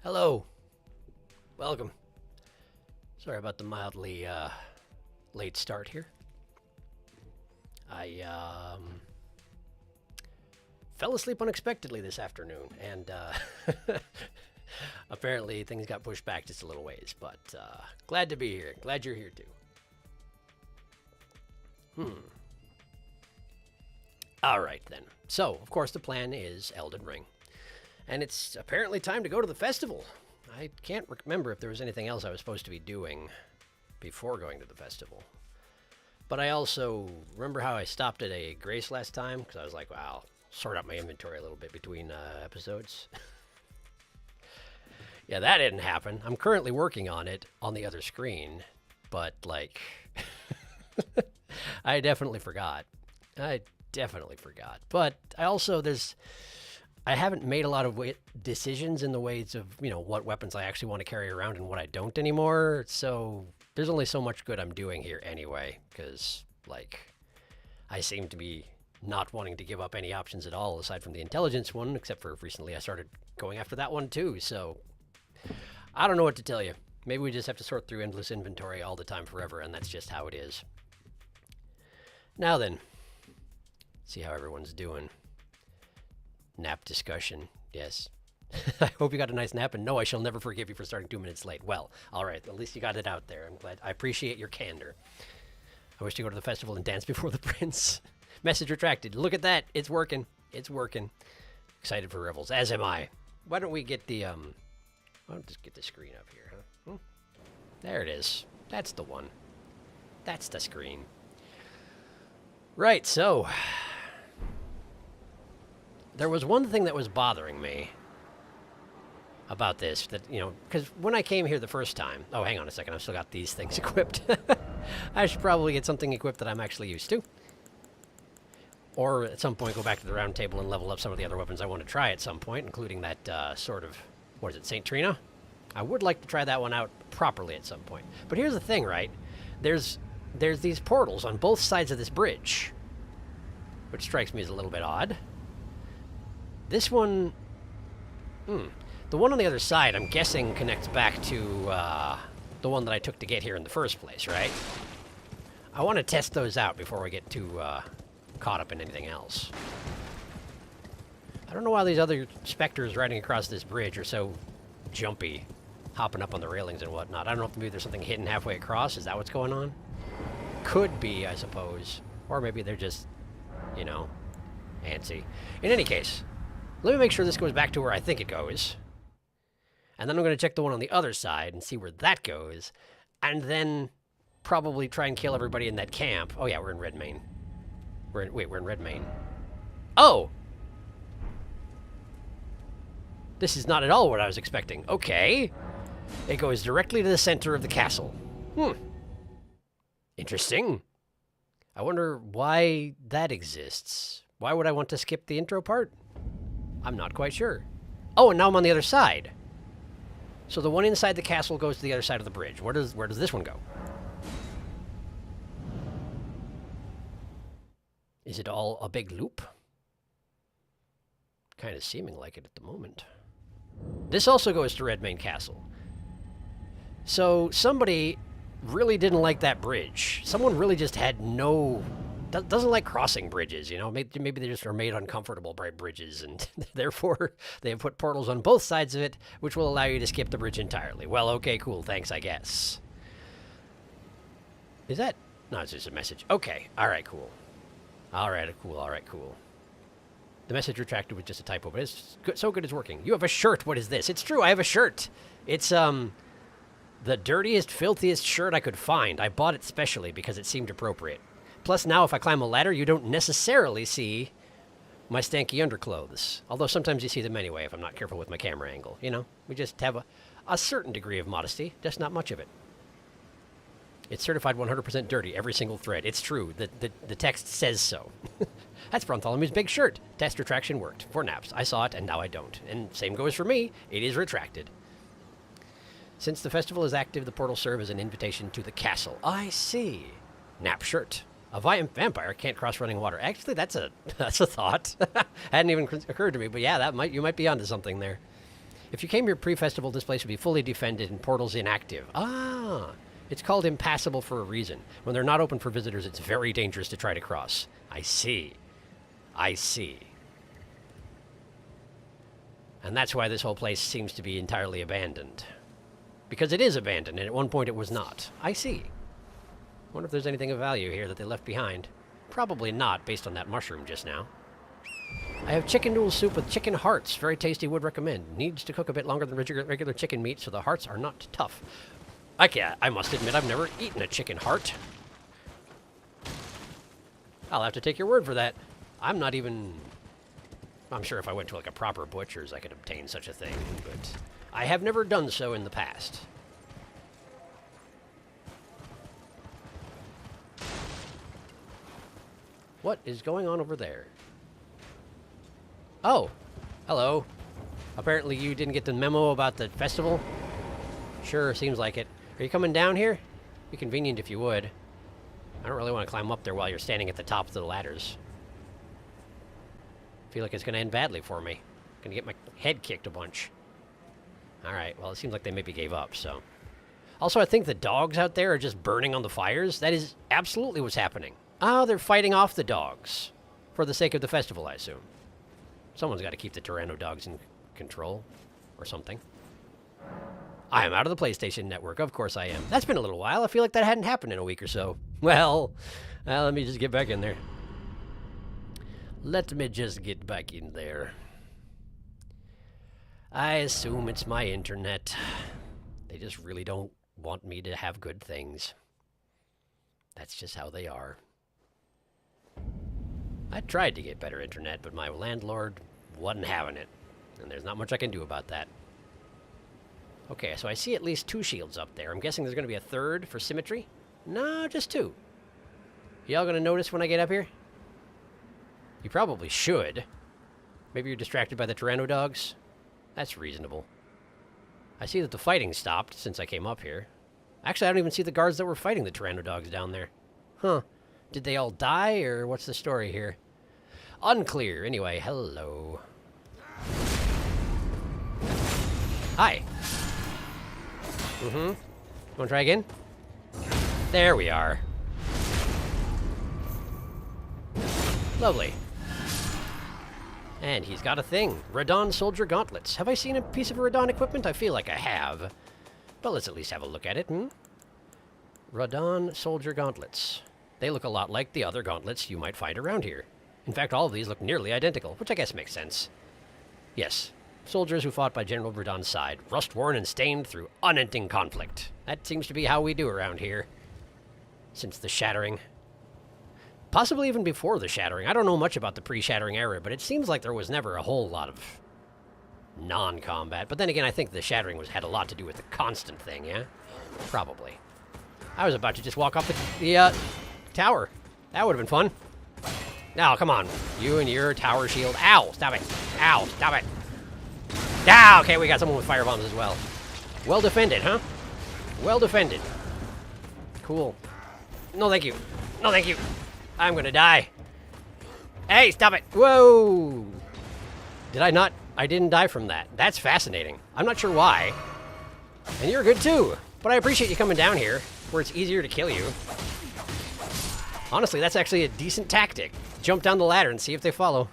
Hello. Welcome. Sorry about the mildly late start here. I fell asleep unexpectedly this afternoon, and apparently things got pushed back just a little ways, but glad to be here. Glad you're here too. All right, then. So, of course, the plan is Elden Ring. And it's apparently time to go to the festival. I can't remember if there was anything else I was supposed to be doing before going to the festival. But I also remember how I stopped at a Grace last time, because I was like, wow, sort out my inventory a little bit between episodes. Yeah, that didn't happen. I'm currently working on it on the other screen, but, like, I definitely forgot. But I also, I haven't made a lot of decisions in the ways of, you know, what weapons I actually want to carry around and what I don't anymore. So there's only so much good I'm doing here anyway, because, like, I seem to be not wanting to give up any options at all aside from the intelligence one, except for recently I started going after that one too. So I don't know what to tell you. Maybe we just have to sort through endless inventory all the time forever, and that's just how it is. Now then, see how everyone's doing. Nap discussion, yes. I hope you got a nice nap, and no, I shall never forgive you for starting 2 minutes late. Well, all right, at least you got it out there. I'm glad. I appreciate your candor. I wish to go to the festival and dance before the prince. Message retracted. Look at that. It's working. It's working. Excited for revels, as am I. Why don't we get the, why don't we just get the screen up here, huh? There it is. That's the one. That's the screen. Right, so there was one thing that was bothering me about this, that, you know, because when I came here the first time, oh, hang on a second, I've still got these things equipped. I should probably get something equipped that I'm actually used to. Or at some point go back to the round table and level up some of the other weapons I want to try at some point, including that sort of, what is it, St. Trina? I would like to try that one out properly at some point. But here's the thing, right? There's these portals on both sides of this bridge, which strikes me as a little bit odd. This one, the one on the other side, I'm guessing connects back to the one that I took to get here in the first place, right? I want to test those out before we get too caught up in anything else. I don't know why these other specters riding across this bridge are so jumpy, hopping up on the railings and whatnot. I don't know if maybe there's something hidden halfway across. Is that what's going on? Could be, I suppose. Or maybe they're just, you know, antsy. In any case, let me make sure this goes back to where I think it goes. And then I'm going to check the one on the other side and see where that goes. And then probably try and kill everybody in that camp. Oh yeah, we're in Redmain. We're in Redmain. Oh! This is not at all what I was expecting. Okay. It goes directly to the center of the castle. Interesting. I wonder why that exists. Why would I want to skip the intro part? I'm not quite sure. Oh, and now I'm on the other side. So the one inside the castle goes to the other side of the bridge. Where does this one go? Is it all a big loop? Kind of seeming like it at the moment. This also goes to Redmain Castle. So somebody really didn't like that bridge. Someone really just had doesn't like crossing bridges, you know? Maybe they just are made uncomfortable by bridges, and therefore they have put portals on both sides of it, which will allow you to skip the bridge entirely. Well, okay, cool, thanks, I guess. Is that? No, it's just a message. Okay, alright, cool. Alright, cool. The message retracted was just a typo, but it's good, so good it's working. You have a shirt, what is this? It's true, I have a shirt. It's, the dirtiest, filthiest shirt I could find. I bought it specially because it seemed appropriate. Plus, now if I climb a ladder, you don't necessarily see my stanky underclothes. Although sometimes you see them anyway if I'm not careful with my camera angle. You know, we just have a certain degree of modesty, just not much of it. It's certified 100% dirty, every single thread. It's true. The text says so. That's Bartholomew's big shirt. Test retraction worked. For naps. I saw it, and now I don't. And same goes for me. It is retracted. Since the festival is active, the portals serve as an invitation to the castle. I see. Nap shirt. A vampire can't cross running water. Actually, that's a thought. Hadn't even occurred to me, but yeah, you might be onto something there. If you came here pre-festival, this place would be fully defended and portals inactive. Ah, it's called impassable for a reason. When they're not open for visitors, it's very dangerous to try to cross. I see. I see. And that's why this whole place seems to be entirely abandoned. Because it is abandoned, and at one point it was not. I see. Wonder if there's anything of value here that they left behind. Probably not, based on that mushroom just now. I have chicken noodle soup with chicken hearts. Very tasty, would recommend. Needs to cook a bit longer than regular chicken meat, so the hearts are not tough. I must admit, I've never eaten a chicken heart. I'll have to take your word for that. I'm sure if I went to like a proper butcher's, I could obtain such a thing, but I have never done so in the past. What is going on over there? Oh, hello. Apparently you didn't get the memo about the festival? Sure, seems like it. Are you coming down here? Be convenient if you would. I don't really want to climb up there while you're standing at the top of the ladders. I feel like it's going to end badly for me. Going to get my head kicked a bunch. Alright, well, it seems like they maybe gave up, so. Also, I think the dogs out there are just burning on the fires. That is absolutely what's happening. Oh, they're fighting off the dogs. For the sake of the festival, I assume. Someone's got to keep the Tyranno dogs in control. Or something. I am out of the PlayStation Network. Of course I am. That's been a little while. I feel like that hadn't happened in a week or so. Well, let me just get back in there. Let me just get back in there. I assume it's my internet. They just really don't want me to have good things. That's just how they are. I tried to get better internet, but my landlord wasn't having it. And there's not much I can do about that. Okay, so I see at least 2 shields up there. I'm guessing there's going to be a third for symmetry? No, just 2. Y'all going to notice when I get up here? You probably should. Maybe you're distracted by the Tyranno dogs? That's reasonable. I see that the fighting stopped since I came up here. Actually, I don't even see the guards that were fighting the Tyranno dogs down there. Huh. Did they all die, or what's the story here? Unclear. Anyway, hello. Hi. Mm-hmm. Want to try again? There we are. Lovely. And he's got a thing. Radon soldier gauntlets. Have I seen a piece of Radon equipment? I feel like I have. But let's at least have a look at it, Radon soldier gauntlets. They look a lot like the other gauntlets you might find around here. In fact, all of these look nearly identical, which I guess makes sense. Yes. Soldiers who fought by General Radon's side, rust-worn and stained through unending conflict. That seems to be how we do around here. Since the Shattering. Possibly even before the Shattering. I don't know much about the pre-Shattering era, but it seems like there was never a whole lot of non-combat. But then again, I think the Shattering had a lot to do with the constant thing, yeah? Probably. I was about to just walk off the tower. That would have been fun. Now, come on. You and your tower shield. Ow! Stop it. Ow! Stop it. Ah, okay, we got someone with fire bombs as well. Well defended, huh? Well defended. Cool. No, thank you. No, thank you. I'm gonna die. Hey, stop it. Whoa! Did I not? I didn't die from that. That's fascinating. I'm not sure why. And you're good too. But I appreciate you coming down here, where it's easier to kill you. Honestly, that's actually a decent tactic. Jump down the ladder and see if they follow.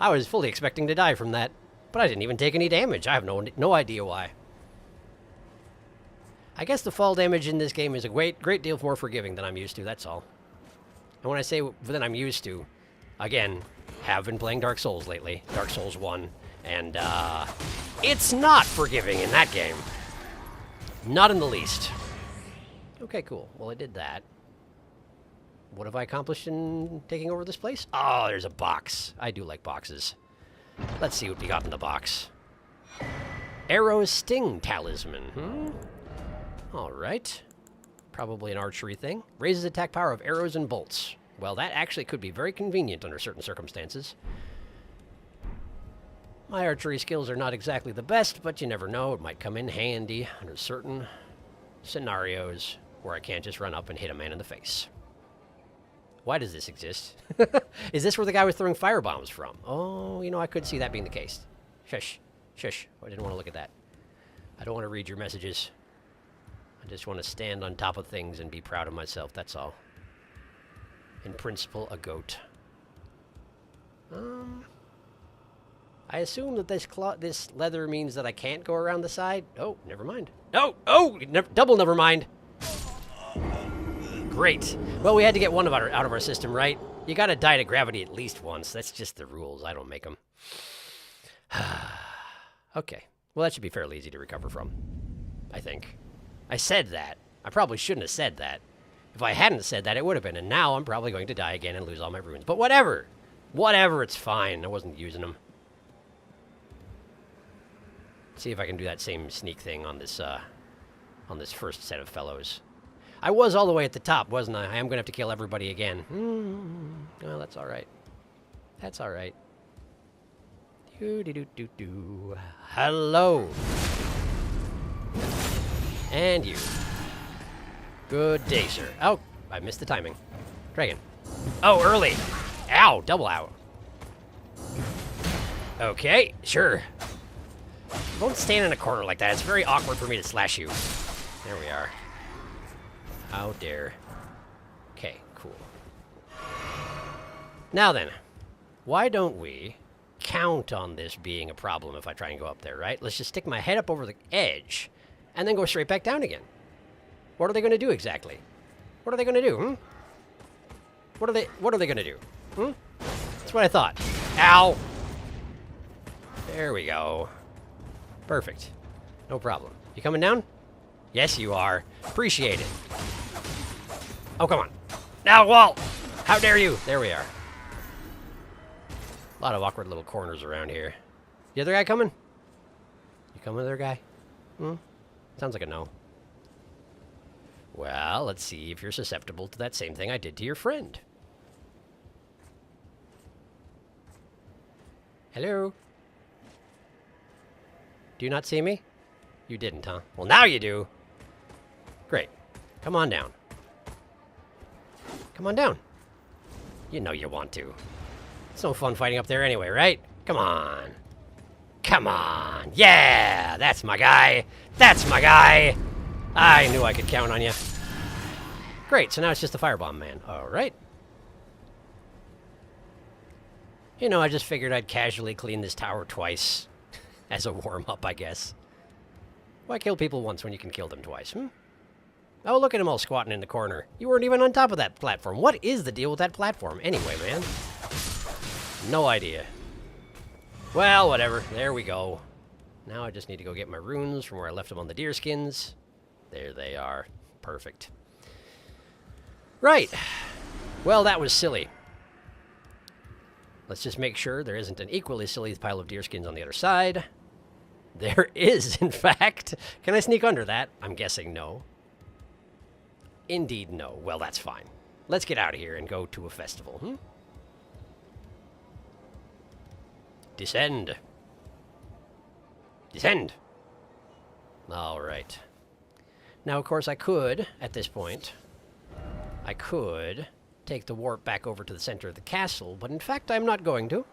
I was fully expecting to die from that. But I didn't even take any damage. I have no idea why. I guess the fall damage in this game is a great deal more forgiving than I'm used to, that's all. And when I say that I'm used to, again, have been playing Dark Souls lately. Dark Souls 1. And, it's not forgiving in that game. Not in the least. Okay, cool. Well, I did that. What have I accomplished in taking over this place? Oh, there's a box. I do like boxes. Let's see what we got in the box. Arrow Sting Talisman. Alright. Probably an archery thing. Raises attack power of arrows and bolts. Well, that actually could be very convenient under certain circumstances. My archery skills are not exactly the best, but you never know. It might come in handy under certain scenarios where I can't just run up and hit a man in the face. Why does this exist? Is this where the guy was throwing firebombs from? Oh, you know, I could see that being the case. Shush. Shush. I didn't want to look at that. I don't want to read your messages. I just want to stand on top of things and be proud of myself, that's all. In principle, a goat. I assume that this leather means that I can't go around the side. Oh, never mind. Oh, double never mind. Great. Well, we had to get one out of our system, right? You gotta die to gravity at least once. That's just the rules. I don't make them. Okay. Well, that should be fairly easy to recover from, I think. I said that. I probably shouldn't have said that. If I hadn't said that, it would have been. And now I'm probably going to die again and lose all my runes. But whatever. Whatever, it's fine. I wasn't using them. See if I can do that same sneak thing on this first set of fellows. I was all the way at the top, wasn't I? I am going to have to kill everybody again. Well, that's all right. That's all right. Do-do-do-do-do. Hello. And you. Good day, sir. Oh, I missed the timing. Dragon. Oh, early. Ow, double ow. Okay, sure. Don't stand in a corner like that. It's very awkward for me to slash you. There we are. How dare. Okay, cool. Now then, why don't we count on this being a problem if I try and go up there, right? Let's just stick my head up over the edge and then go straight back down again. What are they going to do exactly? What are they going to do, What are they going to do? That's what I thought. Ow! There we go. Perfect. No problem. You coming down? Yes, you are. Appreciate it. Oh, come on. Now, wall! How dare you? There we are. A lot of awkward little corners around here. The other guy coming? You coming, other guy? Sounds like a no. Well, let's see if you're susceptible to that same thing I did to your friend. Hello? Do you not see me? You didn't, huh? Well, now you do. Great. Come on down. Come on down. You know you want to. It's no fun fighting up there anyway, right? Come on. Come on. Yeah! That's my guy. That's my guy. I knew I could count on you. Great, so now it's just the firebomb man. All right. You know, I just figured I'd casually clean this tower twice. As a warm-up, I guess. Why kill people once when you can kill them twice, Oh, look at him all squatting in the corner. You weren't even on top of that platform. What is the deal with that platform anyway, man? No idea. Well, whatever. There we go. Now I just need to go get my runes from where I left them on the deer skins. There they are. Perfect. Right. Well, that was silly. Let's just make sure there isn't an equally silly pile of deer skins on the other side. There is, in fact. Can I sneak under that? I'm guessing no. Indeed, no. Well, that's fine. Let's get out of here and go to a festival, Descend. Descend. All right. Now, of course, I could, at this point, I could take the warp back over to the center of the castle, but in fact, I'm not going to.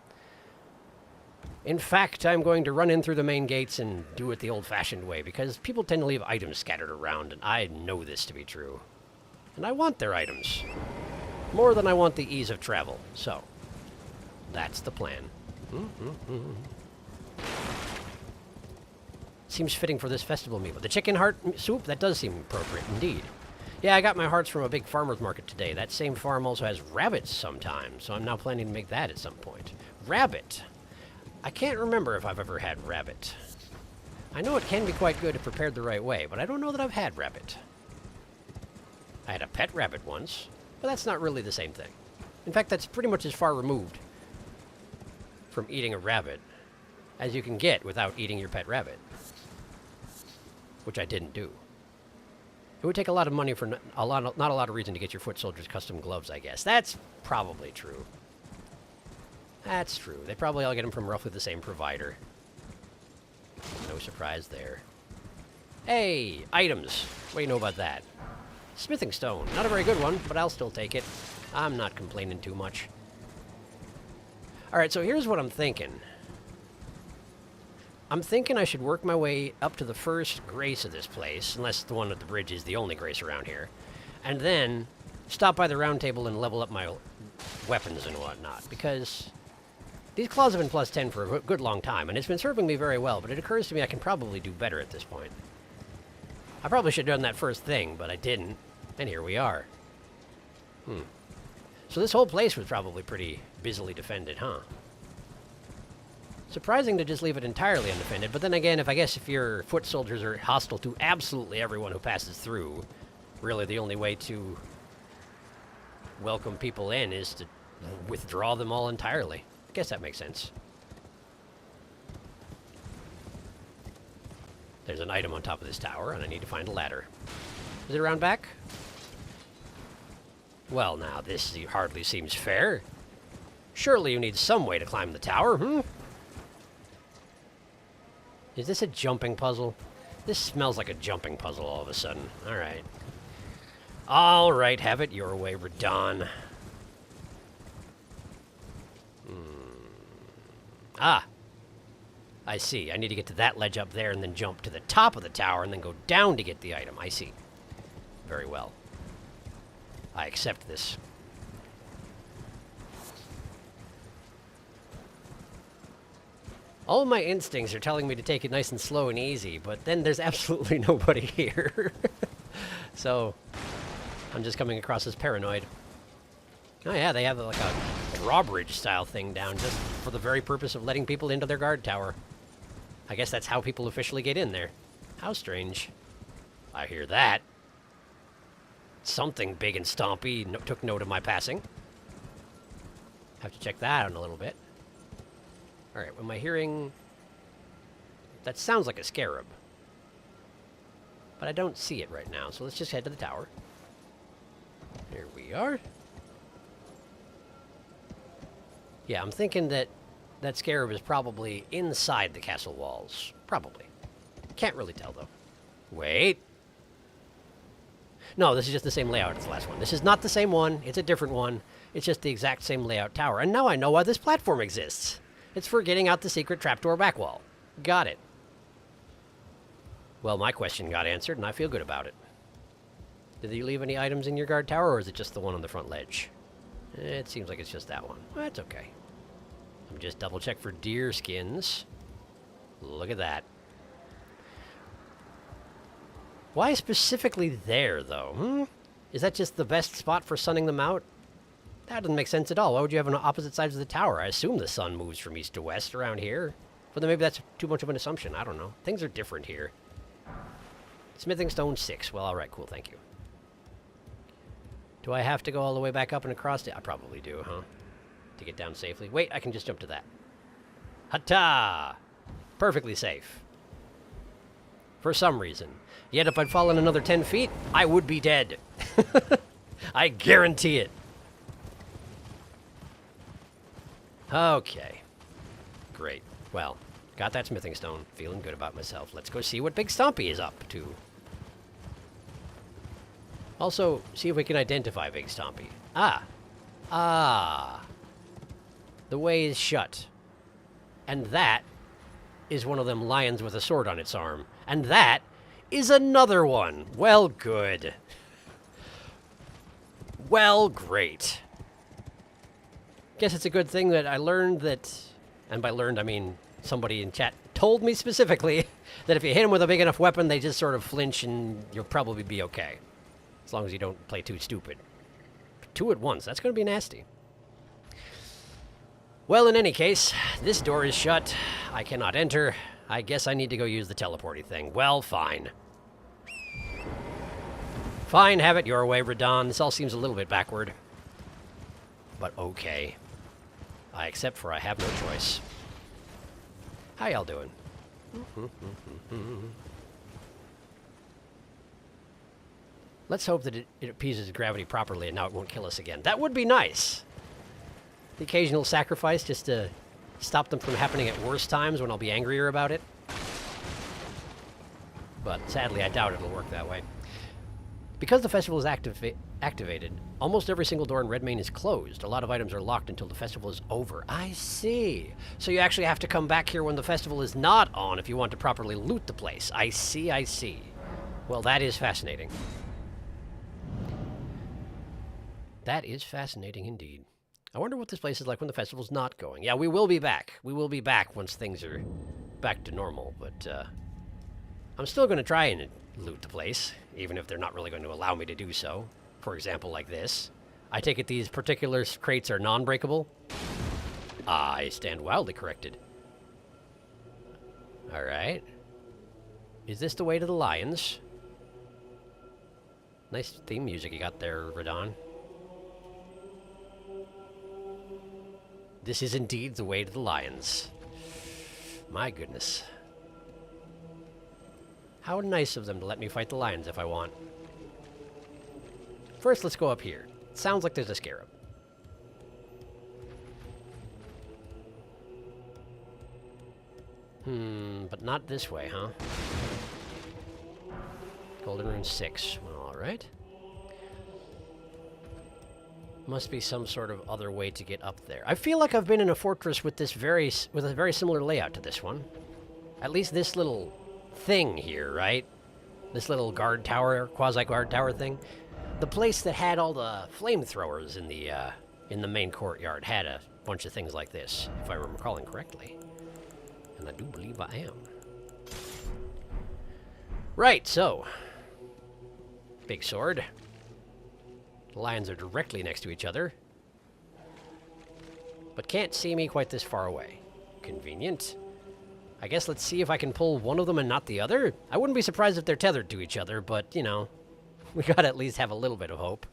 In fact, I'm going to run in through the main gates and do it the old-fashioned way, because people tend to leave items scattered around, and I know this to be true. And I want their items. More than I want the ease of travel. So, that's the plan. Seems fitting for this festival meal. But the chicken heart soup, that does seem appropriate indeed. Yeah, I got my hearts from a big farmer's market today. That same farm also has rabbits sometimes, so I'm now planning to make that at some point. Rabbit. I can't remember if I've ever had rabbit. I know it can be quite good if prepared the right way, but I don't know that I've had rabbit. I had a pet rabbit once, but that's not really the same thing. In fact, that's pretty much as far removed from eating a rabbit as you can get without eating your pet rabbit. Which I didn't do. It would take a lot of money for not a lot of reason to get your foot soldiers custom gloves, I guess. That's probably true. That's true. They probably all get them from roughly the same provider. No surprise there. Hey, items. What do you know about that? Smithing stone. Not a very good one, but I'll still take it. I'm not complaining too much. Alright, so here's what I'm thinking. I'm thinking I should work my way up to the first grace of this place, unless the one at the bridge is the only grace around here, and then stop by the round table and level up my weapons and whatnot, because these claws have been plus 10 for a good long time, and it's been serving me very well, but it occurs to me I can probably do better at this point. I probably should have done that first thing, but I didn't, and here we are. So this whole place was probably pretty busily defended, huh? Surprising to just leave it entirely undefended, but then again, I guess if your foot soldiers are hostile to absolutely everyone who passes through, really the only way to welcome people in is to withdraw them all entirely. I guess that makes sense. There's an item on top of this tower, and I need to find a ladder. Is it around back? Well, now, this hardly seems fair. Surely you need some way to climb the tower, Is this a jumping puzzle? This smells like a jumping puzzle all of a sudden. Alright. Alright, have it your way, Radon. Ah! I see. I need to get to that ledge up there and then jump to the top of the tower and then go down to get the item. I see. Very well. I accept this. All my instincts are telling me to take it nice and slow and easy, but then there's absolutely nobody here. So, I'm just coming across as paranoid. Oh yeah, they have like a drawbridge style thing down just for the very purpose of letting people into their guard tower. I guess that's how people officially get in there. How strange. I hear that. Something big and stompy took note of my passing. Have to check that out in a little bit. Alright, am I hearing... That sounds like a scarab. But I don't see it right now, so let's just head to the tower. Here we are. Yeah, I'm thinking that that scarab is probably inside the castle walls. Probably. Can't really tell, though. Wait. No, this is just the same layout as the last one. This is not the same one. It's a different one. It's just the exact same layout tower. And now I know why this platform exists. It's for getting out the secret trapdoor back wall. Got it. Well, my question got answered, and I feel good about it. Did you leave any items in your guard tower, or is it just the one on the front ledge? It seems like it's just that one. Well, that's okay. Let me just double check for deer skins. Look at that. Why specifically there, though? Is that just the best spot for sunning them out? That doesn't make sense at all. Why would you have on opposite sides of the tower? I assume the sun moves from east to west around here. But then maybe that's too much of an assumption. I don't know. Things are different here. Smithing stone 6. Well, alright, cool, thank you. Do I have to go all the way back up and across it? I probably do, huh? To get down safely. Wait, I can just jump to that. Hata! Perfectly safe. For some reason. Yet if I'd fallen another 10 feet, I would be dead. I guarantee it. Okay. Great. Well, got that smithing stone. Feeling good about myself. Let's go see what Big Stompy is up to. Also, see if we can identify Big Stompy. Ah. Ah. The way is shut. And that is one of them lions with a sword on its arm. And that is another one. Well, good. Well, great. Guess it's a good thing that I learned that, and by learned I mean somebody in chat told me specifically that if you hit them with a big enough weapon, they just sort of flinch and you'll probably be okay. As long as you don't play too stupid. 2 at once, that's going to be nasty. Well, in any case, this door is shut. I cannot enter. I guess I need to go use the teleporty thing. Well, fine. Fine, have it your way, Radon. This all seems a little bit backward. But okay. I accept, for I have no choice. How y'all doing? Let's hope that it appeases gravity properly and now it won't kill us again. That would be nice. The occasional sacrifice just to stop them from happening at worse times when I'll be angrier about it. But sadly, I doubt it'll work that way. Because the festival is Activated. Almost every single door in Redmane is closed. A lot of items are locked until the festival is over. I see. So you actually have to come back here when the festival is not on if you want to properly loot the place. I see, I see. Well, that is fascinating. That is fascinating indeed. I wonder what this place is like when the festival's not going. Yeah, we will be back. We will be back once things are back to normal, but I'm still going to try and loot the place, even if they're not really going to allow me to do so. For example, like this. I take it these particular crates are non-breakable? I stand wildly corrected. Alright. Is this the way to the lions? Nice theme music you got there, Radon. This is indeed the way to the lions. My goodness. How nice of them to let me fight the lions if I want. First, let's go up here. Sounds like there's a scarab. But not this way, huh? Golden Rune 6. Well, alright. Must be some sort of other way to get up there. I feel like I've been in a fortress with a very similar layout to this one. At least this little thing here, right? This little guard tower, quasi-guard tower thing. The place that had all the flamethrowers in the main courtyard had a bunch of things like this, if I'm recalling correctly. And I do believe I am. Right, so. Big sword. The lions are directly next to each other. But can't see me quite this far away. Convenient. I guess let's see if I can pull one of them and not the other. I wouldn't be surprised if they're tethered to each other, but, you know, we gotta at least have a little bit of hope.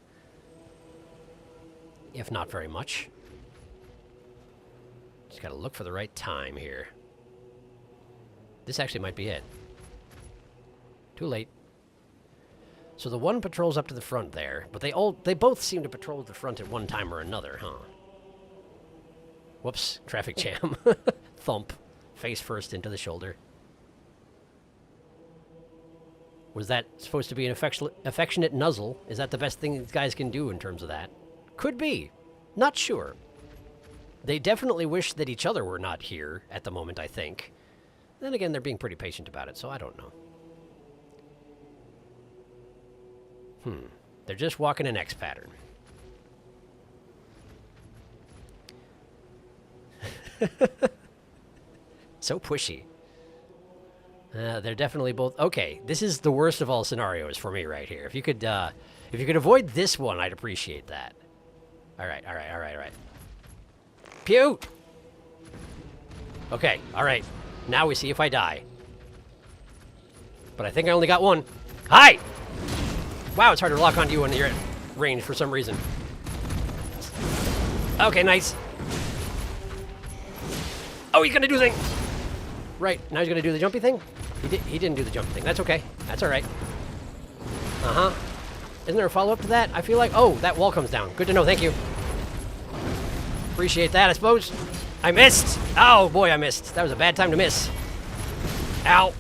If not very much. Just gotta look for the right time here. This actually might be it. Too late. So the one patrols up to the front there, but they both seem to patrol the front at one time or another, huh? Whoops, traffic jam. Thump. Face first into the shoulder. Was that supposed to be an affectionate nuzzle? Is that the best thing these guys can do in terms of that? Could be. Not sure. They definitely wish that each other were not here at the moment, I think. Then again, they're being pretty patient about it, so I don't know. They're just walking an X pattern. So pushy. They're definitely both... Okay, this is the worst of all scenarios for me right here. If you could avoid this one, I'd appreciate that. Alright. Pew! Okay, alright. Now we see if I die. But I think I only got one. Hi! Wow, it's hard to lock onto you when you're at range for some reason. Okay, nice. Oh, he's gonna do the thing! Right, now he's gonna do the jumpy thing? He didn't do the jumpy thing. That's okay. That's alright. Uh-huh. Isn't there a follow-up to that? I feel like... Oh, that wall comes down. Good to know, thank you. Appreciate that, I suppose. I missed! Oh, boy, I missed. That was a bad time to miss. Ow.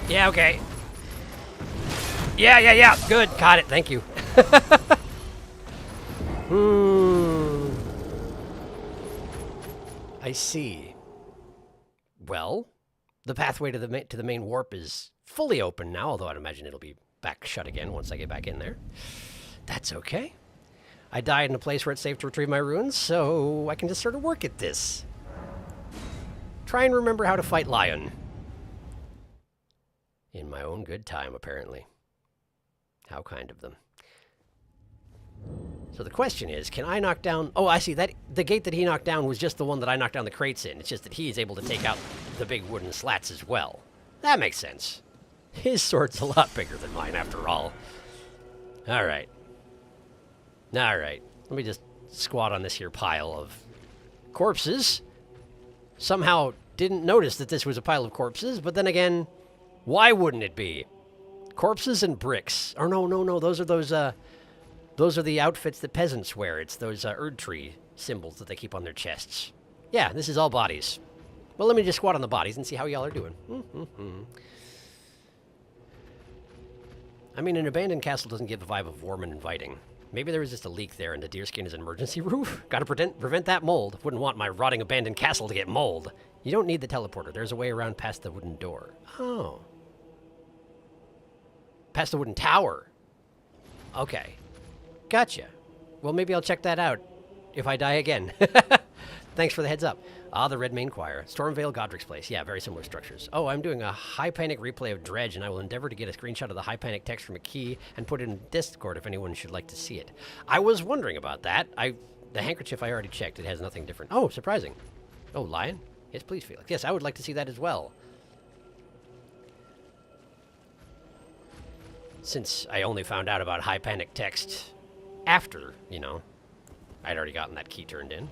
Yeah, okay. Yeah. Good. Got it. Thank you. I see. Well, the pathway to the main warp is fully open now, although I'd imagine it'll be back shut again once I get back in there. That's okay. I died in a place where it's safe to retrieve my runes, so I can just sort of work at this. Try and remember how to fight Lion. In my own good time, apparently. How kind of them. So the question is, can I knock down... Oh, I see. The gate that he knocked down was just the one that I knocked down the crates in. It's just that he is able to take out the big wooden slats as well. That makes sense. His sword's a lot bigger than mine, after all. Alright. Alright. Let me just squat on this here pile of corpses. Somehow didn't notice that this was a pile of corpses, but then again, why wouldn't it be? Corpses and bricks. Or no. Those are the outfits that peasants wear. It's those Erd tree symbols that they keep on their chests. Yeah, this is all bodies. Well, let me just squat on the bodies and see how y'all are doing. I mean, an abandoned castle doesn't give the vibe of warm and inviting. Maybe there was just a leak there and the deerskin is an emergency roof? Gotta prevent that mold. Wouldn't want my rotting abandoned castle to get mold. You don't need the teleporter. There's a way around past the wooden door. Oh. Past the wooden tower. Okay. Gotcha. Well, maybe I'll check that out if I die again. Thanks for the heads up. Ah, the Redmane Choir. Stormvale, Godric's Place. Yeah, very similar structures. Oh, I'm doing a High Panic replay of Dredge, and I will endeavor to get a screenshot of the High Panic text from a key and put it in Discord if anyone should like to see it. I was wondering about that. The handkerchief I already checked. It has nothing different. Oh, surprising. Oh, lion? Yes, please, Felix. Yes, I would like to see that as well. Since I only found out about High Panic text after, you know, I'd already gotten that key turned in.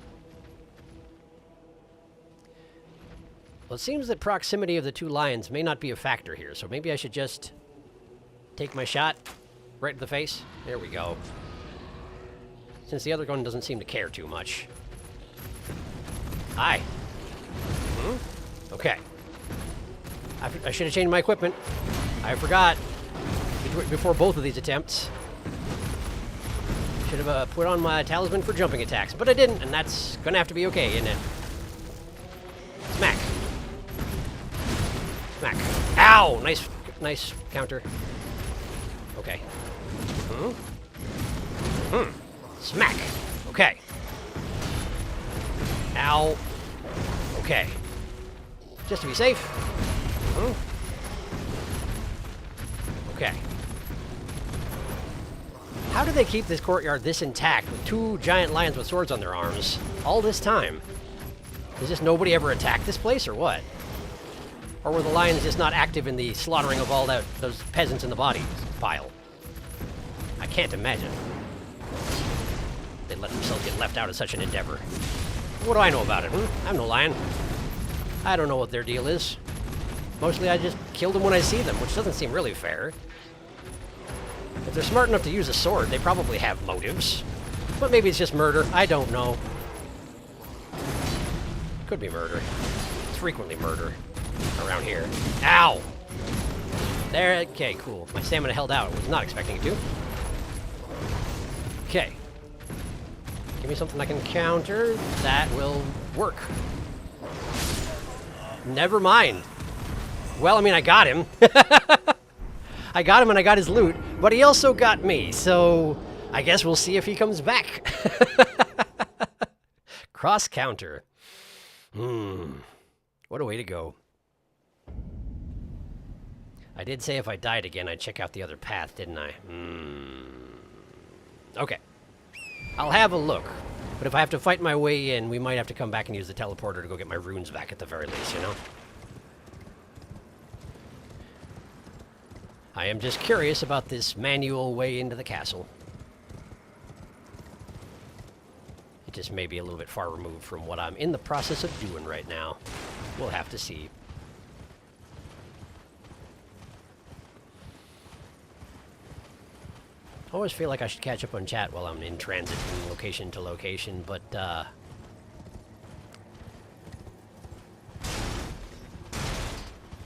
Well, it seems that proximity of the two lions may not be a factor here, so maybe I should just take my shot right to the face. There we go. Since the other one doesn't seem to care too much. Hi. Okay. I should have changed my equipment. I forgot. Before both of these attempts. Should have put on my talisman for jumping attacks, but I didn't, and that's gonna have to be okay, isn't it? Smack. Smack. Ow! Nice counter. Okay. Smack. Okay. Ow. Okay. Just to be safe. Okay. How do they keep this courtyard this intact with two giant lions with swords on their arms all this time? Does just nobody ever attack this place, or what? Or were the lions just not active in the slaughtering of all those peasants in the body pile? I can't imagine. They let themselves get left out of such an endeavor. What do I know about it? I'm no lion. I don't know what their deal is. Mostly I just kill them when I see them, which doesn't seem really fair. If they're smart enough to use a sword, they probably have motives. But maybe it's just murder. I don't know. Could be murder. It's frequently murder around here. Ow! There, okay, cool. My stamina held out. I was not expecting it to. Okay. Give me something I can counter. That will work. Never mind. Well, I mean, I got him. I got him and I got his loot, but he also got me, so I guess we'll see if he comes back. Cross counter. What a way to go. I did say if I died again, I'd check out the other path, didn't I? Okay. I'll have a look, but if I have to fight my way in, we might have to come back and use the teleporter to go get my runes back at the very least, you know? I am just curious about this manual way into the castle. It just may be a little bit far removed from what I'm in the process of doing right now. We'll have to see. I always feel like I should catch up on chat while I'm in transit from location to location, but,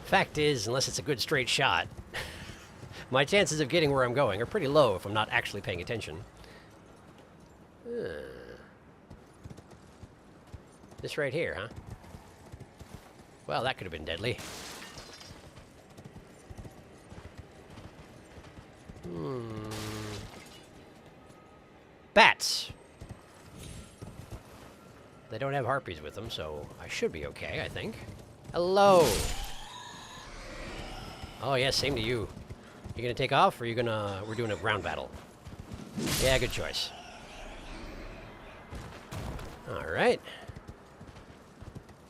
fact is, unless it's a good straight shot, my chances of getting where I'm going are pretty low if I'm not actually paying attention. This right here, huh? Well, that could have been deadly. Bats! They don't have harpies with them, so I should be okay, I think. Hello! Oh, yeah, same to you. You gonna take off, or you gonna... We're doing a ground battle. Yeah, good choice. Alright.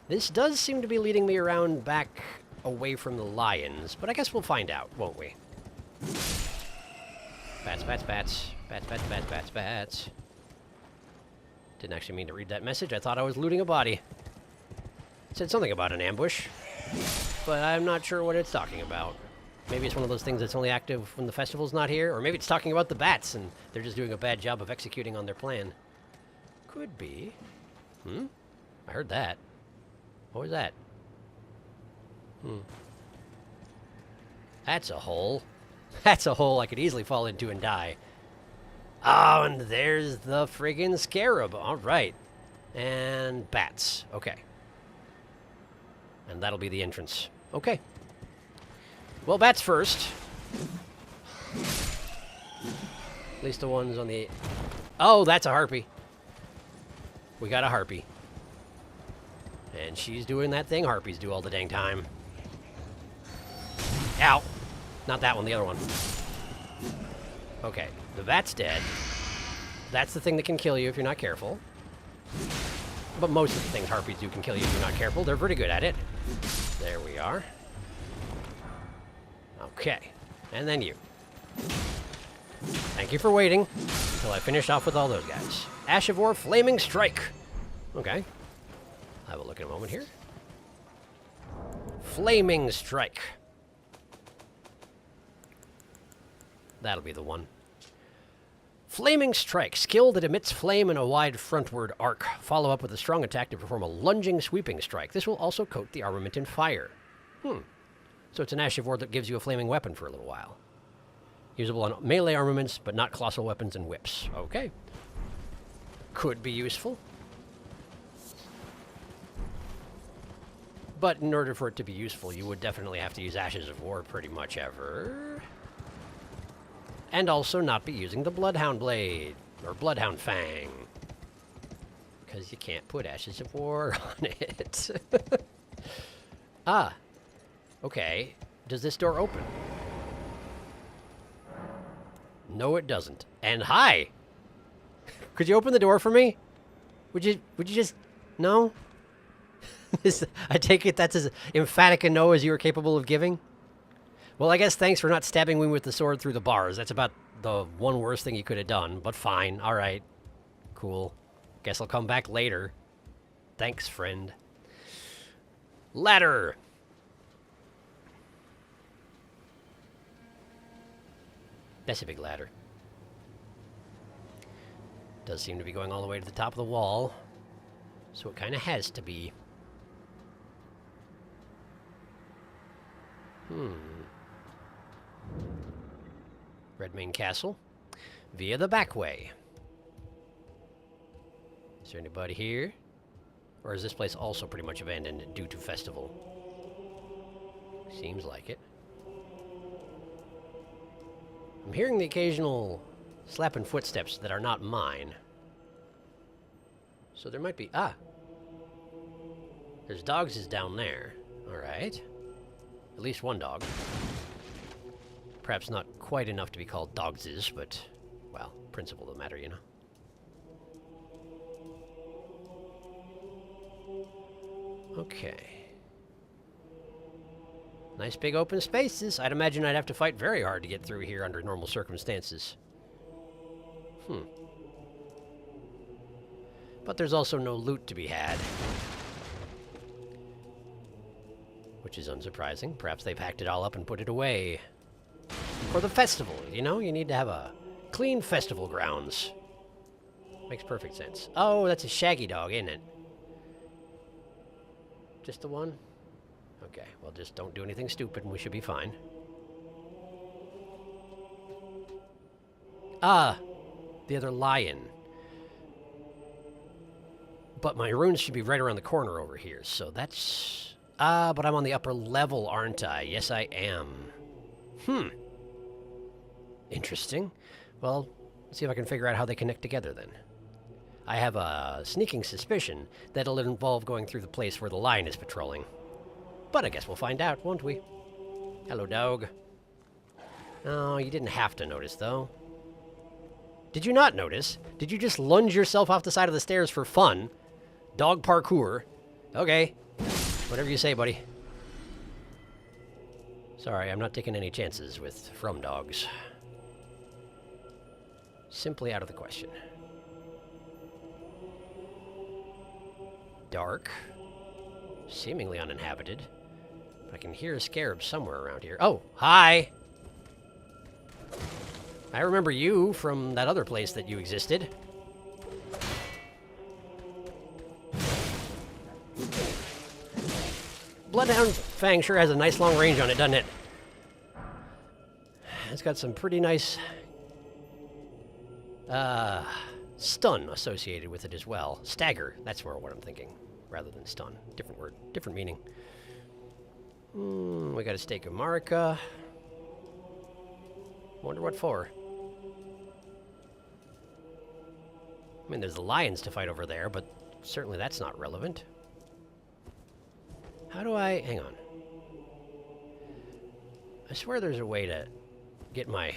This does seem to be leading me around back away from the lions, but I guess we'll find out, won't we? Bats, bats, bats. Bats, bats, bats, bats, bats. Didn't actually mean to read that message. I thought I was looting a body. It said something about an ambush, but I'm not sure what it's talking about. Maybe it's one of those things that's only active when the festival's not here, or maybe it's talking about the bats and they're just doing a bad job of executing on their plan. Could be. I heard that. What was that? That's a hole. That's a hole I could easily fall into and die. Oh, and there's the friggin' scarab. All right. And bats. Okay. And that'll be the entrance. Okay. Well, bats first. At least the ones on the... Oh, that's a harpy. We got a harpy. And she's doing that thing harpies do all the dang time. Ow. Not that one, the other one. Okay, the bat's dead. That's the thing that can kill you if you're not careful. But most of the things harpies do can kill you if you're not careful. They're pretty good at it. There we are. Okay, and then you. Thank you for waiting until I finish off with all those guys. Ash of War, Flaming Strike. Okay. I'll have a look in a moment here. Flaming Strike. That'll be the one. Flaming Strike. Skill that emits flame in a wide frontward arc. Follow up with a strong attack to perform a lunging, sweeping strike. This will also coat the armament in fire. So it's an Ash of War that gives you a flaming weapon for a little while. Usable on melee armaments, but not colossal weapons and whips. Okay. Could be useful. But in order for it to be useful, you would definitely have to use Ashes of War pretty much ever. And also not be using the Bloodhound Blade, or Bloodhound Fang. Because you can't put Ashes of War on it. Ah. Okay. Does this door open? No, it doesn't. And hi! Could you open the door for me? Would you just... No? I take it that's as emphatic a no as you are capable of giving? Well, I guess thanks for not stabbing me with the sword through the bars. That's about the one worst thing you could have done, but fine. All right. Cool. Guess I'll come back later. Thanks, friend. Ladder! That's a big ladder. Does seem to be going all the way to the top of the wall. So it kind of has to be. Redmane Castle. Via the back way. Is there anybody here? Or is this place also pretty much abandoned due to Festival? Seems like it. I'm hearing the occasional slapping footsteps that are not mine. So there might be... Ah! There's dogs is down there. Alright. At least one dog. Perhaps not quite enough to be called dogses, but, well, principle of the matter, you know. Okay. Nice big open spaces. I'd imagine I'd have to fight very hard to get through here under normal circumstances. But there's also no loot to be had. Which is unsurprising. Perhaps they packed it all up and put it away. For the festival, you know? You need to have a clean festival grounds. Makes perfect sense. Oh, that's a shaggy dog, isn't it? Just the one? Okay, well, just don't do anything stupid and we should be fine. Ah! The other lion. But my runes should be right around the corner over here, so that's... Ah, but I'm on the upper level, aren't I? Yes, I am. Interesting. Well, let's see if I can figure out how they connect together, then. I have a sneaking suspicion that it'll involve going through the place where the lion is patrolling. But I guess we'll find out, won't we? Hello, dog. Oh, you didn't have to notice, though. Did you not notice? Did you just lunge yourself off the side of the stairs for fun? Dog parkour. Okay. Whatever you say, buddy. Sorry, I'm not taking any chances with from dogs. Simply out of the question. Dark. Seemingly uninhabited. But I can hear a scarab somewhere around here. Oh, hi! I remember you from that other place that you existed. Bloodhound Fang sure has a nice long range on it, doesn't it? It's got some pretty nice stun associated with it as well. Stagger, that's more what I'm thinking, rather than stun. Different word, different meaning. We got a stake of Marika. Wonder what for. I mean, there's the lions to fight over there, but certainly that's not relevant. How do I... hang on. I swear there's a way to get my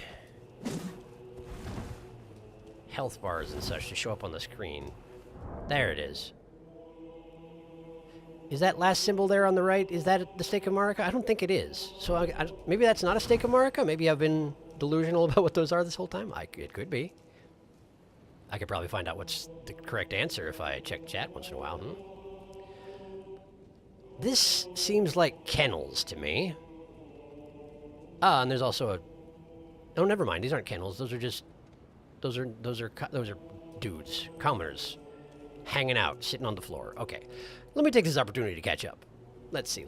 health bars and such to show up on the screen. There it is. Is that last symbol there on the right, is that the stake of Marika? I don't think it is. So maybe that's not a stake of Marika? Maybe I've been delusional about what those are this whole time? It could be. I could probably find out what's the correct answer if I check chat once in a while. This seems like kennels to me. Ah, and there's also a... oh, never mind. These aren't kennels. Those are just... Those are dudes, commoners, hanging out, sitting on the floor. Okay, let me take this opportunity to catch up. Let's see.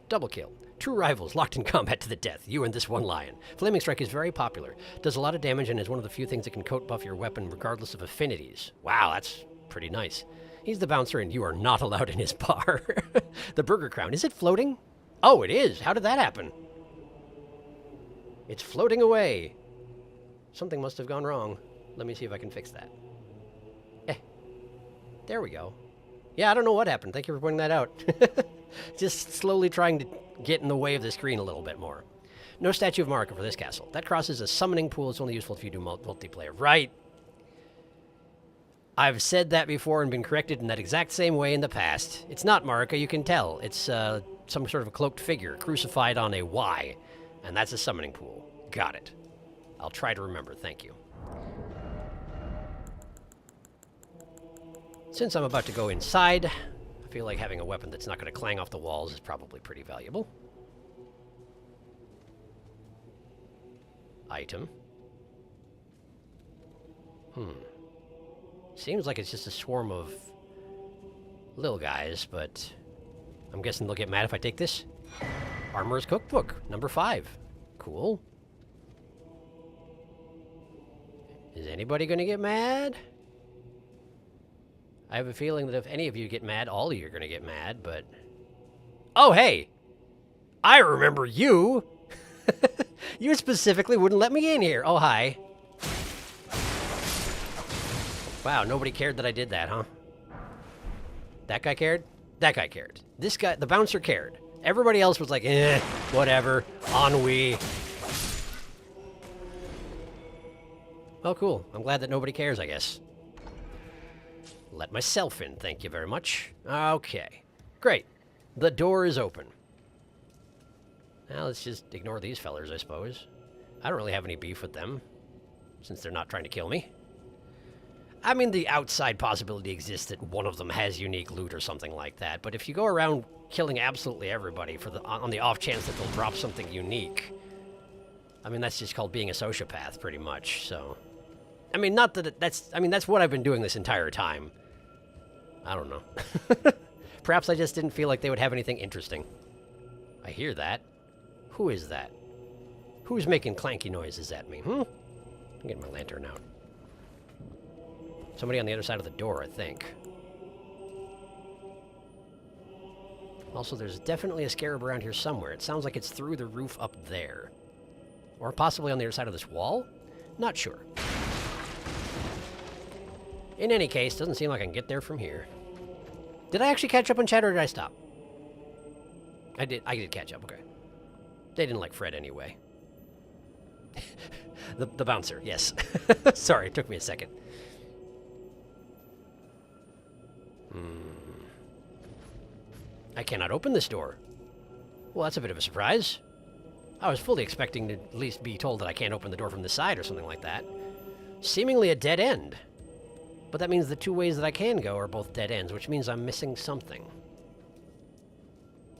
Double kill. True rivals locked in combat to the death. You and this one lion. Flaming Strike is very popular. Does a lot of damage and is one of the few things that can coat buff your weapon regardless of affinities. Wow, that's pretty nice. He's the bouncer and you are not allowed in his bar. The Burger Crown. Is it floating? Oh, it is. How did that happen? It's floating away. Something must have gone wrong. Let me see if I can fix that. There we go. Yeah, I don't know what happened. Thank you for pointing that out. Just slowly trying to get in the way of the screen a little bit more. No statue of Marika for this castle. That crosses a summoning pool. It's only useful if you do multiplayer. Right. I've said that before and been corrected in that exact same way in the past. It's not Marika, you can tell. It's some sort of a cloaked figure crucified on a Y. And that's a summoning pool. Got it. I'll try to remember. Thank you. Since I'm about to go inside, I feel like having a weapon that's not going to clang off the walls is probably pretty valuable. Item. Seems like it's just a swarm of little guys, but I'm guessing they'll get mad if I take this. Armorer's Cookbook, number 5. Cool. Is anybody going to get mad? I have a feeling that if any of you get mad, all of you are going to get mad, but... oh, hey! I remember you! You specifically wouldn't let me in here. Oh, hi. Wow, nobody cared that I did that, huh? That guy cared? That guy cared. This guy, the bouncer cared. Everybody else was like, whatever, ennui. Oh, cool. I'm glad that nobody cares, I guess. Let myself in, thank you very much. Okay, great. The door is open. Now let's just ignore these fellers, I suppose. I don't really have any beef with them, since they're not trying to kill me. I mean, the outside possibility exists that one of them has unique loot or something like that, but if you go around killing absolutely everybody on the off chance that they'll drop something unique, I mean, that's just called being a sociopath, pretty much, so... I mean, not that that's what I've been doing this entire time. I don't know. Perhaps I just didn't feel like they would have anything interesting. I hear that. Who is that? Who's making clanky noises at me, I'm getting my lantern out. Somebody on the other side of the door, I think. Also, there's definitely a scarab around here somewhere. It sounds like it's through the roof up there. Or possibly on the other side of this wall? Not sure. In any case, doesn't seem like I can get there from here. Did I actually catch up on chat, or did I stop? I did catch up, okay. They didn't like Fred anyway. the bouncer, yes. Sorry, it took me a second. I cannot open this door. Well, that's a bit of a surprise. I was fully expecting to at least be told that I can't open the door from the side or something like that. Seemingly a dead end. But that means the two ways that I can go are both dead ends, which means I'm missing something.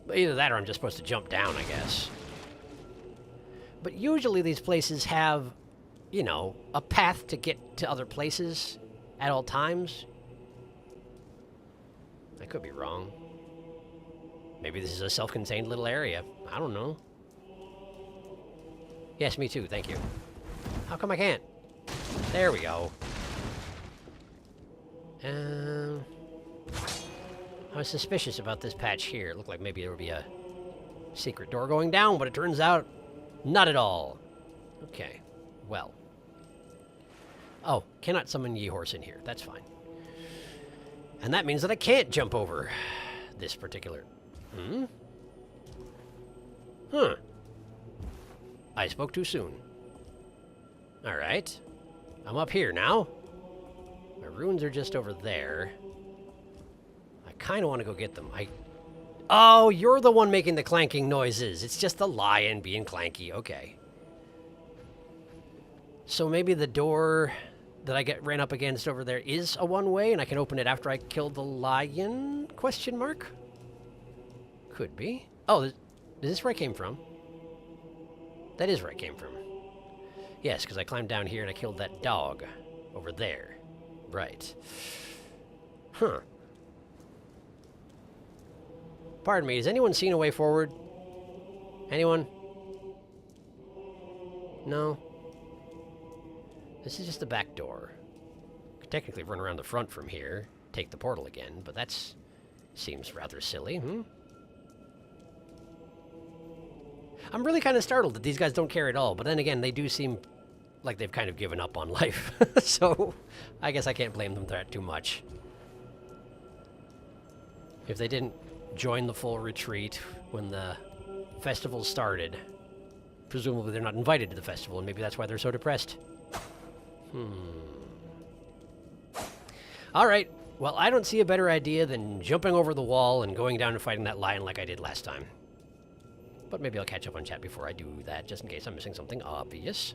But either that or I'm just supposed to jump down, I guess. But usually these places have, you know, a path to get to other places at all times. I could be wrong. Maybe this is a self-contained little area. I don't know. Yes, me too, thank you. How come I can't? There we go. I was suspicious about this patch here. It looked like maybe there would be a secret door going down, but it turns out not at all. Okay, well. Oh, cannot summon Ye Horse in here. That's fine. And that means that I can't jump over this particular... Huh. I spoke too soon. Alright. I'm up here now. My runes are just over there. I kind of want to go get them. Oh, you're the one making the clanking noises. It's just the lion being clanky. Okay. So maybe the door that I ran up against over there is a one-way, and I can open it after I kill the lion? Question mark? Could be. Oh, is this where I came from? That is where I came from. Yes, because I climbed down here and I killed that dog over there. Right. Huh. Pardon me, has anyone seen a way forward? Anyone? No? This is just the back door. Could technically run around the front from here, take the portal again, but that's... seems rather silly, I'm really kind of startled that these guys don't care at all, but then again, they do seem like they've kind of given up on life. So, I guess I can't blame them for that too much. If they didn't join the full retreat when the festival started, presumably they're not invited to the festival, and maybe that's why they're so depressed. Alright, well, I don't see a better idea than jumping over the wall and going down and fighting that lion like I did last time. But maybe I'll catch up on chat before I do that, just in case I'm missing something obvious.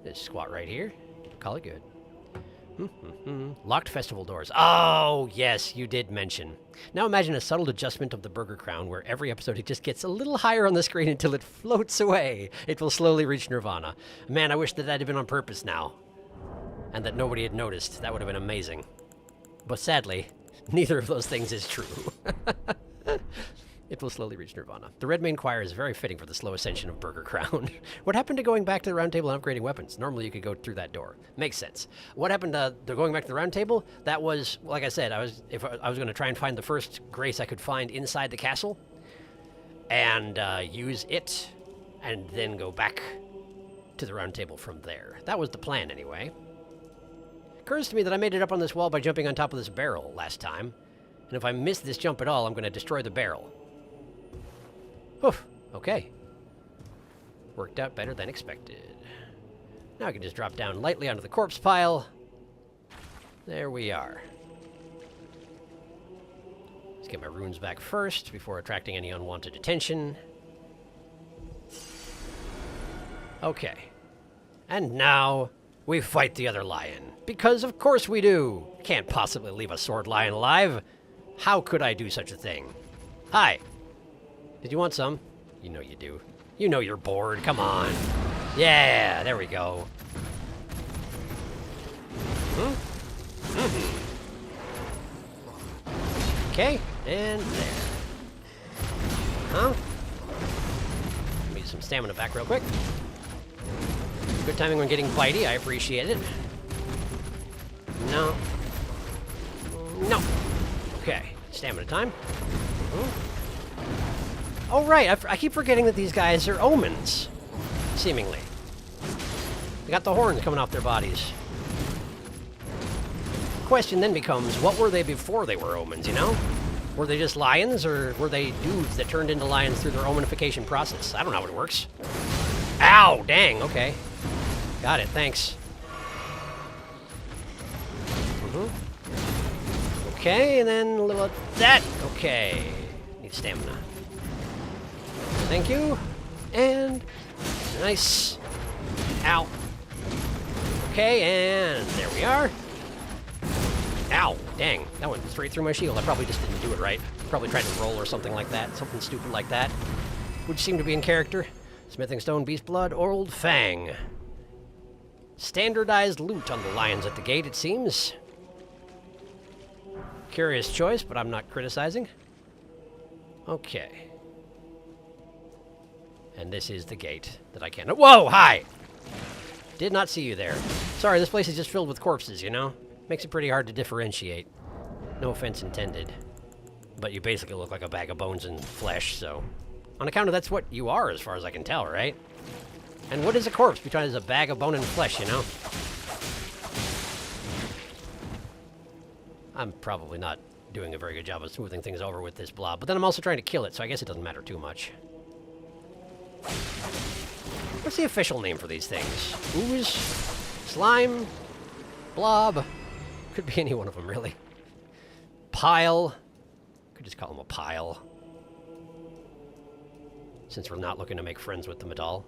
Just squat right here. Call it good. Locked festival doors. Oh, yes, you did mention. Now imagine a subtle adjustment of the burger crown where every episode it just gets a little higher on the screen until it floats away. It will slowly reach nirvana. Man, I wish that had been on purpose now. And that nobody had noticed. That would have been amazing. But sadly, neither of those things is true. It will slowly reach nirvana. The Red Mane Choir is very fitting for the slow ascension of Burger Crown. What happened to going back to the round table and upgrading weapons? Normally you could go through that door. Makes sense. What happened to going back to the round table? That was, like I said, I was going to try and find the first grace I could find inside the castle and use it and then go back to the round table from there. That was the plan anyway. Occurs to me that I made it up on this wall by jumping on top of this barrel last time. And if I miss this jump at all, I'm going to destroy the barrel. Oof, okay. Worked out better than expected. Now I can just drop down lightly onto the corpse pile. There we are. Let's get my runes back first before attracting any unwanted attention. Okay. And now we fight the other lion. Because of course we do. Can't possibly leave a sword lion alive. How could I do such a thing? Hi. Did you want some? You know you do. You know you're bored. Come on. Yeah, there we go. Okay, and there. Huh? Give me some stamina back real quick. Good timing when getting bitey. I appreciate it. No. No. Okay, stamina time. Oh, right. I keep forgetting that these guys are omens, seemingly. They got the horns coming off their bodies. The question then becomes, what were they before they were omens, you know? Were they just lions, or were they dudes that turned into lions through their omenification process? I don't know how it works. Ow! Dang, okay. Got it, thanks. Okay, and then a little of that. Okay. Need stamina. Thank you. And nice. Ow. Okay, and there we are. Ow. Dang. That went straight through my shield. I probably just didn't do it right. Probably tried to roll or something like that. Something stupid like that. Which seemed to be in character. Smithing Stone, Beast Blood, Old Fang. Standardized loot on the lions at the gate, it seems. Curious choice, but I'm not criticizing. Okay. And this is the gate that I can't... Whoa, hi! Did not see you there. Sorry, this place is just filled with corpses, you know? Makes it pretty hard to differentiate. No offense intended. But you basically look like a bag of bones and flesh, so... On account of that's what you are, as far as I can tell, right? And what is a corpse besides a bag of bone and flesh, you know? I'm probably not doing a very good job of smoothing things over with this blob, but then I'm also trying to kill it, so I guess it doesn't matter too much. What's the official name for these things? Ooze? Slime? Blob? Could be any one of them, really. Pile? Could just call them a pile. Since we're not looking to make friends with them at all.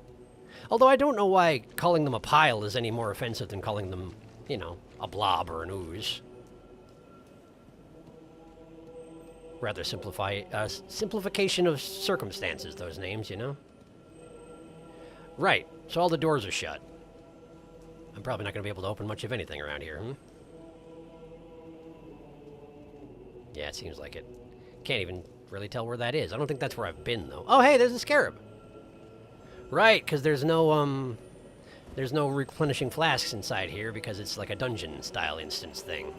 Although I don't know why calling them a pile is any more offensive than calling them, you know, a blob or an ooze. Rather simplification of circumstances, those names, you know? Right, so all the doors are shut. I'm probably not going to be able to open much of anything around here, hmm? Yeah, it seems like it. Can't even really tell where that is. I don't think that's where I've been, though. Oh, hey, there's a scarab. Right, because there's no replenishing flasks inside here because it's like a dungeon-style instance thing.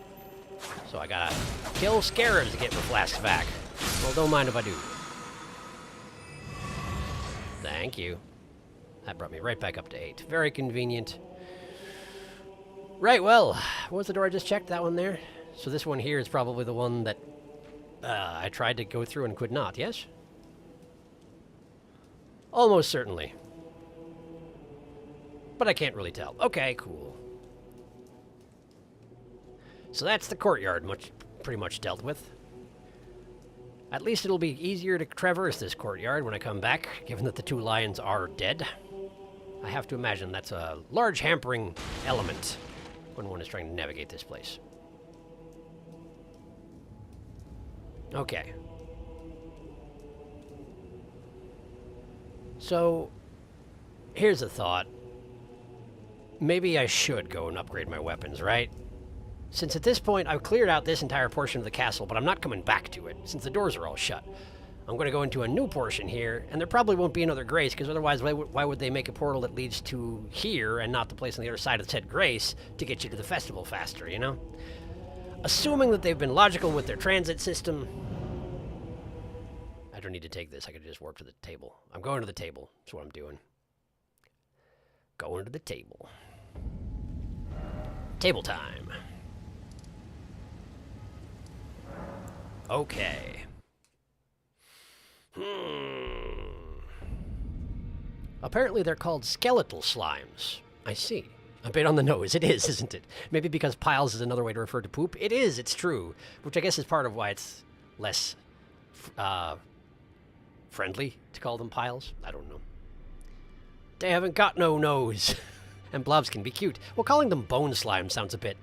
So I gotta kill scarabs to get my flasks back. Well, don't mind if I do. Thank you. That brought me right back up to 8. Very convenient. Right, well, what was the door I just checked? That one there? So this one here is probably the one that I tried to go through and could not, yes? Almost certainly. But I can't really tell. Okay, cool. So that's the courtyard, pretty much dealt with. At least it'll be easier to traverse this courtyard when I come back, given that the 2 lions are dead. I have to imagine that's a large hampering element when one is trying to navigate this place. Okay. So, here's a thought. Maybe I should go and upgrade my weapons, right? Since at this point, I've cleared out this entire portion of the castle, but I'm not coming back to it, since the doors are all shut. I'm going to go into a new portion here, and there probably won't be another Grace, because otherwise, why would they make a portal that leads to here and not the place on the other side of said Grace to get you to the festival faster, you know? Assuming that they've been logical with their transit system... I don't need to take this. I could just warp to the table. I'm going to the table. That's what I'm doing. Going to the table. Table time. Okay. Apparently they're called skeletal slimes. I see. A bit on the nose. It is, isn't it? Maybe because piles is another way to refer to poop. It is, it's true. Which I guess is part of why it's less friendly to call them piles. I don't know. They haven't got no nose. And blobs can be cute. Well, calling them bone slime sounds a bit...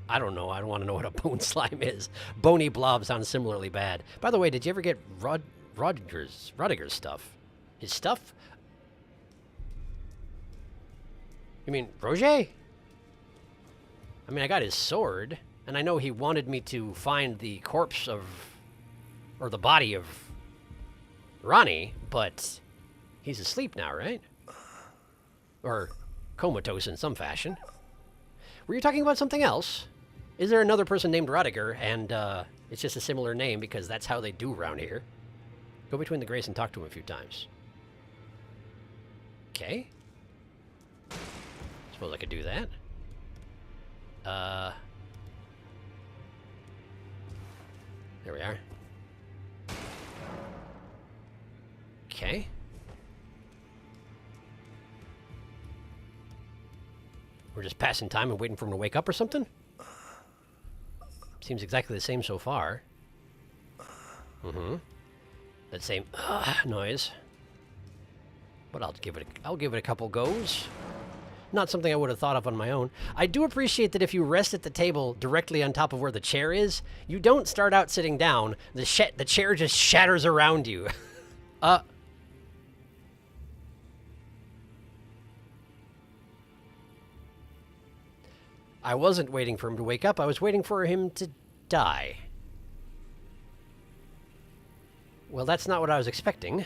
I don't know. I don't want to know what a bone slime is. Bony blob sounds similarly bad. By the way, did you ever get Rodiger's stuff? His stuff? You mean Roger? I mean, I got his sword, and I know he wanted me to find the corpse of... or the body of Ronnie, but he's asleep now, right? Or comatose in some fashion. Were you talking about something else? Is there another person named Rodiger, and it's just a similar name because that's how they do around here? Go between the Grace and talk to him a few times. Okay. Suppose I could do that. There we are. Okay. We're just passing time and waiting for him to wake up or something? Seems exactly the same so far. Mm-hmm. That same noise. But I'll give it a couple goes. Not something I would have thought of on my own. I do appreciate that if you rest at the table directly on top of where the chair is, you don't start out sitting down. The chair just shatters around you. I wasn't waiting for him to wake up. I was waiting for him to die. Well, that's not what I was expecting.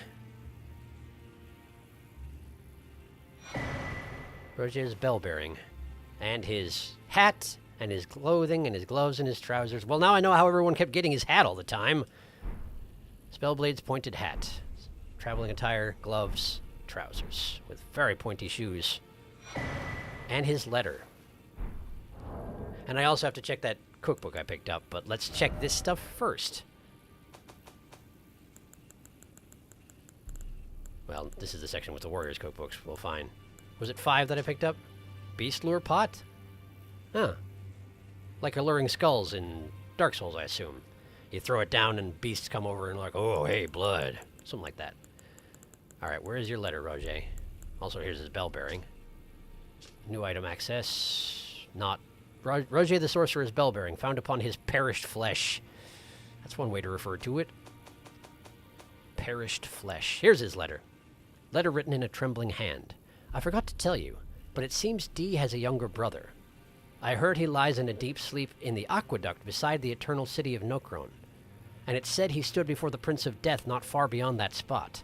Roger's bell bearing. And his hat, and his clothing, and his gloves, and his trousers. Well, now I know how everyone kept getting his hat all the time. Spellblade's pointed hat. Traveling attire, gloves, trousers. With very pointy shoes. And his letter. And I also have to check that cookbook I picked up, but let's check this stuff first. Well, this is the section with the warriors' cookbooks. We'll find. Was it 5 that I picked up? Beast lure pot? Huh. Like alluring skulls in Dark Souls, I assume. You throw it down and beasts come over and like, oh, hey, blood. Something like that. Alright, where is your letter, Roger? Also, here's his bell bearing. New item access. Not. Roger the Sorcerer's bell bearing, found upon his perished flesh. That's one way to refer to it. Perished flesh. Here's his letter. Letter written in a trembling hand. I forgot to tell you, but it seems D has a younger brother. I heard he lies in a deep sleep in the aqueduct beside the eternal city of Nokron. And it said he stood before the Prince of Death not far beyond that spot.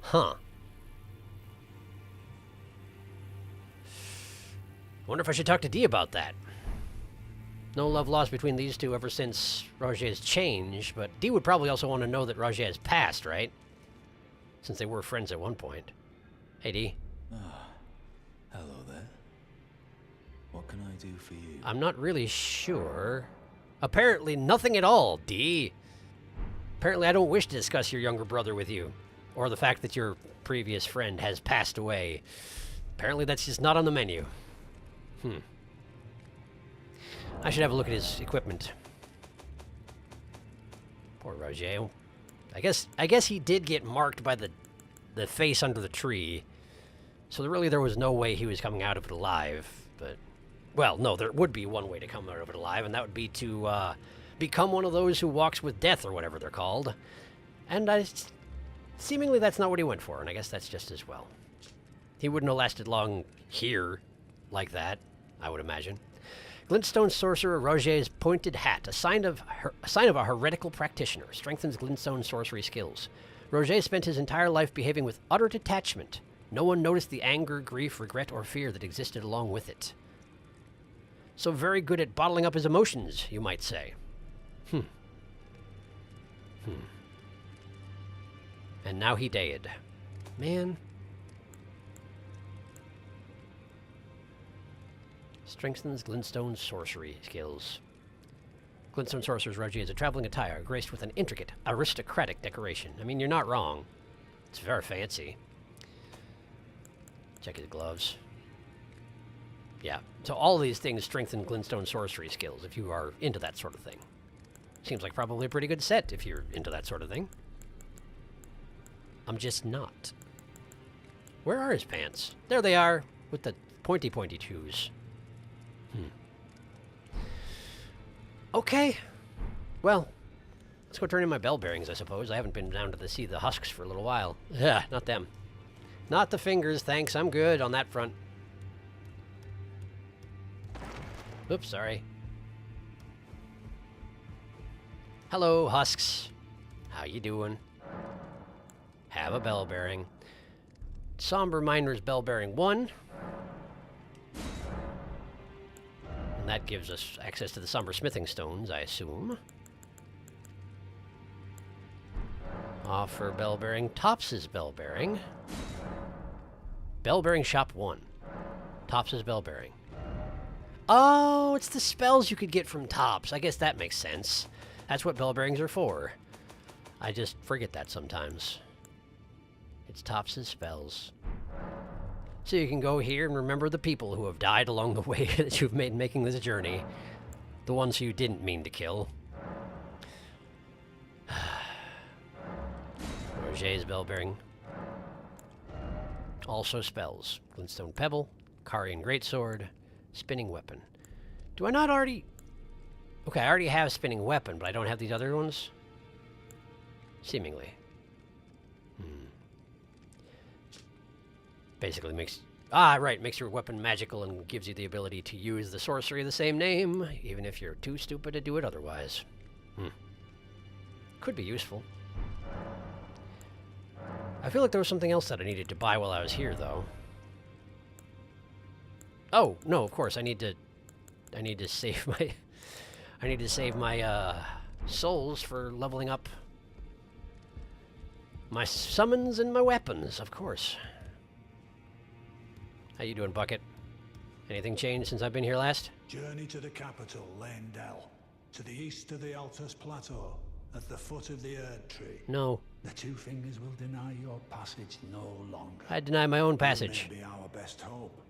Huh. Wonder if I should talk to D about that. No love lost between these two ever since Roger's change, but D would probably also want to know that Roger has passed, right? Since they were friends at one point. Hey, D. Ah, hello there. What can I do for you? I'm not really sure. Apparently nothing at all, D. Apparently I don't wish to discuss your younger brother with you, or the fact that your previous friend has passed away. Apparently that's just not on the menu. I should have a look at his equipment. Poor Roger. I guess he did get marked by the face under the tree. So really there was no way he was coming out of it alive. But, well, no, there would be one way to come out of it alive, and that would be to become one of those who walks with death, or whatever they're called. And seemingly that's not what he went for, and I guess that's just as well. He wouldn't have lasted long here like that, I would imagine. Glintstone Sorcerer Roger's pointed hat, a sign of a heretical practitioner, strengthens Glintstone sorcery skills. Roger spent his entire life behaving with utter detachment. No one noticed the anger, grief, regret, or fear that existed along with it. So very good at bottling up his emotions, you might say. And now he dead. Man. Strengthens Glintstone sorcery skills. Glintstone Sorcerer's Roger is a traveling attire graced with an intricate, aristocratic decoration. I mean, you're not wrong. It's very fancy. Check his gloves. Yeah, so all of these things strengthen Glintstone sorcery skills if you are into that sort of thing. Seems like probably a pretty good set if you're into that sort of thing. I'm just not. Where are his pants? There they are, with the pointy shoes. Okay. Well, let's go turn in my bell bearings, I suppose. I haven't been down to see the husks for a little while. Yeah, not them. Not the fingers, thanks. I'm good on that front. Oops, sorry. Hello, husks. How you doing? Have a bell bearing. Somber Miner's bell bearing 1. And that gives us access to the Somber Smithing Stones, I assume. Offer bell bearing. Tops's bell bearing. Bell bearing shop 1. Tops's bell bearing. Oh, it's the spells you could get from Tops. I guess that makes sense. That's what bell bearings are for. I just forget that sometimes. It's Tops's spells. So you can go here and remember the people who have died along the way that you've made making this journey. The ones who you didn't mean to kill. Roger's bell bearing. Also spells. Glintstone Pebble, Carian Greatsword, Spinning Weapon. Do I not already... Okay, I already have Spinning Weapon, but I don't have these other ones? Seemingly. Basically makes... Ah, right, makes your weapon magical and gives you the ability to use the sorcery of the same name, even if you're too stupid to do it otherwise. Could be useful. I feel like there was something else that I needed to buy while I was here, though. Oh, no, of course, I need to save my... I need to save my, souls for leveling up my summons and my weapons, of course. How you doing, Bucket? Anything changed since I've been here last? Journey to the capital, Leyndell. To the east of the Altus Plateau, at the foot of the Erd Tree. No. The Two Fingers will deny your passage no longer. I deny my own passage. You may be our best hope.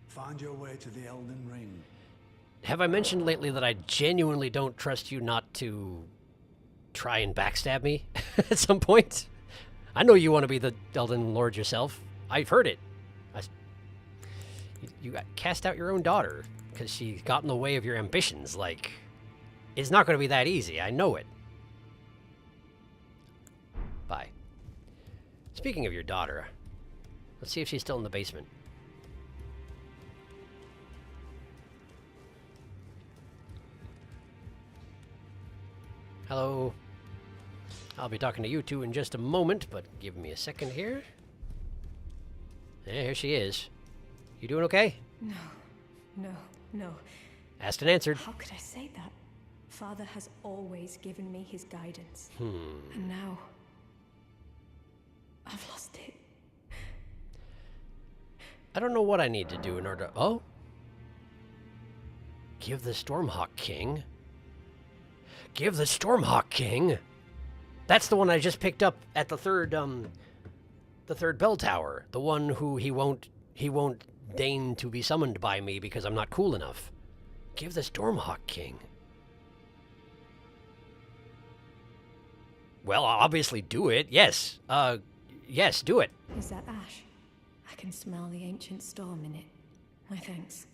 Find your way to the Elden Ring. Have I mentioned lately that I genuinely don't trust you not to try and backstab me at some point? I know you want to be the Elden Lord yourself. I've heard it. You cast out your own daughter because she got in the way of your ambitions. Like, it's not going to be that easy. I know it. Bye. Speaking of your daughter, let's see if she's still in the basement. Hello. I'll be talking to you two in just a moment, but give me a second here. Yeah, here she is. You doing okay? No. Asked and answered. How could I say that? Father has always given me his guidance. And now... I've lost it. I don't know what I need to do in order... Oh? Give the Stormhawk King? Give the Stormhawk King? That's the one I just picked up at the third bell tower. The one who he won't deign to be summoned by me because I'm not cool enough. Give the Stormhawk King. Well, I'll obviously do it. Yes. Yes, do it. Is that ash? I can smell the ancient storm in it. My thanks.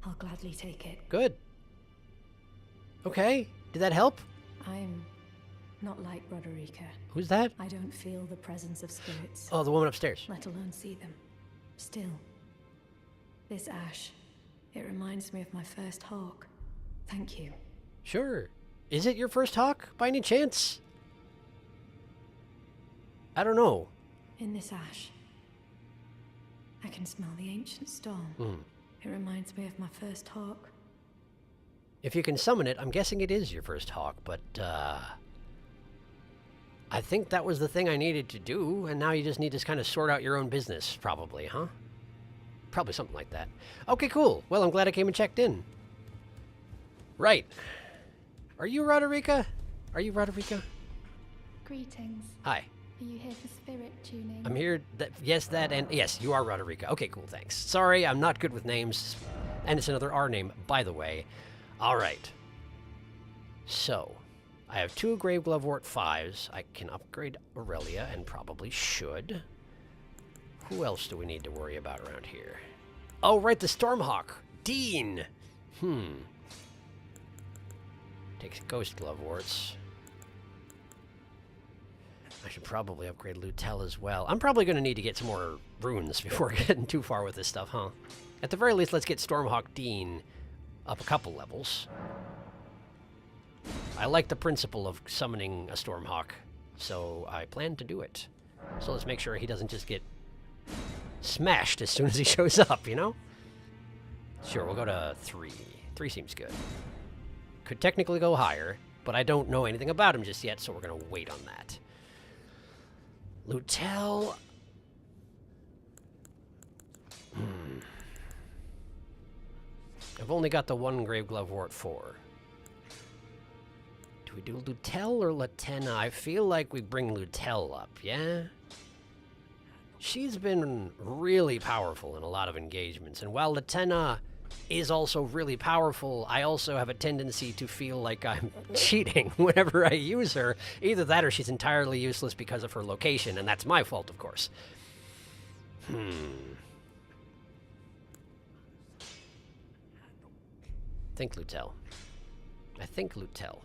I'll gladly take it. Good. Okay. Did that help? I'm not like Roderica. Who's that? I don't feel the presence of spirits. Oh, the woman upstairs. Let alone see them. Still, this ash, it reminds me of my first hawk. Thank you. Sure. Is it your first hawk, by any chance? I don't know. In this ash, I can smell the ancient storm. It reminds me of my first hawk. If you can summon it, I'm guessing it is your first hawk, but, I think that was the thing I needed to do, and now you just need to kind of sort out your own business, probably, huh? Probably something like that. Okay, cool. Well, I'm glad I came and checked in. Right. Are you Roderica? Are you Roderica? Greetings. Hi. Are you here for spirit tuning? I'm here. Yes, you are Roderica. Okay, cool, thanks. Sorry, I'm not good with names. And it's another R name, by the way. All right. So, I have 2 Graveglovewort 5s. I can upgrade Aurelia, and probably should. Who else do we need to worry about around here? Oh, right, the Stormhawk. Dean. Takes Ghost Gloveworts. I should probably upgrade Lutel as well. I'm probably going to need to get some more runes before getting too far with this stuff, huh? At the very least, let's get Stormhawk Dean up a couple levels. I like the principle of summoning a Stormhawk, so I plan to do it. So let's make sure he doesn't just get smashed as soon as he shows up, you know? Sure, we'll go to 3. 3 seems good. Could technically go higher, but I don't know anything about him just yet, so we're going to wait on that. Lutel. I've only got the 1 Graveglovewort 4. Do we do Lutel or Latenna? I feel like we bring Lutel up, yeah? She's been really powerful in a lot of engagements, and while Latenna is also really powerful, I also have a tendency to feel like I'm cheating whenever I use her. Either that or she's entirely useless because of her location, and that's my fault, of course. Think Lutel. I think Lutel.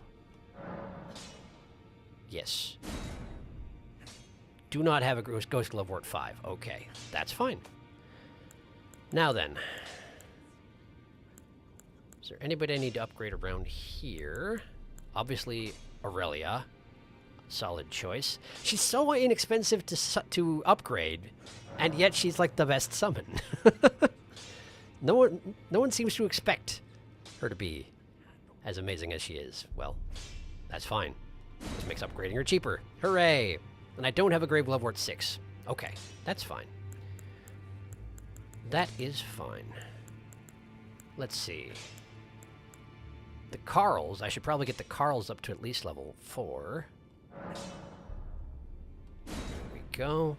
Yes. Do not have a Ghost Glovewort 5. Okay, that's fine. Now then. Is there anybody I need to upgrade around here? Obviously, Aurelia. Solid choice. She's so inexpensive to upgrade, and yet she's like the best summon. No one seems to expect her to be as amazing as she is. Well, that's fine. This makes upgrading her cheaper. Hooray! And I don't have a Grave Lovelord 6. Okay, that's fine. That is fine. Let's see. The Carls, I should probably get the Carls up to at least level 4. There we go.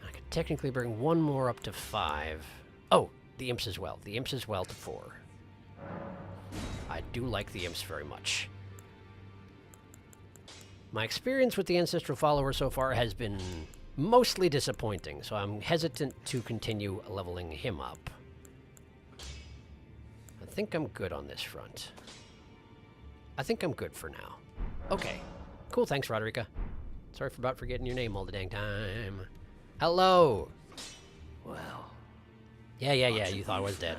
I could technically bring one more up to 5. Oh, the Imps as well. The Imps as well to 4. I do like the Imps very much. My experience with the Ancestral Follower so far has been mostly disappointing, so I'm hesitant to continue leveling him up. I think I'm good on this front. I think I'm good for now. Okay. Cool, thanks, Roderica. Sorry about forgetting your name all the dang time. Hello! Well, Yeah, you thought I was dead.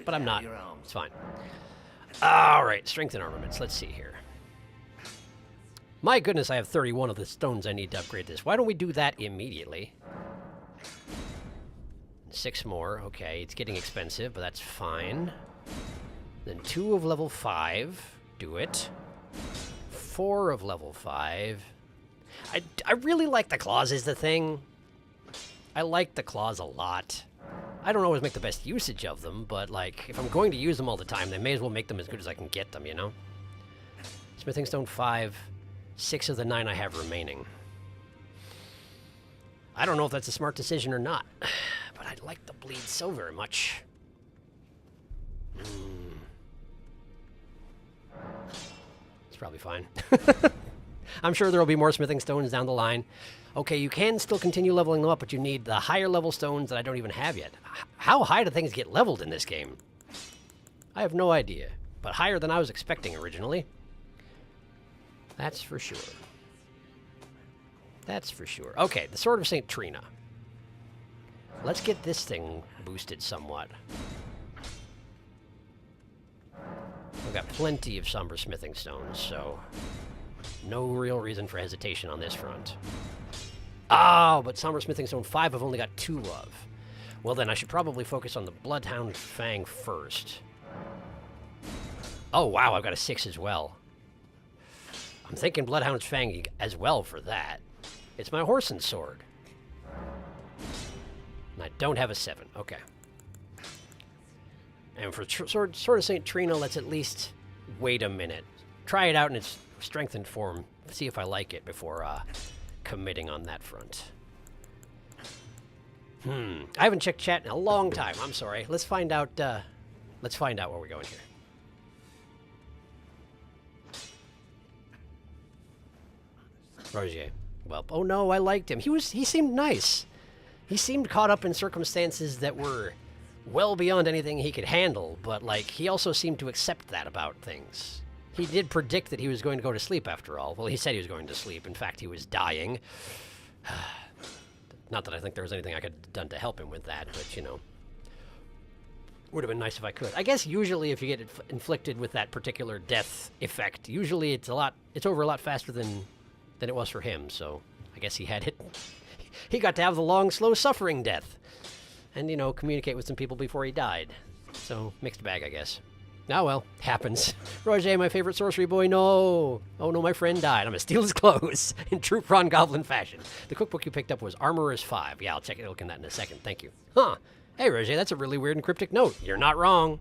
But I'm not. Your arms. It's fine. Alright, strength and armaments. Let's see here. My goodness, I have 31 of the stones I need to upgrade this. Why don't we do that immediately? 6 more. Okay, it's getting expensive, but that's fine. Then 2 of level 5. Do it. 4 of level 5. I really like the claws is the thing. I like the claws a lot. I don't always make the best usage of them, but like, if I'm going to use them all the time, they may as well make them as good as I can get them, you know? Smithing Stone 5. 6 of the 9 I have remaining. I don't know if that's a smart decision or not, but I like the bleed so very much. It's probably fine. I'm sure there will be more smithing stones down the line. Okay, you can still continue leveling them up, but you need the higher level stones that I don't even have yet. How high do things get leveled in this game? I have no idea, but higher than I was expecting originally. That's for sure. That's for sure. Okay, the Sword of St. Trina. Let's get this thing boosted somewhat. We've got plenty of Somber Smithing Stones, so no real reason for hesitation on this front. Oh, but Somber Smithing Stone 5 I've only got 2 of. Well, then I should probably focus on the Bloodhound Fang first. Oh, wow, I've got a 6 as well. I'm thinking Bloodhound's Fang as well for that. It's my Horse and Sword. And I don't have a 7. Okay. And for Sword of St. Trina, let's at least wait a minute. Try it out in its strengthened form. See if I like it before committing on that front. I haven't checked chat in a long time. I'm sorry. Let's find out. Let's find out where we're going here. Rogier. Well, oh no, I liked him. He seemed nice. He seemed caught up in circumstances that were well beyond anything he could handle, but like he also seemed to accept that about things. He did predict that he was going to go to sleep after all. Well, he said he was going to sleep. In fact, he was dying. Not that I think there was anything I could have done to help him with that, but you know, would have been nice if I could. I guess usually if you get inflicted with that particular death effect, usually it's over a lot faster than it was for him, so I guess he had it. He got to have the long, slow suffering death. And, you know, communicate with some people before he died. So, mixed bag, I guess. Oh, well, happens. Roger, my favorite sorcery boy, no. Oh, no, my friend died. I'm gonna steal his clothes in true Prawn Goblin fashion. The cookbook you picked up was Armorer's 5. Yeah, I'll look in that in a second. Thank you. Huh. Hey, Roger, that's a really weird and cryptic note. You're not wrong.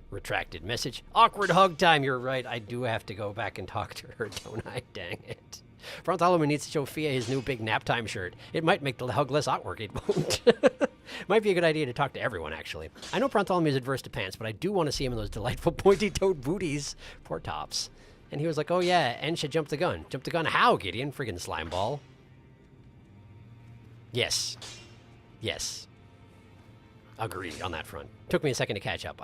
Retracted message. Awkward hug time. You're right. I do have to go back and talk to her, don't I? Dang it. Bartholomew needs to show Fia his new big nap time shirt. It might make the hug less awkward. It won't. Might be a good idea to talk to everyone, actually. I know Bartholomew is adverse to pants, but I do want to see him in those delightful pointy-toed booties. Poor Tops. And he was like, oh yeah, Ensha jumped the gun. Jumped the gun how, Gideon? Friggin' slime ball. Yes. Yes. Agreed on that front. Took me a second to catch up.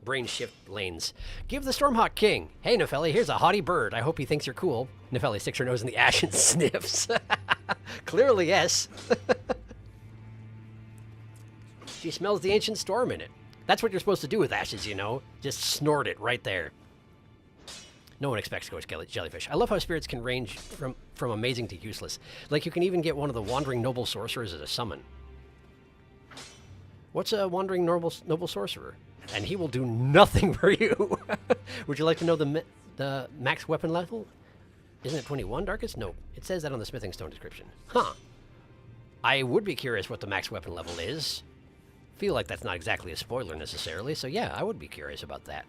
Brain shift lanes. Give the Stormhawk King. Hey, Nepheli, here's a haughty bird. I hope he thinks you're cool. Nepheli sticks her nose in the ash and sniffs. Clearly, yes. She smells the ancient storm in it. That's what you're supposed to do with ashes, you know. Just snort it right there. No one expects ghost jellyfish. I love how spirits can range from amazing to useless. Like, you can even get one of the wandering noble sorcerers as a summon. What's a wandering noble sorcerer? And he will do nothing for you. Would you like to know the max weapon level? Isn't it 21, Darkest? No. It says that on the smithing stone description. Huh. I would be curious what the max weapon level is. Feel like that's not exactly a spoiler necessarily, so yeah, I would be curious about that.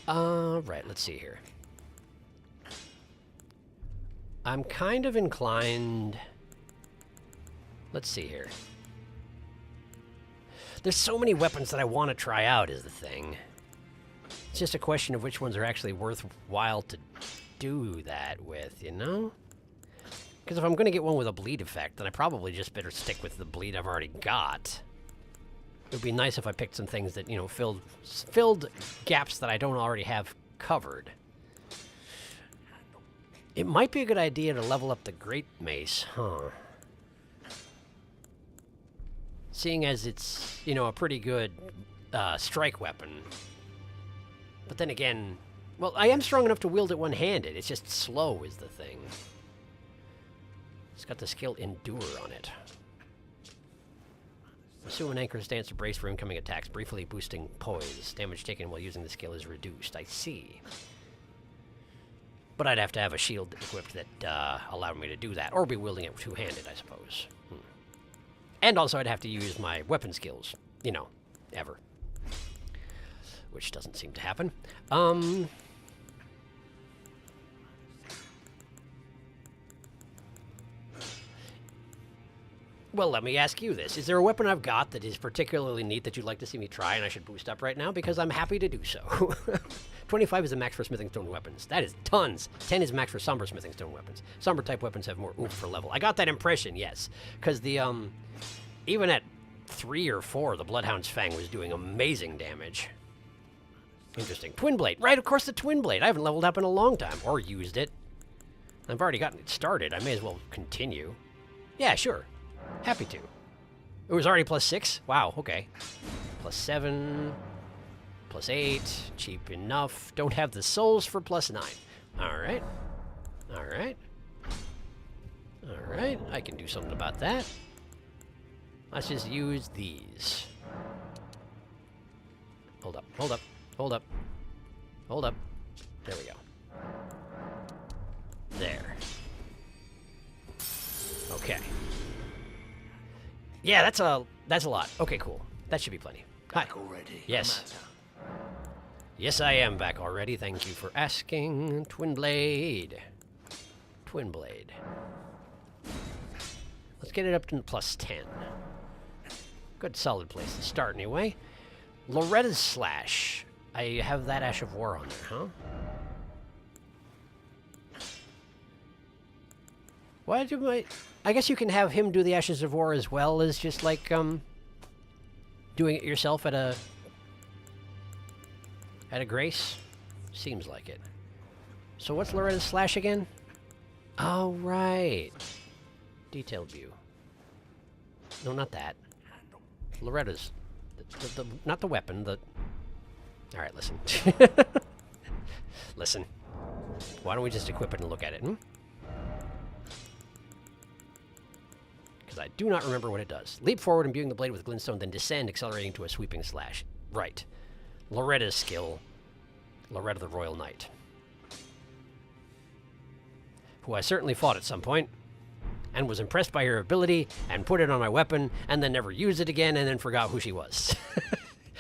Right, let's see here. I'm kind of inclined... Let's see here. There's so many weapons that I want to try out is the thing. It's just a question of which ones are actually worthwhile to do that with, you know? Because if I'm going to get one with a bleed effect, then I probably just better stick with the bleed I've already got. It would be nice if I picked some things that, you know, filled gaps that I don't already have covered. It might be a good idea to level up the Great Mace, huh? Seeing as it's, you know, a pretty good strike weapon. But then again, well, I am strong enough to wield it one-handed. It's just slow is the thing. It's got the skill Endure on it. Assume an anchor stance to brace for incoming attacks, briefly boosting poise. Damage taken while using the skill is reduced. I see. But I'd have to have a shield equipped that allowed me to do that, or be wielding it two-handed, I suppose. And also I'd have to use my weapon skills, you know, ever. Which doesn't seem to happen. Well, let me ask you this. Is there a weapon I've got that is particularly neat that you'd like to see me try and I should boost up right now? Because I'm happy to do so. 25 is the max for smithing stone weapons. That is tons. 10 is max for somber smithing stone weapons. Somber type weapons have more oomph for level. I got that impression, yes. Because the, even at 3 or 4, the Bloodhound's Fang was doing amazing damage. Interesting. Twin Blade. Right, of course, the Twin Blade. I haven't leveled up in a long time, or used it. I've already gotten it started. I may as well continue. Yeah, sure. Happy to. It was already +6? Wow, okay. +7, +8, cheap enough. Don't have the souls for +9. Alright. Alright. Alright, I can do something about that. Let's just use these. Hold up, hold up, hold up. Hold up. There we go. There. Okay. Yeah, that's a lot. Okay, cool. That should be plenty. Hi. Back already. Yes. Yes, I am back already. Thank you for asking. Twin Blade. Twin Blade. Let's get it up to +10. Good solid place to start anyway. Loretta's Slash. I have that Ash of War on there, huh? Why do I guess you can have him do the Ashes of War as well as just like doing it yourself at a grace. Seems like it. So what's Loretta's Slash again? Oh right. Detailed view. No, not that. Loretta's not the weapon, the... Alright, listen. Listen. Why don't we just equip it and look at it, Because I do not remember what it does. Leap forward, imbuing the blade with glintstone, then descend, accelerating to a sweeping slash. Right. Loretta's skill. Loretta the Royal Knight. Who I certainly fought at some point, and was impressed by her ability, and put it on my weapon, and then never used it again, and then forgot who she was.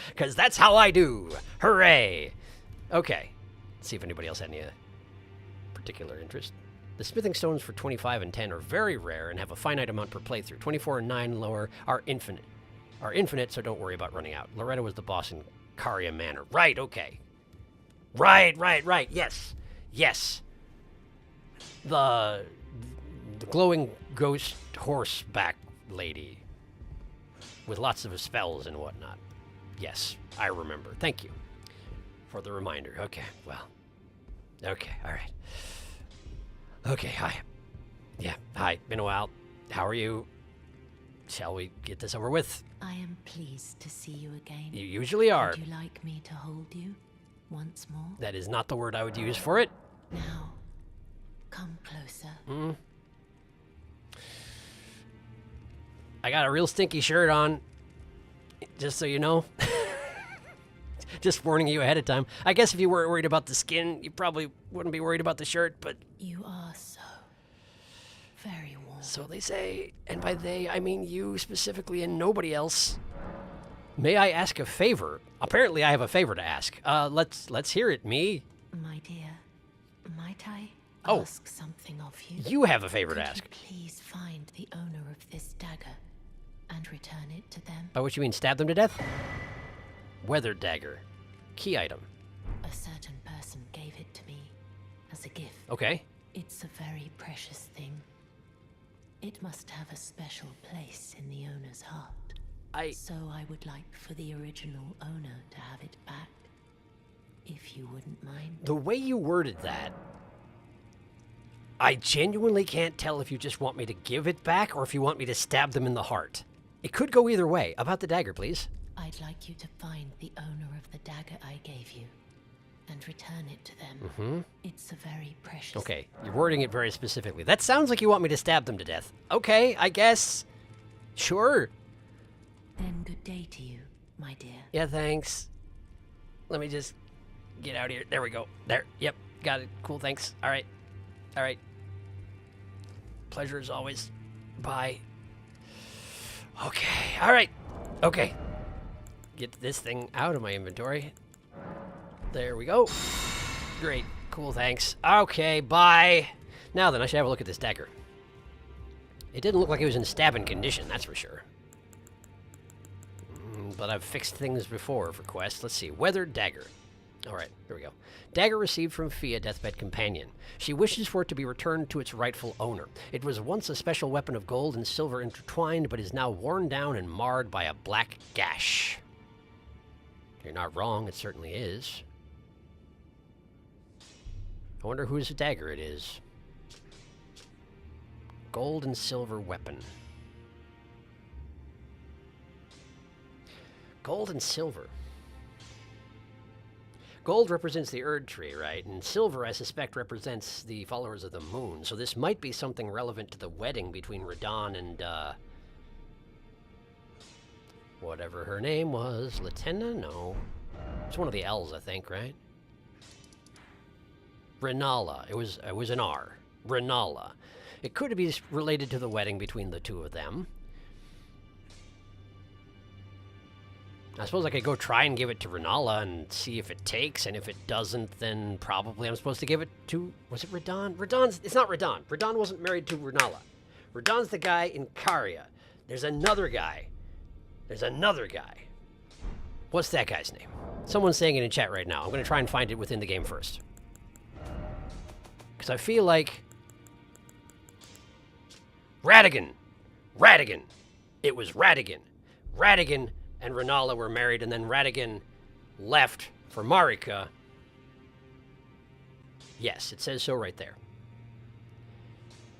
Because that's how I do! Hooray! Okay. Let's see if anybody else had any particular interest. The smithing stones for 25 and 10 are very rare and have a finite amount per playthrough. 24 and 9 lower are infinite. So don't worry about running out. Loretta was the boss in Caria Manor. Right, okay. Right. Yes. Yes. The glowing ghost horseback lady with lots of spells and whatnot. Yes, I remember. Thank you for the reminder. Okay, well. Okay, all right. Okay, hi. Yeah, hi. Been a while. How are you? Shall we get this over with? I am pleased to see you again. You usually are. Would you like me to hold you? once more? That is not the word I would use for it. Now, come closer. I got a real stinky shirt on, just so you know. Just warning you ahead of time. I guess if you weren't worried about the skin, you probably wouldn't be worried about the shirt, but... You are so very warm. So they say, and by they, I mean you specifically and nobody else. May I ask a favor? Apparently I have a favor to ask. Let's hear it, me. My dear, might I Oh. ask something of you? You have a favor to Could ask. you please find the owner of this dagger and return it to them? By which you mean stab them to death? Weather dagger. Key item. A certain person gave it to me as a gift. Okay. It's a very precious thing. It must have a special place in the owner's heart. So I would like for the original owner to have it back, if you wouldn't mind. The way you worded that, I genuinely can't tell if you just want me to give it back or if you want me to stab them in the heart. It could go either way. About the dagger, please. I'd like you to find the owner of the dagger I gave you and return it to them. It's a very precious... Okay, you're wording it very specifically. That sounds like you want me to stab them to death. Okay, I guess. Sure. Then good day to you, my dear. Yeah, thanks. Let me just get out of here. There we go. There. Yep. Got it. Cool, thanks. All right. All right. Pleasure as always. Bye. Okay. All right. Okay. Get this thing out of my inventory. There we go. Great. Cool, thanks. Okay, bye. Now then, I should have a look at this dagger. It didn't look like it was in stabbing condition, that's for sure. But I've fixed things before for quests. Let's see. Weathered dagger. All right, here we go. Dagger received from Fia, deathbed companion. She wishes for it to be returned to its rightful owner. It was once a special weapon of gold and silver intertwined, but is now worn down and marred by a black gash. You're not wrong, it certainly is. I wonder whose dagger it is. Gold and silver weapon. Gold and silver. Gold represents the Erd tree, right? And silver, I suspect, represents the followers of the moon. So this might be something relevant to the wedding between Radon and, whatever her name was. Latenna? No. It's one of the L's, I think, right? Renala. It was an R. Renala. It could be related to the wedding between the two of them. I suppose I could go try and give it to Renala and see if it takes, and if it doesn't, then probably I'm supposed to give it to... Was it Radon? It's not Radon. Radon wasn't married to Renala. Radon's the guy in Caria. There's another guy. What's that guy's name? Someone's saying it in chat right now. I'm going to try and find it within the game first. Because I feel like... Radigan! It was Radigan. Radigan and Renala were married, and then Radigan left for Marika. Yes, it says so right there.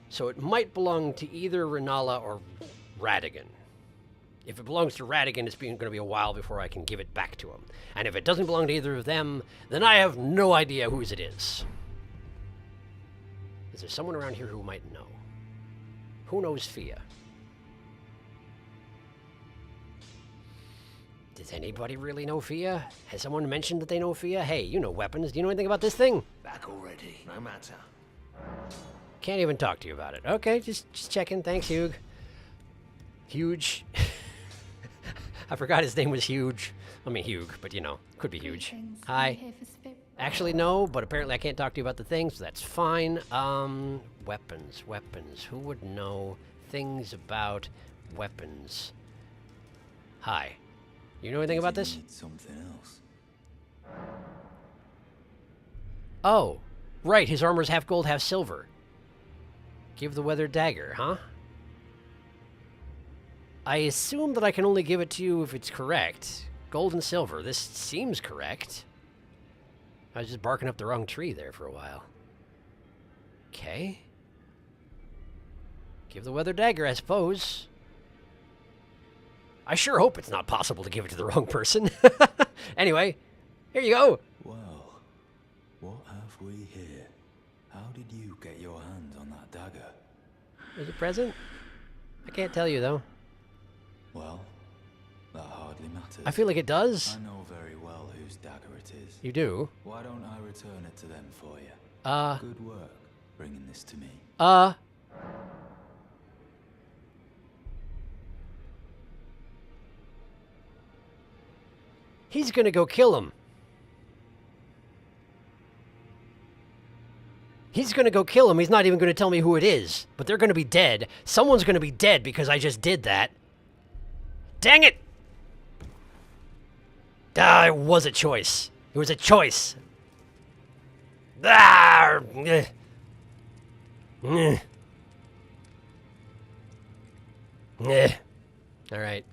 So it might belong to either Renala or Radigan. If it belongs to Radigan, it's going to be a while before I can give it back to him. And if it doesn't belong to either of them, then I have no idea whose it is. Is there someone around here who might know? Who knows Fia? Does anybody really know Fia? Has someone mentioned that they know Fia? Hey, you know weapons. Do you know anything about this thing? Back already, no matter. Can't even talk to you about it. Okay, just checking. Thanks, Hugh. Huge. I forgot his name was Huge. I mean, Hugh, but you know, could be huge. Greetings. Hi. I'm here for spirit. Actually, no, but apparently I can't talk to you about the things, so that's fine. Weapons. Who would know things about weapons? Hi. You know anything about this? Need something else. Oh, right, his armor's half gold, half silver. Give the weathered dagger, huh? I assume that I can only give it to you if it's correct. Gold and silver. This seems correct. I was just barking up the wrong tree there for a while. Okay. Give the weathered dagger, I suppose. I sure hope it's not possible to give it to the wrong person. Anyway, here you go. Well, did you get your hands on that dagger? Is it present? I can't tell you, though. Well, that hardly matters. I feel like it does. I know very well whose dagger it is. You do? Why don't I return it to them for you? Good work, bringing this to me. He's gonna go kill him. He's gonna go kill him. He's not even gonna tell me who it is. But they're gonna be dead. Someone's gonna be dead because I just did that. Dang it! Ah, it was a choice. It was a choice. Ah! All right.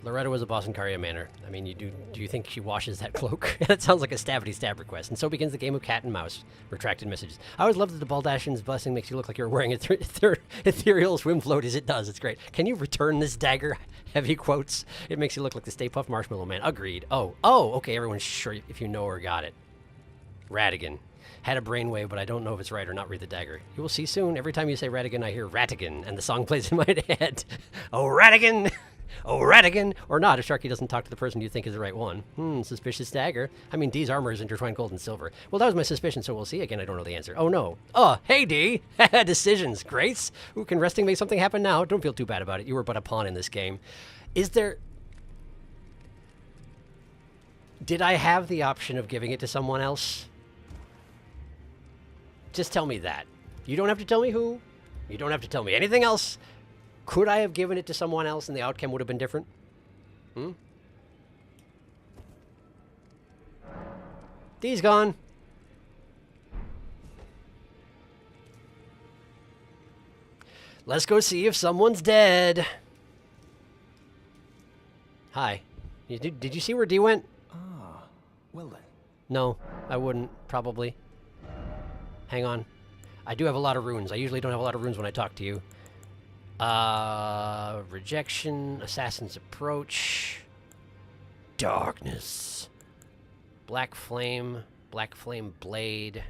Loretta was a boss in Caria Manor. I mean, do you think she washes that cloak? That sounds like a stabby stab request. And so begins the game of cat and mouse. Retracted messages. I always loved that the Baldashian's blessing makes you look like you're wearing a ethereal swim floaties. It does. It's great. Can you return this dagger? Heavy quotes. It makes you look like the Stay Puft Marshmallow Man. Agreed. Oh, okay. Everyone's sure if you know or got it. Ratigan. Had a brainwave, but I don't know if it's right or not. Read the dagger. You will see soon. Every time you say Ratigan, I hear Ratigan, and the song plays in my head. Oh, Ratigan! Oh, Ratigan! Or not, if Sharky doesn't talk to the person you think is the right one. Suspicious dagger. I mean, Dee's armor is intertwined gold and silver. Well, that was my suspicion, so we'll see. Again, I don't know the answer. Oh, no. Oh, hey, Dee! Decisions. Grace? Ooh, can resting make something happen now? Don't feel too bad about it. You were but a pawn in this game. Is there... Did I have the option of giving it to someone else? Just tell me that. You don't have to tell me who. You don't have to tell me anything else. Could I have given it to someone else and the outcome would have been different? Dee's gone. Let's go see if someone's dead. Hi. Did you see where Dee went? Ah, well then. No, I wouldn't, probably. Hang on. I do have a lot of runes. I usually don't have a lot of runes when I talk to you. Rejection, Assassin's Approach, Darkness, Black Flame Blade.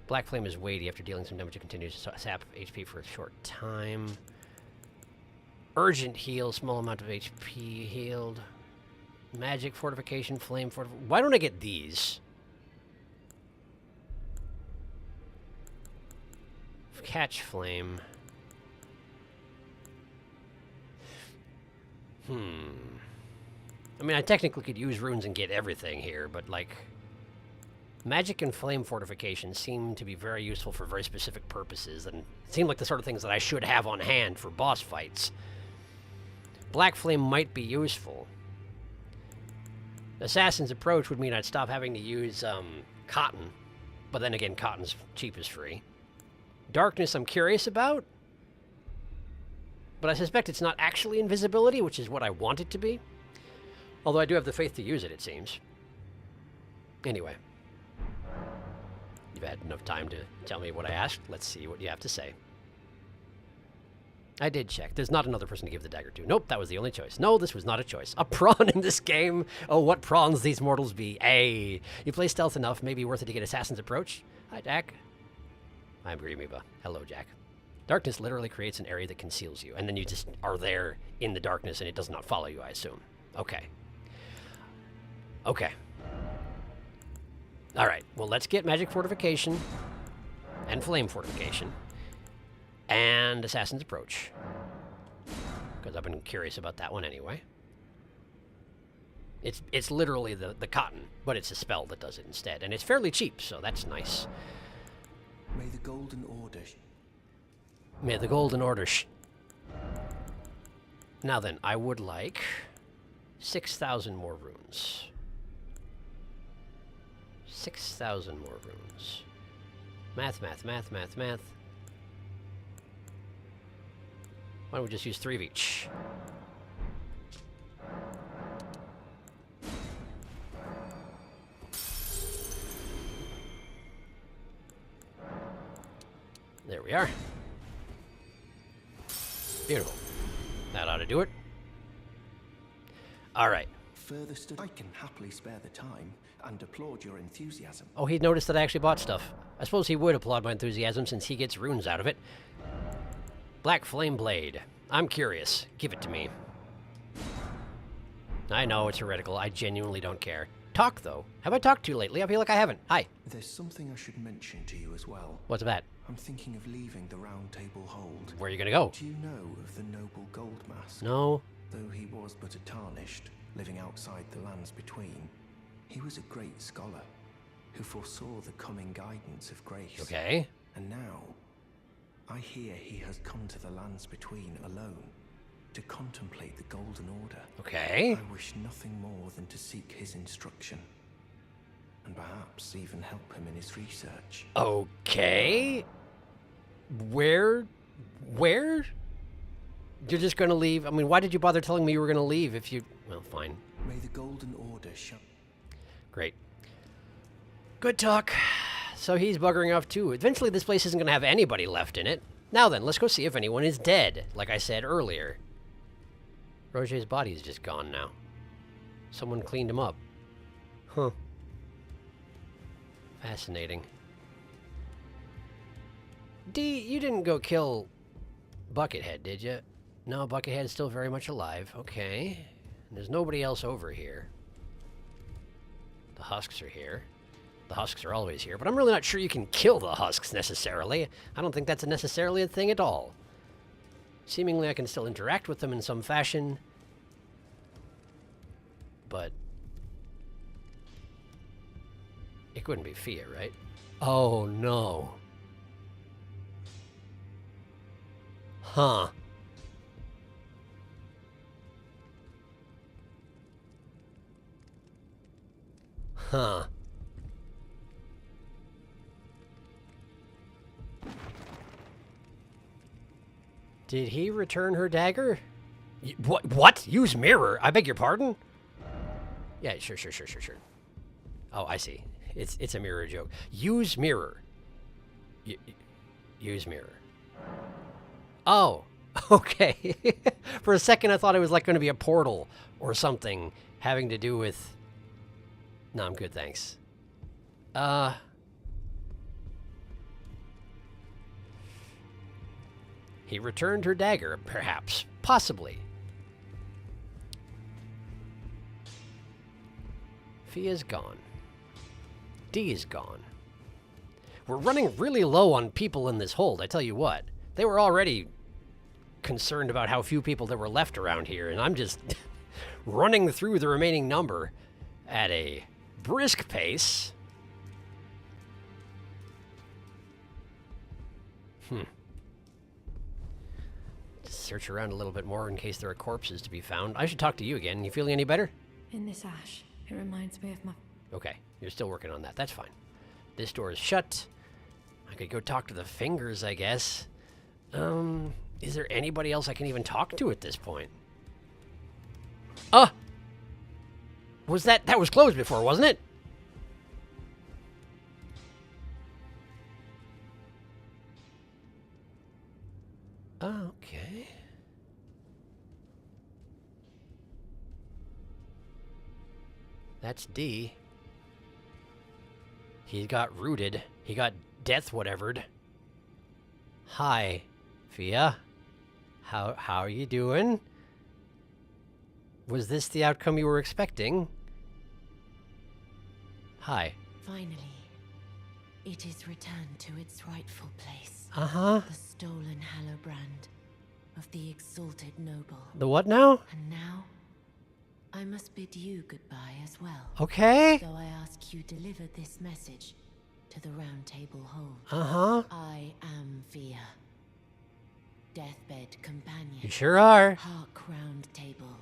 Black Flame is weighty. After dealing some damage, it continues to sap HP for a short time. Urgent Heal, small amount of HP healed. Magic Fortification, Flame Fortification. Why don't I get these? Catch Flame. I mean, I technically could use runes and get everything here, but, like, magic and flame fortification seem to be very useful for very specific purposes, and seem like the sort of things that I should have on hand for boss fights. Black Flame might be useful. Assassin's Approach would mean I'd stop having to use, cotton, but then again, cotton's cheap as free. Darkness I'm curious about, but I suspect it's not actually invisibility, which is what I want it to be. Although I do have the faith to use it, it seems. Anyway. You've had enough time to tell me what I asked. Let's see what you have to say. I did check. There's not another person to give the dagger to. Nope, that was the only choice. No, this was not a choice. A prawn in this game? Oh, what prawns these mortals be. Hey, you play stealth enough, maybe worth it to get Assassin's Approach. Hi, Jack. I'm Greemiba. Hello, Jack. Darkness literally creates an area that conceals you, and then you just are there in the darkness, and it does not follow you, I assume. Okay. Okay. All right. Well, let's get Magic Fortification and Flame Fortification and Assassin's Approach, because I've been curious about that one anyway. It's literally the cotton, but it's a spell that does it instead, and it's fairly cheap, so that's nice. May the Golden Order... May the Golden Order Now then, I would like 6,000 more runes. 6,000 more runes. Math. Why don't we just use 3 of each? There we are. Beautiful. That ought to do it. All right. further I can happily spare the time and applaud your enthusiasm. Oh, he noticed that I actually bought stuff. I suppose he would applaud my enthusiasm since he gets runes out of it. Black Flame Blade. I'm curious. Give it to me. I know it's heretical. I genuinely don't care. Talk, though. Have I talked to you lately? I feel like I haven't. Hi. There's something I should mention to you as well. What's that? I'm thinking of leaving the Round Table Hold. Where are you gonna go? Do you know of the noble Goldmask? No. Though he was but a tarnished, living outside the lands between, he was a great scholar who foresaw the coming guidance of grace. Okay. And now, I hear he has come to the lands between alone to contemplate the Golden Order. Okay. I wish nothing more than to seek his instruction, and perhaps even help him in his research. Okay. Where? You're just gonna leave? I mean, why did you bother telling me you were gonna leave if you... Well, fine. May the Golden Order shut... Great. Good talk. So he's buggering off too. Eventually this place isn't gonna have anybody left in it. Now then, let's go see if anyone is dead, like I said earlier. Roger's body is just gone now. Someone cleaned him up. Huh. Fascinating. D, you didn't go kill Buckethead, did you? No, Buckethead's still very much alive. Okay. And there's nobody else over here. The husks are here. The husks are always here, but I'm really not sure you can kill the husks necessarily. I don't think that's necessarily a thing at all. Seemingly I can still interact with them in some fashion, but it couldn't be Fia, right? Oh no. Huh. Huh. Did he return her dagger? What? Use mirror? I beg your pardon? Yeah, sure. Oh, I see. It's a mirror joke. Use mirror. Use mirror. Oh, okay. For a second, I thought it was like going to be a portal or something having to do with... No, I'm good, thanks. He returned her dagger, perhaps. Possibly. Fia's gone. D is gone. We're running really low on people in this hold, I tell you what. They were already concerned about how few people there were left around here, and I'm just running through the remaining number at a brisk pace. Just search around a little bit more in case there are corpses to be found. I should talk to you again. You feeling any better? In this ash, it reminds me of my... Okay, you're still working on that. That's fine. This door is shut. I could go talk to the fingers, I guess. Is there anybody else I can even talk to at this point? Was that was closed before, wasn't it? Okay. That's D. He got rooted. He got death whatevered. Hi, Fia. How are you doing? Was this the outcome you were expecting? Hi. Finally, it is returned to its rightful place. Uh-huh. The stolen Hallowbrand of the exalted noble. The what now? And now, I must bid you goodbye as well. Okay. So I ask you deliver this message to the Round Table Hold. Uh-huh. I am Fia, deathbed companion. You sure are. Hark, Round Table.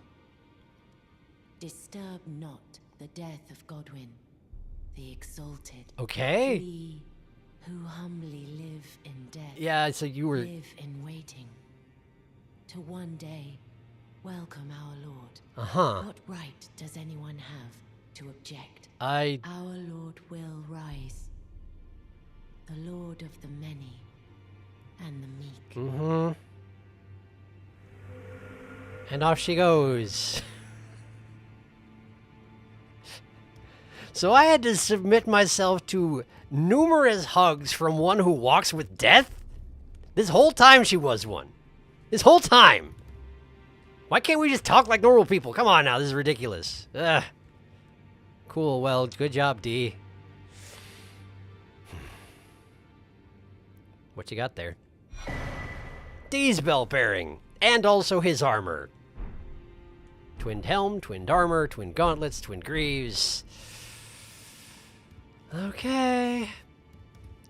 Disturb not the death of Godwyn, the exalted. Okay. We who humbly live in death. Yeah, so you were... Live in waiting to one day welcome our Lord. Uh-huh. What right does anyone have to object? Our Lord will rise. The Lord of the many and the meek. Mm-hmm. And off she goes. So I had to submit myself to numerous hugs from one who walks with death? This whole time she was one. This whole time. Why can't we just talk like normal people? Come on now, this is ridiculous. Ugh. Cool, well, good job, D. What you got there? D's bell bearing, and also his armor. Twinned helm, twinned armor, twin gauntlets, twin greaves. Okay.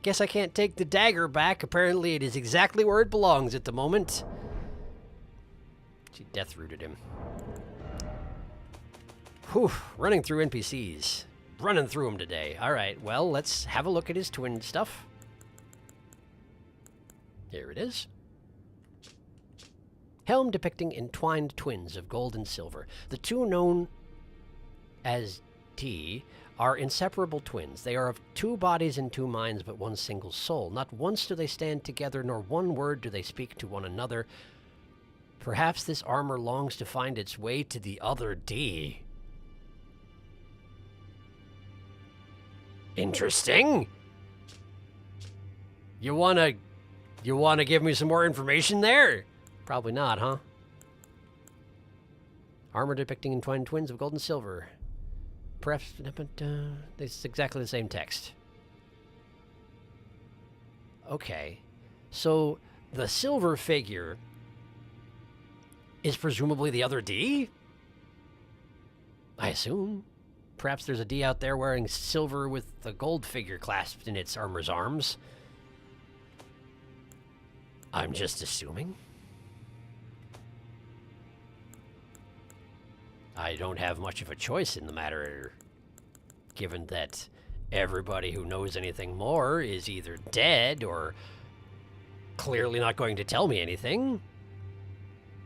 Guess I can't take the dagger back. Apparently it is exactly where it belongs at the moment. She death-rooted him. Whew, running through NPCs. Running through them today. Alright, well, let's have a look at his twin stuff. Here it is. Helm depicting entwined twins of gold and silver. The two known as D are inseparable twins. They are of two bodies and two minds, but one single soul. Not once do they stand together, nor one word do they speak to one another. Perhaps this armor longs to find its way to the other D. Interesting. You wanna give me some more information there? Probably not, huh? Armor depicting entwined twins of gold and silver. Perhaps it's exactly the same text. Okay. So the silver figure is presumably the other D? I assume. Perhaps there's a D out there wearing silver with the gold figure clasped in its armor's arms. I'm just assuming. I don't have much of a choice in the matter, given that everybody who knows anything more is either dead or clearly not going to tell me anything,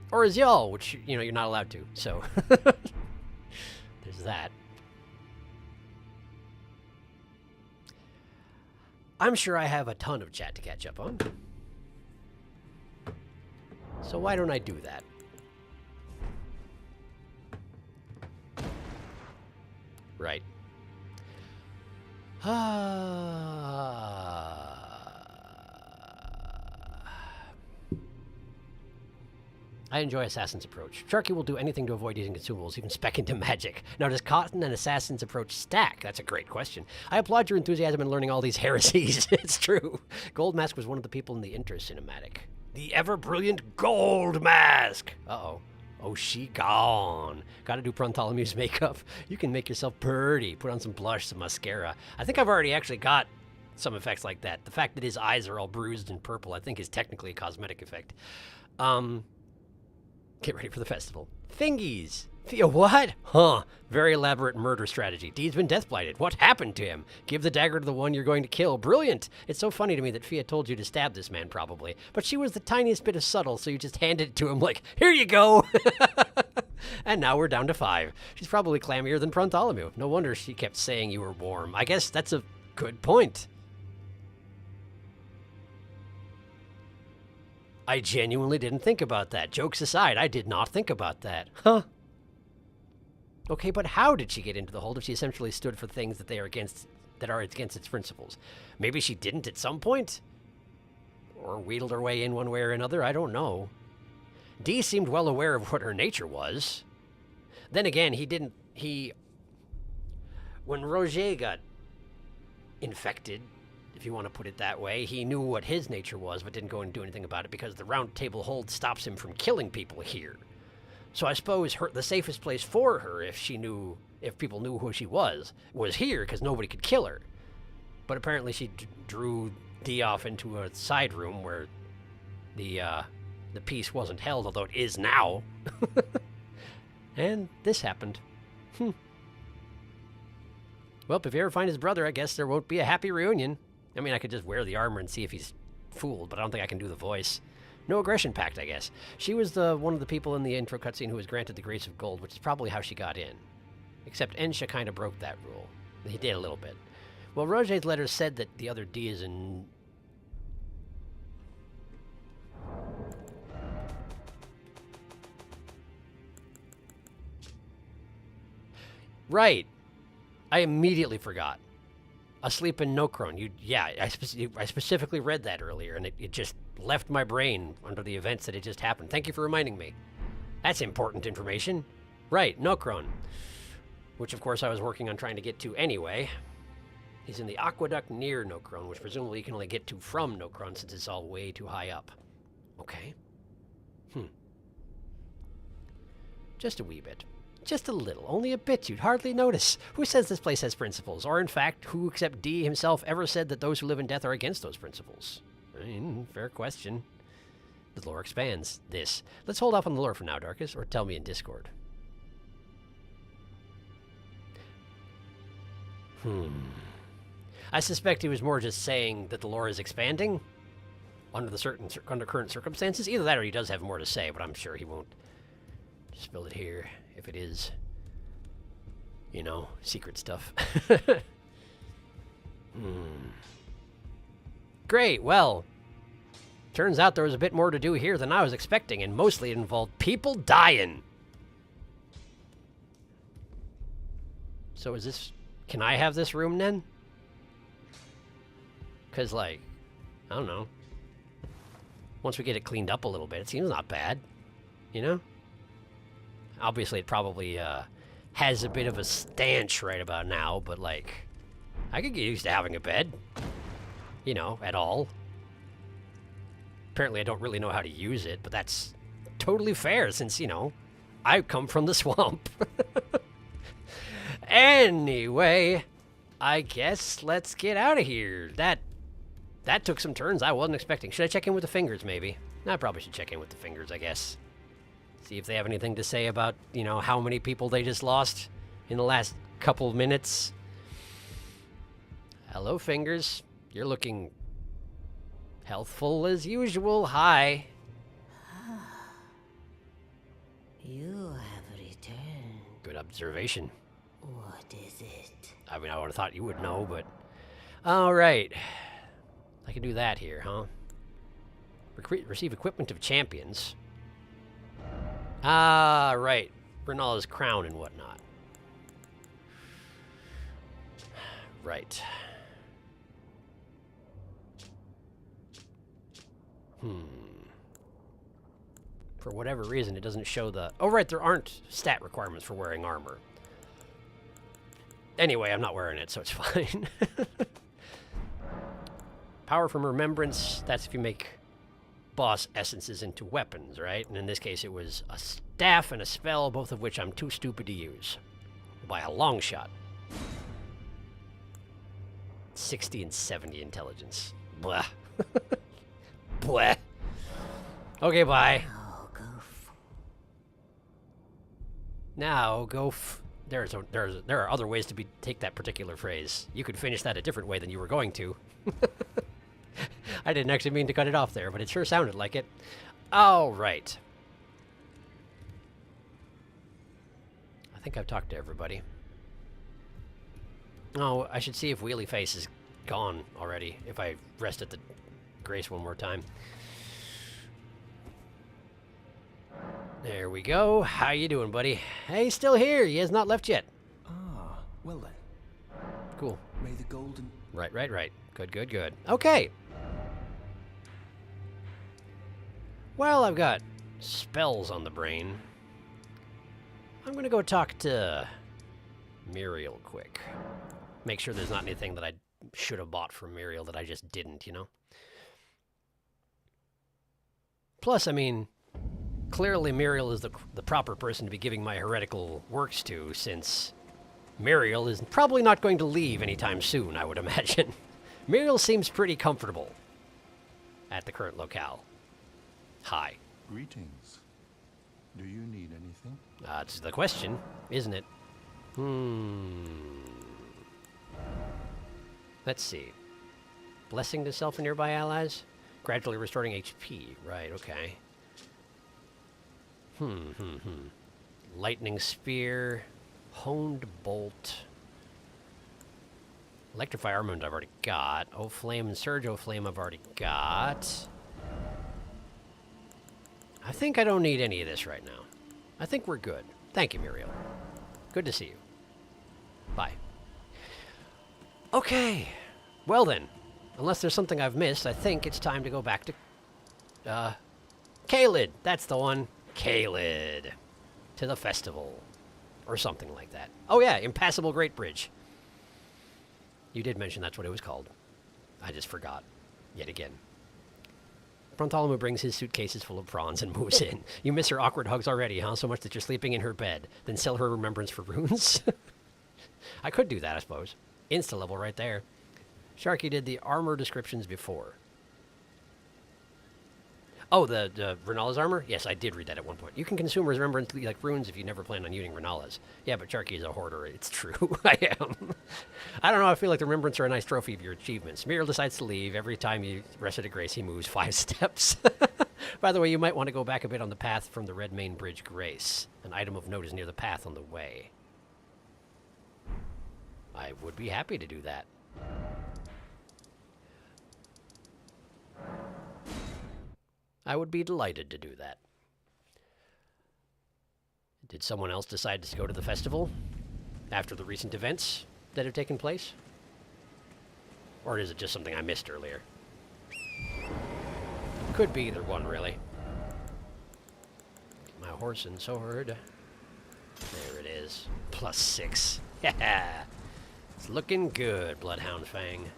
or is y'all, which, you know, you're not allowed to, so there's that. I'm sure I have a ton of chat to catch up on, so why don't I do that? Right. I enjoy Assassin's approach. Sharky will do anything to avoid using consumables, even spec into magic. Now, does Cotton and Assassin's approach stack? That's a great question. I applaud your enthusiasm in learning all these heresies. It's true. Gold Mask was one of the people in the intro cinematic. The ever-brilliant Gold Mask! Uh-oh. Oh, she gone. Gotta do Bartholomew's makeup. You can make yourself pretty. Put on some blush, some mascara. I think I've already actually got some effects like that. The fact that his eyes are all bruised and purple, I think, is technically a cosmetic effect. Get ready for the festival. Fingies. What? Huh. Very elaborate murder strategy. Deed's been death blighted. What happened to him? Give the dagger to the one you're going to kill. Brilliant. It's so funny to me that Fia told you to stab this man, probably. But she was the tiniest bit of subtle, so you just handed it to him like, here you go. And now we're down to 5. She's probably clammier than Bartholomew. No wonder she kept saying you were warm. I guess that's a good point. I genuinely didn't think about that. Jokes aside, I did not think about that. Huh. Okay, but how did she get into the hold if she essentially stood for things that are against its principles? Maybe she didn't at some point? Or wheedled her way in one way or another? I don't know. Dee seemed well aware of what her nature was. Then again, when Roger got infected, if you want to put it that way, he knew what his nature was, but didn't go and do anything about it because the round table hold stops him from killing people here. So I suppose the safest place for her, if people knew who she was here, because nobody could kill her. But apparently she drew Dee off into a side room where the peace wasn't held, although it is now. And this happened. Well, if you ever find his brother, I guess there won't be a happy reunion. I mean, I could just wear the armor and see if he's fooled, but I don't think I can do the voice. No aggression pact, I guess. She was one of the people in the intro cutscene who was granted the Grace of Gold, which is probably how she got in. Except Ensha kind of broke that rule. He did a little bit. Well, Roger's letter said that the other D is in... Right. I immediately forgot. Asleep in Nocron. I specifically read that earlier, and it just left my brain under the events that had just happened. Thank you for reminding me. That's important information. Right, Nocron. Which, of course, I was working on trying to get to anyway. He's in the aqueduct near Nocron, which presumably you can only get to from Nocron since it's all way too high up. Okay. Just a wee bit. Just a little. Only a bit. You'd hardly notice. Who says this place has principles? Or, in fact, who except D himself ever said that those who live in death are against those principles? I mean, fair question. The lore expands this. Let's hold off on the lore for now, Darkus, or tell me in Discord. I suspect he was more just saying that the lore is expanding under current circumstances. Either that or he does have more to say, but I'm sure he won't spill it here if it is, you know, secret stuff. Great, well, turns out there was a bit more to do here than I was expecting, and mostly it involved people dying. So is this... Can I have this room, then? Because, like, I don't know. Once we get it cleaned up a little bit, it seems not bad. You know? Obviously, it probably has a bit of a stench right about now, but, like, I could get used to having a bed. You know, at all. Apparently, I don't really know how to use it, but that's totally fair since, you know, I come from the swamp. Anyway, I guess let's get out of here. That took some turns I wasn't expecting. Should I check in with the fingers, maybe? I probably should check in with the fingers, I guess. See if they have anything to say about, you know, how many people they just lost in the last couple of minutes. Hello, fingers. You're looking healthful as usual. Hi. You have returned. Good observation. What is it? I mean, I would have thought you would know, but... All right. I can do that here, huh? Receive equipment of champions. Ah, right. Renala's crown and whatnot. Right. For whatever reason, it doesn't show the... Oh, right, there aren't stat requirements for wearing armor. Anyway, I'm not wearing it, so it's fine. Power from Remembrance, that's if you make boss essences into weapons, right? And in this case, it was a staff and a spell, both of which I'm too stupid to use. By a long shot. 60 and 70 intelligence. Blah. Blah. Okay, bye. Now go there are other ways to take that particular phrase. You could finish that a different way than you were going to. I didn't actually mean to cut it off there, but it sure sounded like it. All right. I think I've talked to everybody. Oh, I should see if Wheelie Face is gone already, if I rest at the Grace one more time. There we go. How you doing, buddy? Hey, he's still here. He has not left yet. Ah, well then. Cool. May the golden... Right. Good. Okay. Well, I've got spells on the brain. I'm gonna go talk to Muriel quick. Make sure there's not anything that I should have bought from Muriel that I just didn't, you know? Plus, I mean... Clearly, Muriel is the proper person to be giving my heretical works to, since Muriel is probably not going to leave anytime soon, I would imagine. Muriel seems pretty comfortable at the current locale. Hi. Greetings. Do you need anything? That's the question, isn't it? Let's see. Blessing to self and nearby allies? Gradually restoring HP. Right, okay. Lightning Spear, Honed Bolt, Electrify Armament I've already got, O Flame and Surge O Flame I've already got. I think I don't need any of this right now. I think we're good. Thank you, Muriel. Good to see you. Bye. Okay. Well then, unless there's something I've missed, I think it's time to go back to, MacLeod. That's the one. MacLeod. To the festival. Or something like that. Oh yeah, Impassable Great Bridge. You did mention that's what it was called. I just forgot. Yet again. Bartholomew brings his suitcases full of prawns and moves in. You miss her awkward hugs already, huh? So much that you're sleeping in her bed. Then sell her remembrance for runes? I could do that, I suppose. Insta-level right there. Sharky did the armor descriptions before. Oh, the Renala's armor? Yes, I did read that at one point. You can consume remembrance like runes if you never plan on using Renala's. Yeah, but Sharky is a hoarder. It's true. I am. I don't know. I feel like the remembrance are a nice trophy of your achievements. Muriel decides to leave. Every time you rested at Grace, he moves 5 steps. By the way, you might want to go back a bit on the path from the Red Main Bridge, Grace. An item of note is near the path on the way. I would be happy to do that. I would be delighted to do that. Did someone else decide to go to the festival after the recent events that have taken place? Or is it just something I missed earlier? Could be either one, really. Get my horse and sword. There it is. +6. Yeah. It's looking good, Bloodhound Fang.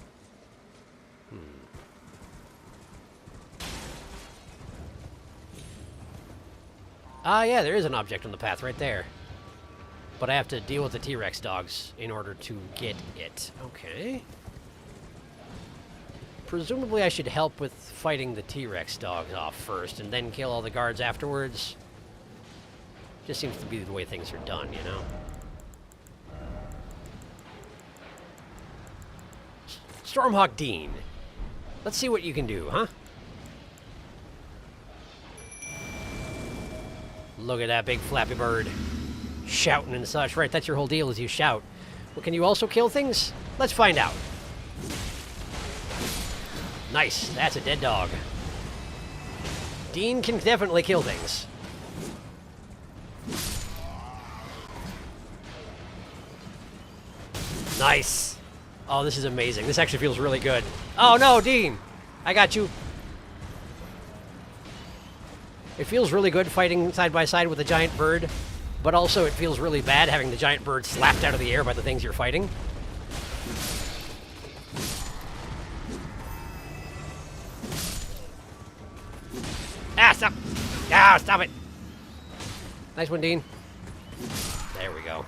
Ah, yeah, there is an object on the path right there. But I have to deal with the T-Rex dogs in order to get it. Okay. Presumably I should help with fighting the T-Rex dogs off first and then kill all the guards afterwards. Just seems to be the way things are done, you know? Stormhawk Dean. Let's see what you can do, huh? Look at that big flappy bird. Shouting and such. Right, that's your whole deal is you shout. Well, can you also kill things? Let's find out. Nice. That's a dead dog. Dean can definitely kill things. Nice. Oh, this is amazing. This actually feels really good. Oh, no, Dean. I got you. It feels really good fighting side by side with a giant bird, but also it feels really bad having the giant bird slapped out of the air by the things you're fighting. Ah, stop! Ah, stop it! Nice one, Dean. There we go.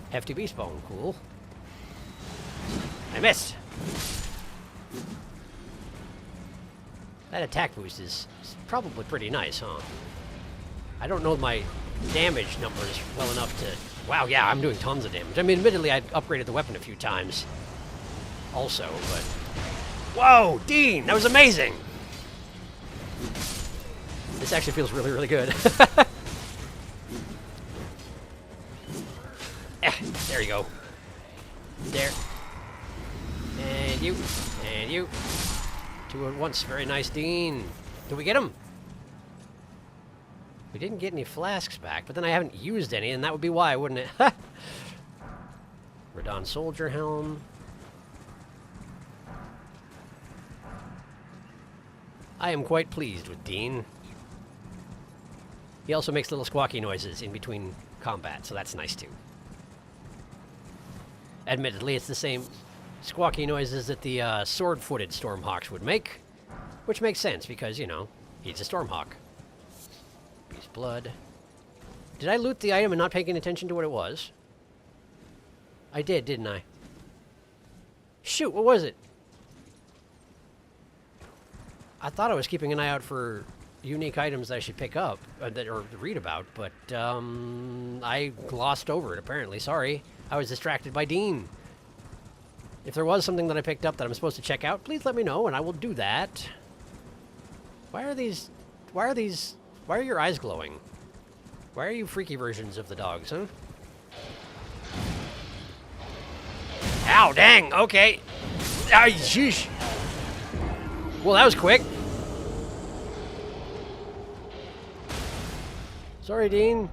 Hefty beast bone, cool. I missed! That attack boost is probably pretty nice, huh? I don't know my damage numbers well enough to... Wow, yeah, I'm doing tons of damage. I mean, admittedly, I upgraded the weapon a few times also, but... Whoa, Dean, that was amazing! This actually feels really, really good. There you go. There. And you. And you. 2 at once. Very nice, Dean. Did we get him? We didn't get any flasks back, but then I haven't used any, and that would be why, wouldn't it? Radon Soldier Helm. I am quite pleased with Dean. He also makes little squawky noises in between combat, so that's nice too. Admittedly, it's the same squawky noises that the sword-footed Stormhawks would make, which makes sense because, you know, he's a Stormhawk. Beast Blood. Did I loot the item and not paying attention to what it was? I did, didn't I? Shoot, what was it? I thought I was keeping an eye out for unique items that I should pick up, or read about, but I glossed over it, apparently. Sorry. I was distracted by Dean. If there was something that I picked up that I'm supposed to check out, please let me know, and I will do that. Why are your eyes glowing? Why are you freaky versions of the dogs, huh? Ow, dang, okay. Ay, sheesh. Well, that was quick. Sorry, Dean.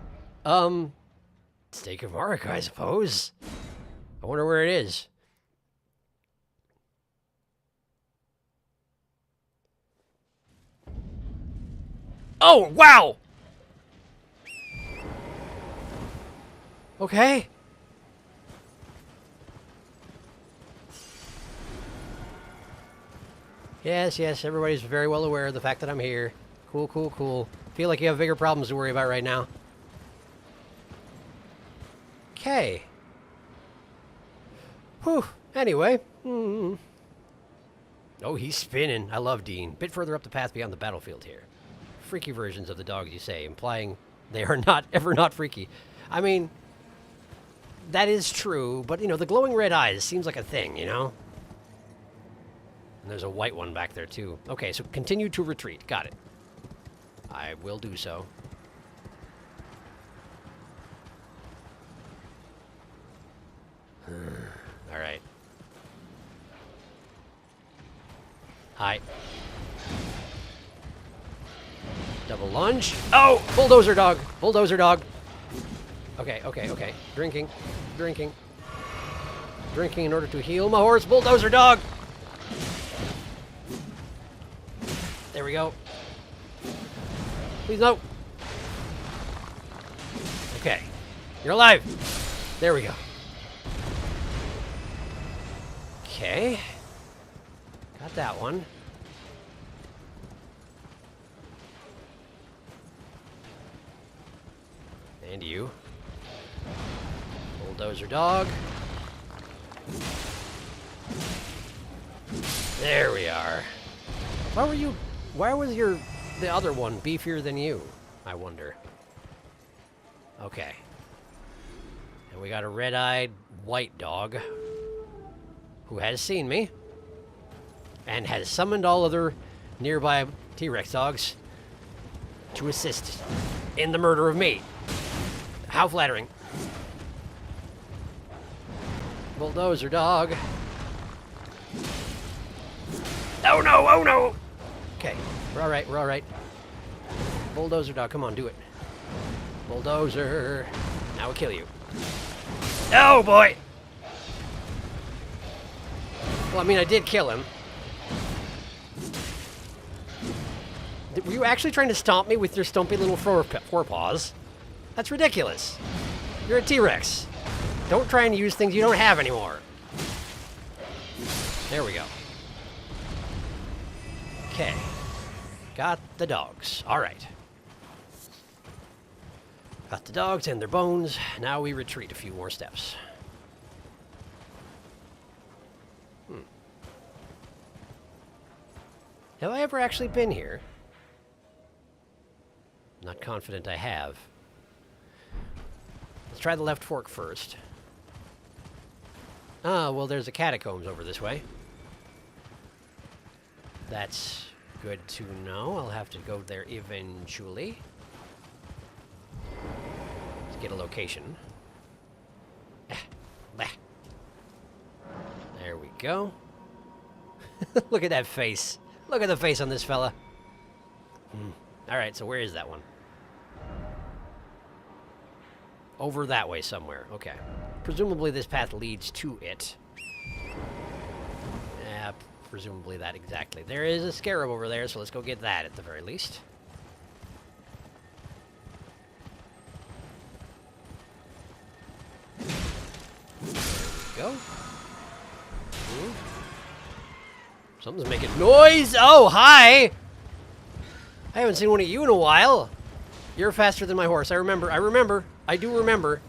Steak of Mark, I suppose. I wonder where it is. Oh, wow! Okay. Yes, yes, everybody's very well aware of the fact that I'm here. Cool, cool, cool. Feel like you have bigger problems to worry about right now. Okay. Whew. Anyway. Oh, he's spinning. I love Dean. Bit further up the path beyond the battlefield here. Freaky versions of the dogs, you say, implying they are ever not freaky. I mean, that is true, but, you know, the glowing red eyes seems like a thing, you know? And there's a white one back there, too. Okay, so continue to retreat. Got it. I will do so. All right. Hi. Double lunge. Oh! Bulldozer dog! Bulldozer dog! Okay, okay, okay. Drinking. Drinking. Drinking in order to heal my horse. Bulldozer dog! There we go. Please, no. Okay. You're alive. There we go. Okay. Got that one. And you. Bulldozer dog. There we are. Why was the other one beefier than you? I wonder. Okay. And we got a red-eyed white dog who has seen me and has summoned all other nearby T-Rex dogs to assist in the murder of me. How flattering. Bulldozer dog. Oh no, oh no! Okay, we're alright, we're alright. Bulldozer dog, come on, do it. Bulldozer. Now we'll kill you. Oh boy! Well, I mean, I did kill him. Were you actually trying to stomp me with your stumpy little forepaws? That's ridiculous. You're a T-Rex. Don't try and use things you don't have anymore. There we go. Okay. Got the dogs. All right. Got the dogs and their bones. Now we retreat a few more steps. Have I ever actually been here? Not confident I have. Let's try the left fork first. Ah, well, there's a catacombs over this way. That's good to know. I'll have to go there eventually. Let's get a location. There we go. Look at that face. Look at the face on this fella. Alright, so where is that one? Over that way somewhere. Okay. Presumably this path leads to it. Yeah, presumably that exactly. There is a scarab over there, so let's go get that at the very least. There we go. Something's making noise! Oh, hi! I haven't seen one of you in a while. You're faster than my horse. I remember. I do remember.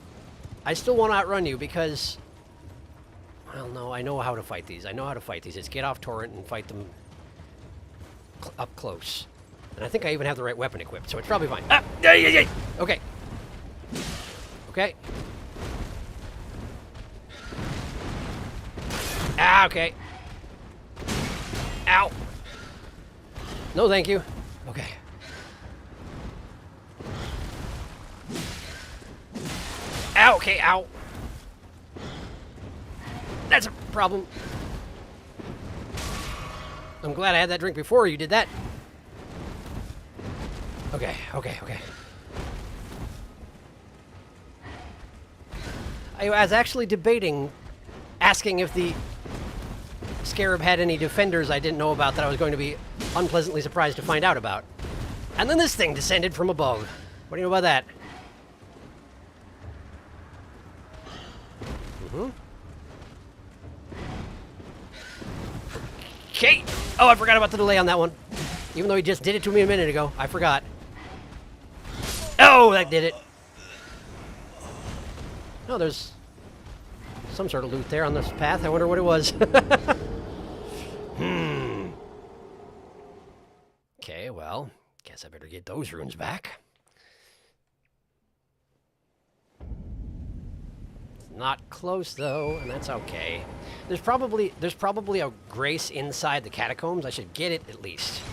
I still want to outrun you because... Well, no, I know how to fight these. It's get off torrent and fight them up close. And I think I even have the right weapon equipped, so it's probably fine. Ah! Okay. Okay. Ah, okay. Ow. No, thank you. Okay. Ow, okay, ow. That's a problem. I'm glad I had that drink before you did that. Okay, okay, okay. I was actually debating asking if the Scarab had any defenders I didn't know about that I was going to be unpleasantly surprised to find out about. And then this thing descended from above. What do you know about that? Okay. Oh, I forgot about the delay on that one. Even though he just did it to me a minute ago. I forgot. Oh, that did it. Oh, there's some sort of loot there on this path. I wonder what it was. Okay, well, guess I better get those runes back. It's not close though, and that's okay. There's probably a grace inside the catacombs. I should get it at least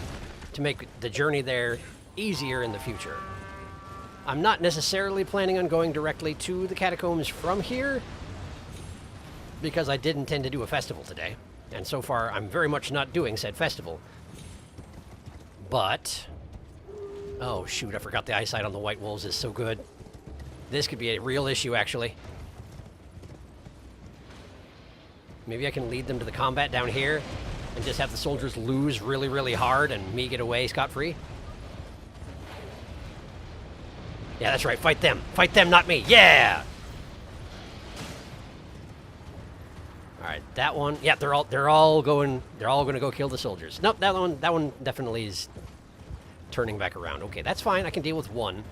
to make the journey there easier in the future. I'm not necessarily planning on going directly to the catacombs from here because I did intend to do a festival today. And so far, I'm very much not doing said festival. But... oh, shoot, I forgot the eyesight on the White Wolves is so good. This could be a real issue, actually. Maybe I can lead them to the combat down here and just have the soldiers lose really, really hard and me get away scot-free. Yeah, that's right. Fight them. Fight them, not me. Yeah! Alright, that one. Yeah, they're all going to go kill the soldiers. Nope, that one definitely is turning back around. Okay, that's fine. I can deal with one.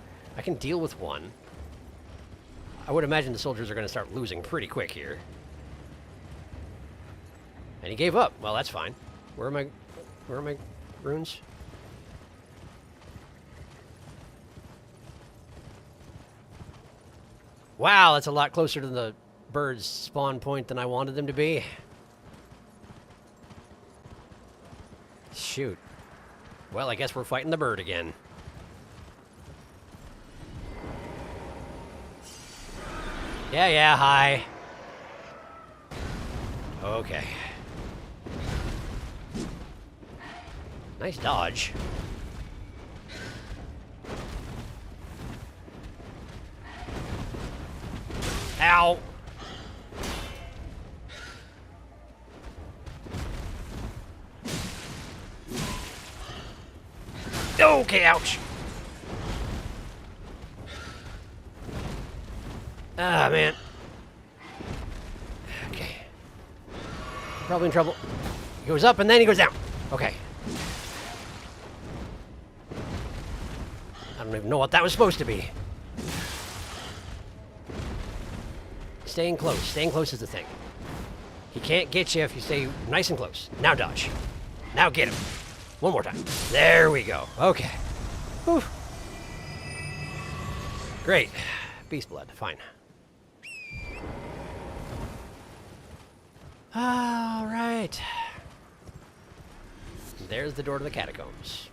I would imagine the soldiers are going to start losing pretty quick here. And he gave up. Well, that's fine. Where are my runes? Wow, that's a lot closer to the bird's spawn point than I wanted them to be. Shoot. Well, I guess we're fighting the bird again. Yeah, hi. Okay. Nice dodge. Ow! Okay, ouch! Ah, man. Okay. Probably in trouble. He goes up and then he goes down. Okay. I don't even know what that was supposed to be. Staying close. Staying close is the thing. He can't get you if you stay nice and close. Now dodge. Now get him. One more time. There we go. Okay. Whew. Great. Beast blood. Fine. All right. There's the door to the catacombs.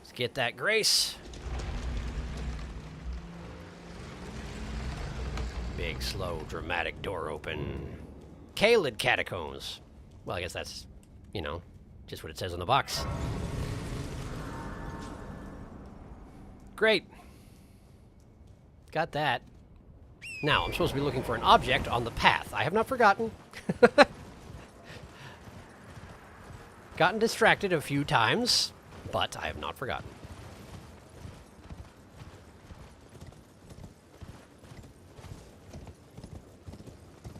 Let's get that grace. Big, slow, dramatic door open. MacLeod catacombs. Well, I guess that's, you know, just what it says on the box. Great. Got that. Now, I'm supposed to be looking for an object on the path. I have not forgotten. Gotten distracted a few times, but I have not forgotten.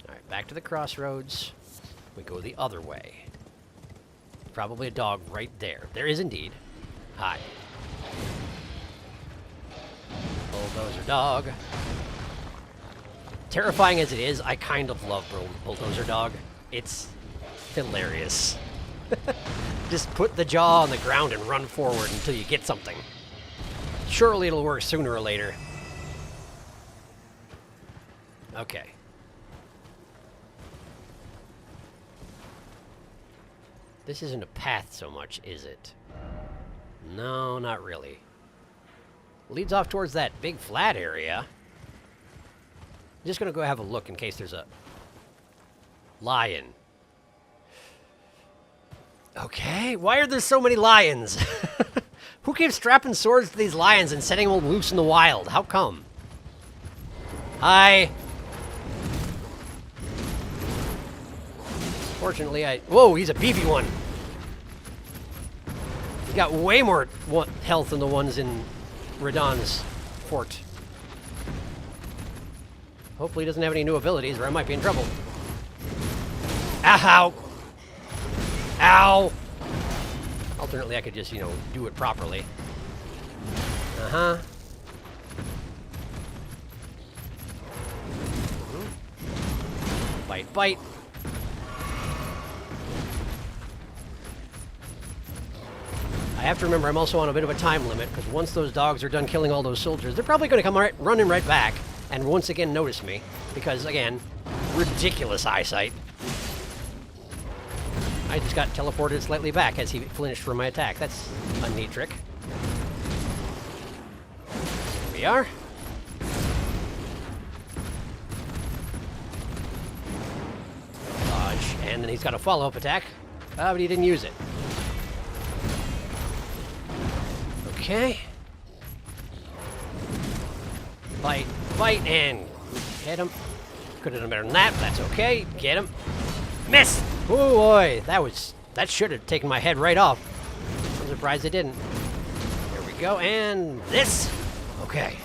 Alright, back to the crossroads. We go the other way. Probably a dog right there. There is indeed. Hi. Bulldozer dog. Terrifying as it is, I kind of love Bulldozer Dog. It's hilarious. Just put the jaw on the ground and run forward until you get something. Surely it'll work sooner or later. Okay. This isn't a path so much, is it? No, not really. Leads off towards that big flat area. I'm just gonna go have a look in case there's a lion. Okay, why are there so many lions? Who keeps strapping swords to these lions and setting them loose in the wild? How come? Hi! Fortunately, Whoa, he's a beefy one! He's got way more health than the ones in Radahn's fort. Hopefully he doesn't have any new abilities, or I might be in trouble. Ow! Ow! Alternately, I could just, do it properly. Uh-huh. Bite, bite. I have to remember I'm also on a bit of a time limit, because once those dogs are done killing all those soldiers, they're probably going to come running right back and once again notice me. Because, again, ridiculous eyesight. I just got teleported slightly back as he flinched from my attack. That's a neat trick. Here we are. Dodge, and then he's got a follow-up attack. But he didn't use it. Okay. Bite, bite, and hit him. Could have done better than that, but that's okay. Get him. Miss! Oh boy, that should have taken my head right off. I'm surprised it didn't. Here we go, and this. Okay.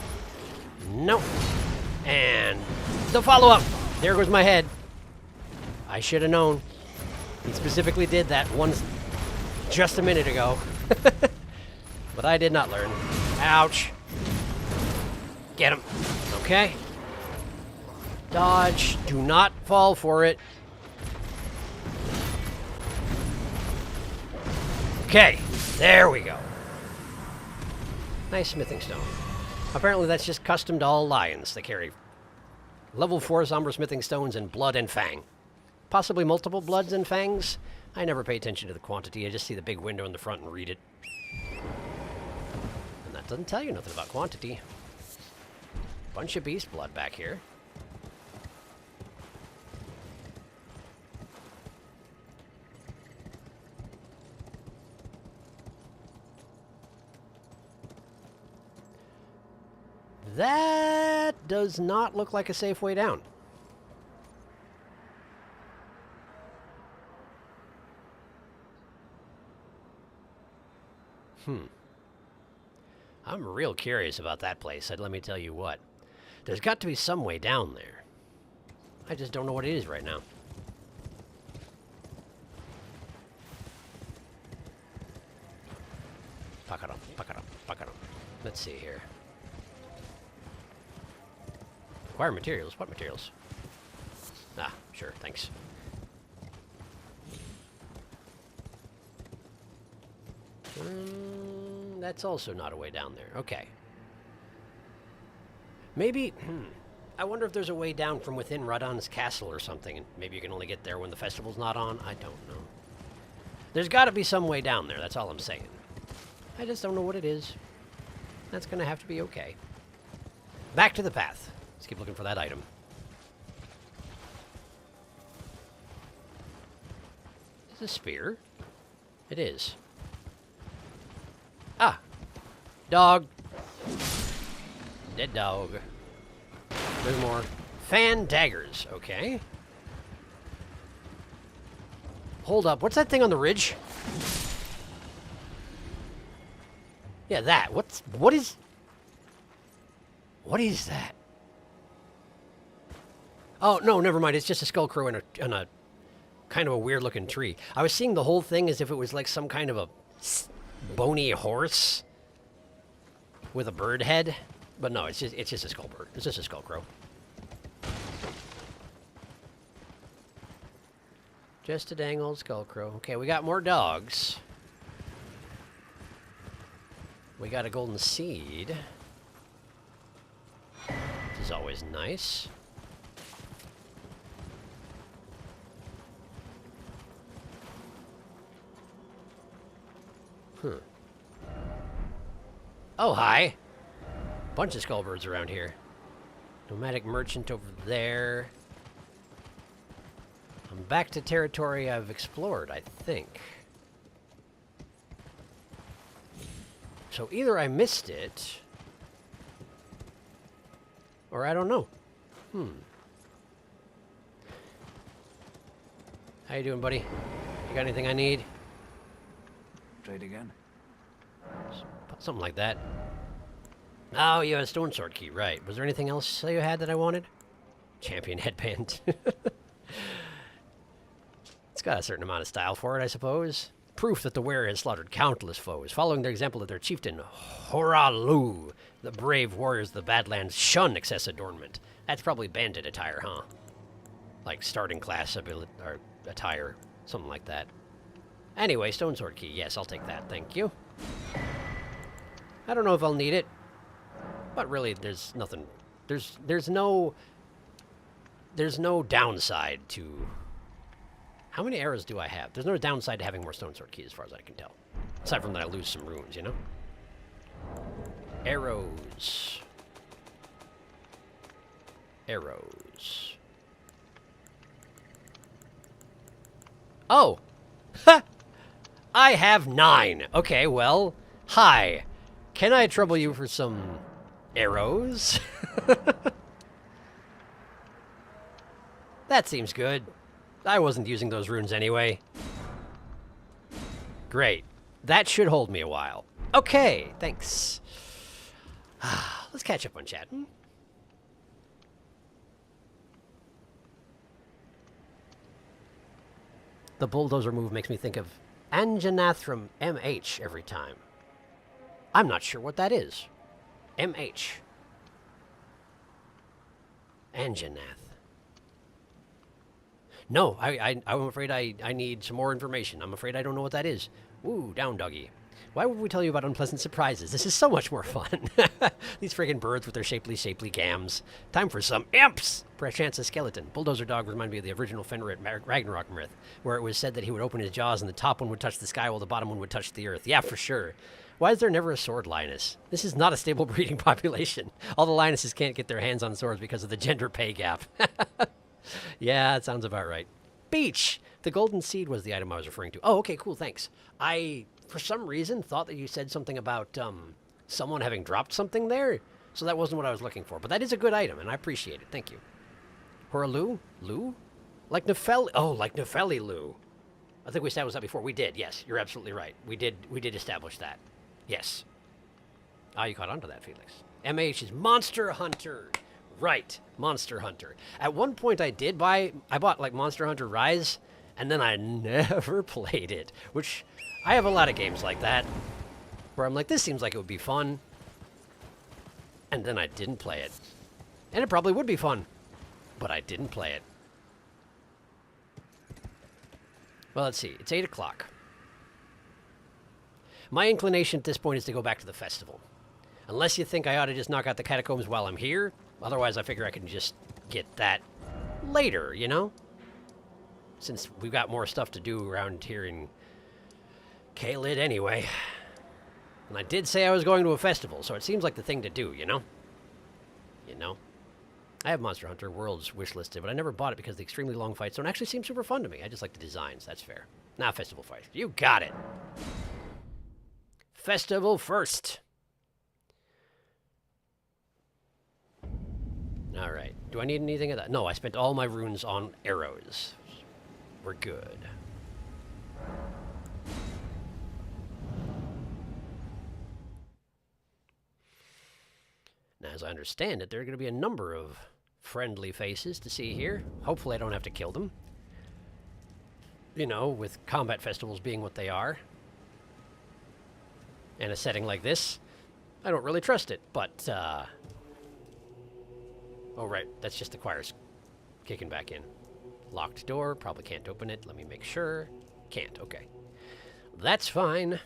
Nope. And the follow-up. There goes my head. I should have known. He specifically did that once just a minute ago. But I did not learn. Ouch. Get him. Okay. Dodge. Do not fall for it. Okay. There we go. Nice smithing stone. Apparently that's just custom to all lions. They carry level 4 somber smithing stones and blood and fang. Possibly multiple bloods and fangs. I never pay attention to the quantity. I just see the big window in the front and read it. And that doesn't tell you nothing about quantity. Bunch of beast blood back here. That does not look like a safe way down. I'm real curious about that place. Let me tell you what. There's got to be some way down there. I just don't know what it is right now. Pack it up, pack it up, pack it up. Let's see here. Acquire materials. What materials? Ah, sure, thanks. That's also not a way down there. Okay. Maybe, I wonder if there's a way down from within Radahn's castle or something, and maybe you can only get there when the festival's not on? I don't know. There's got to be some way down there, that's all I'm saying. I just don't know what it is. That's going to have to be okay. Back to the path. Let's keep looking for that item. Is this a spear? It is. Ah! Dog. Dead dog. There's more. Fan daggers. Okay. Hold up. What's that thing on the ridge? Yeah, that. What is that? Oh, no, never mind. It's just a skullcrow in a kind of a weird-looking tree. I was seeing the whole thing as if it was like some kind of a bony horse with a bird head. But no, it's just a skullbird. It's just a skullcrow. Just a dang old skullcrow. Okay, we got more dogs. We got a golden seed. Which is always nice. Oh, hi. Bunch of skullbirds around here. Nomadic merchant over there. I'm back to territory I've explored, I think. So either I missed it, or I don't know. How you doing, buddy? You got anything I need? Trade again? Something like that. Oh, you had a stone sword key, right. Was there anything else you had that I wanted? Champion headband. It's got a certain amount of style for it, I suppose. Proof that the wearer has slaughtered countless foes, following their example of their chieftain, Horalu. The brave warriors of the Badlands shun excess adornment. That's probably bandit attire, huh? Like starting class ability, or attire, something like that. Anyway, stone sword key. Yes, I'll take that. Thank you. I don't know if I'll need it, but really, there's nothing. There's no downside to. How many arrows do I have? There's no downside to having more stone sword keys, as far as I can tell. Aside from that, I lose some runes, you know. Arrows. Arrows. Oh! Ha! I have 9. Okay, well, hi. Can I trouble you for some arrows? That seems good. I wasn't using those runes anyway. Great. That should hold me a while. Okay, thanks. Let's catch up on chat. The bulldozer move makes me think of Anjanath from MH every time. I'm not sure what that is. MH. Anjanath. No, I'm afraid I need some more information. I'm afraid I don't know what that is. Ooh, down doggy. Why would we tell you about unpleasant surprises? This is so much more fun. These friggin' birds with their shapely gams. Time for some imps! Perchance a skeleton. Bulldozer dog reminded me of the original Fenrir Ragnarok myth, where it was said that he would open his jaws and the top one would touch the sky while the bottom one would touch the earth. Yeah, for sure. Why is there never a sword lioness? This is not a stable breeding population. All the lionesses can't get their hands on swords because of the gender pay gap. Yeah, that sounds about right. Beach! The golden seed was the item I was referring to. Oh, okay, cool, thanks. I, for some reason, thought that you said something about someone having dropped something there, so that wasn't what I was looking for. But that is a good item, and I appreciate it. Thank you. Horalu? Lu? Like Nefeli? Oh, like Nefeli Lu. I think we established that before. We did, yes. You're absolutely right. We did establish that. Yes. Ah, you caught on to that, Felix. MH is Monster Hunter. Right, Monster Hunter. At one point I bought like Monster Hunter Rise, and then I never played it, which I have a lot of games like that, where I'm like, this seems like it would be fun, and then I didn't play it. And it probably would be fun, but I didn't play it. Well, let's see, it's 8 o'clock. My inclination at this point is to go back to the festival. Unless you think I ought to just knock out the catacombs while I'm here. Otherwise, I figure I can just get that later, you know? Since we've got more stuff to do around here in Caelid anyway. And I did say I was going to a festival, so it seems like the thing to do, you know? You know? I have Monster Hunter Worlds wishlisted, but I never bought it because the extremely long fights don't actually seem super fun to me. I just like the designs, that's fair. Now festival fight. You got it! Festival first! Alright. Do I need anything of that? No, I spent all my runes on arrows. We're good. Now, as I understand it, there are going to be a number of friendly faces to see here. Hopefully I don't have to kill them. You know, with combat festivals being what they are. And a setting like this, I don't really trust it, but, oh, right. That's just the choirs kicking back in. Locked door. Probably can't open it. Let me make sure. Can't. Okay. That's fine.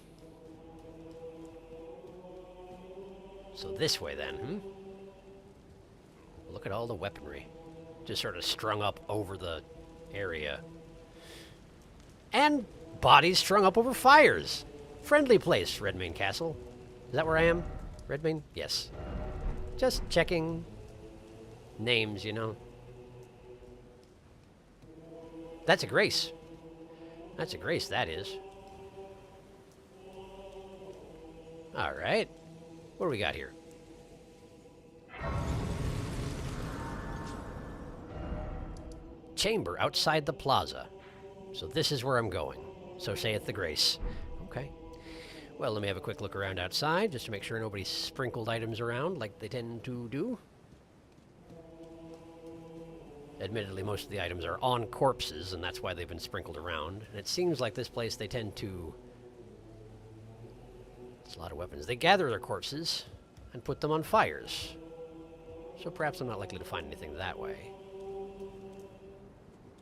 So this way, then, Look at all the weaponry. Just sort of strung up over the area. And bodies strung up over fires. Friendly place, Redmane Castle. Is that where I am? Redmane? Yes. Just checking names, you know. That's a grace. That's a grace, that is. Alright. What do we got here? chamber outside the plaza. So this is where I'm going. So saith the grace. Okay. Well, let me have a quick look around outside, just to make sure nobody's sprinkled items around like they tend to do. Admittedly, most of the items are on corpses, and that's why they've been sprinkled around. And it seems like this place, they tend to... It's a lot of weapons. They gather their corpses and put them on fires. So perhaps I'm not likely to find anything that way.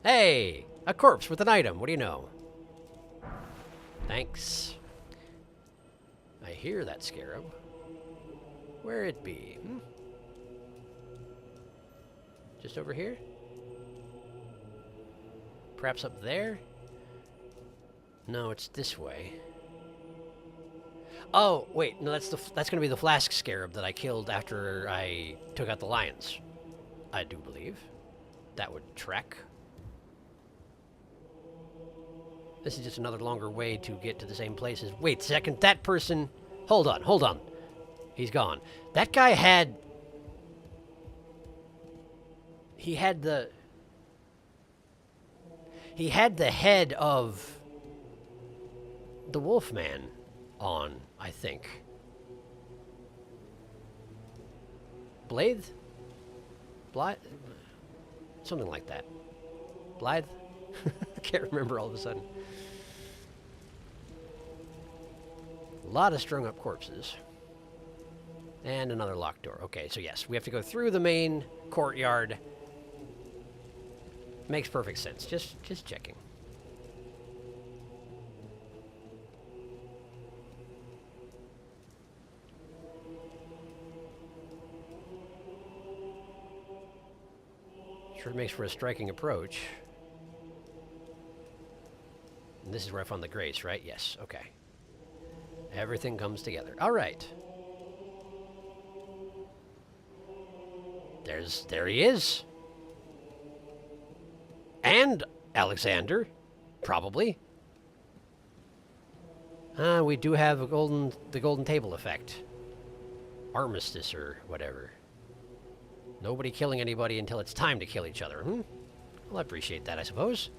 Hey! A corpse with an item. What do you know? Thanks. I hear that scarab. Where it be? Just over here? Perhaps up there? No, it's this way. Oh, wait, no, that's going to be the flask scarab that I killed after I took out the lions. I do believe. That would track. This is just another longer way to get to the same places. Wait a second, that person... Hold on. He's gone. That guy had... He had the head of the Wolfman on, I think. Blythe? Something like that. Blythe? I can't remember all of a sudden. A lot of strung up corpses. And another locked door. Okay, so yes, we have to go through the main courtyard. Makes perfect sense. Just checking. Sure makes for a striking approach. And this is where I found the grace, right? Yes, okay. Everything comes together. All right. There he is. And Alexander, probably. We do have the golden table effect. Armistice or whatever. Nobody killing anybody until it's time to kill each other. Well, I appreciate that, I suppose.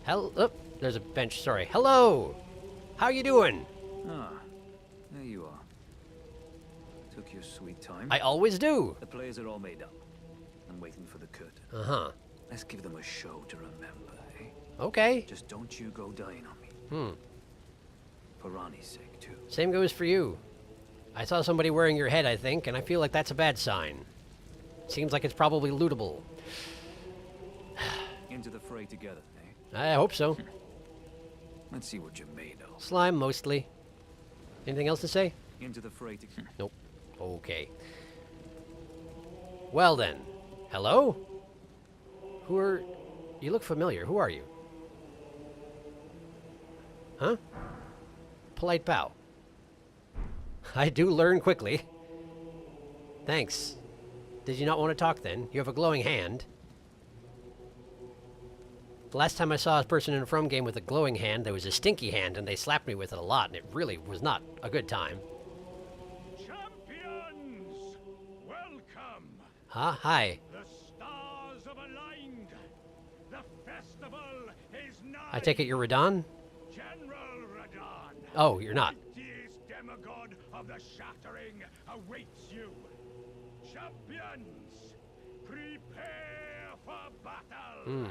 Oh, there's a bench. Sorry. Hello. How you doing? Ah, there you are. Took your sweet time. I always do. The players are all made up. I'm waiting for the curtain. Uh-huh. Let's give them a show to remember, eh? Okay. Just don't you go dying on me. For Ronnie's sake, too. Same goes for you. I saw somebody wearing your head, I think, and I feel like that's a bad sign. Seems like it's probably lootable. Into the fray together, eh? I hope so. Let's see what you're made of. Slime, mostly. Anything else to say? Into the fray together. Nope. Okay. Well then. Hello? Who are... You look familiar. Who are you? Huh? Polite bow. I do learn quickly. Thanks. Did you not want to talk then? You have a glowing hand. The last time I saw a person in a From game with a glowing hand, there was a stinky hand, and they slapped me with it a lot, and it really was not a good time. Champions! Welcome! Huh? Hi. The stars have aligned. The festival is nigh. I take it you're Radon? General Radon. Oh, you're not. This demigod of the shattering awaits you. Champions, prepare for battle.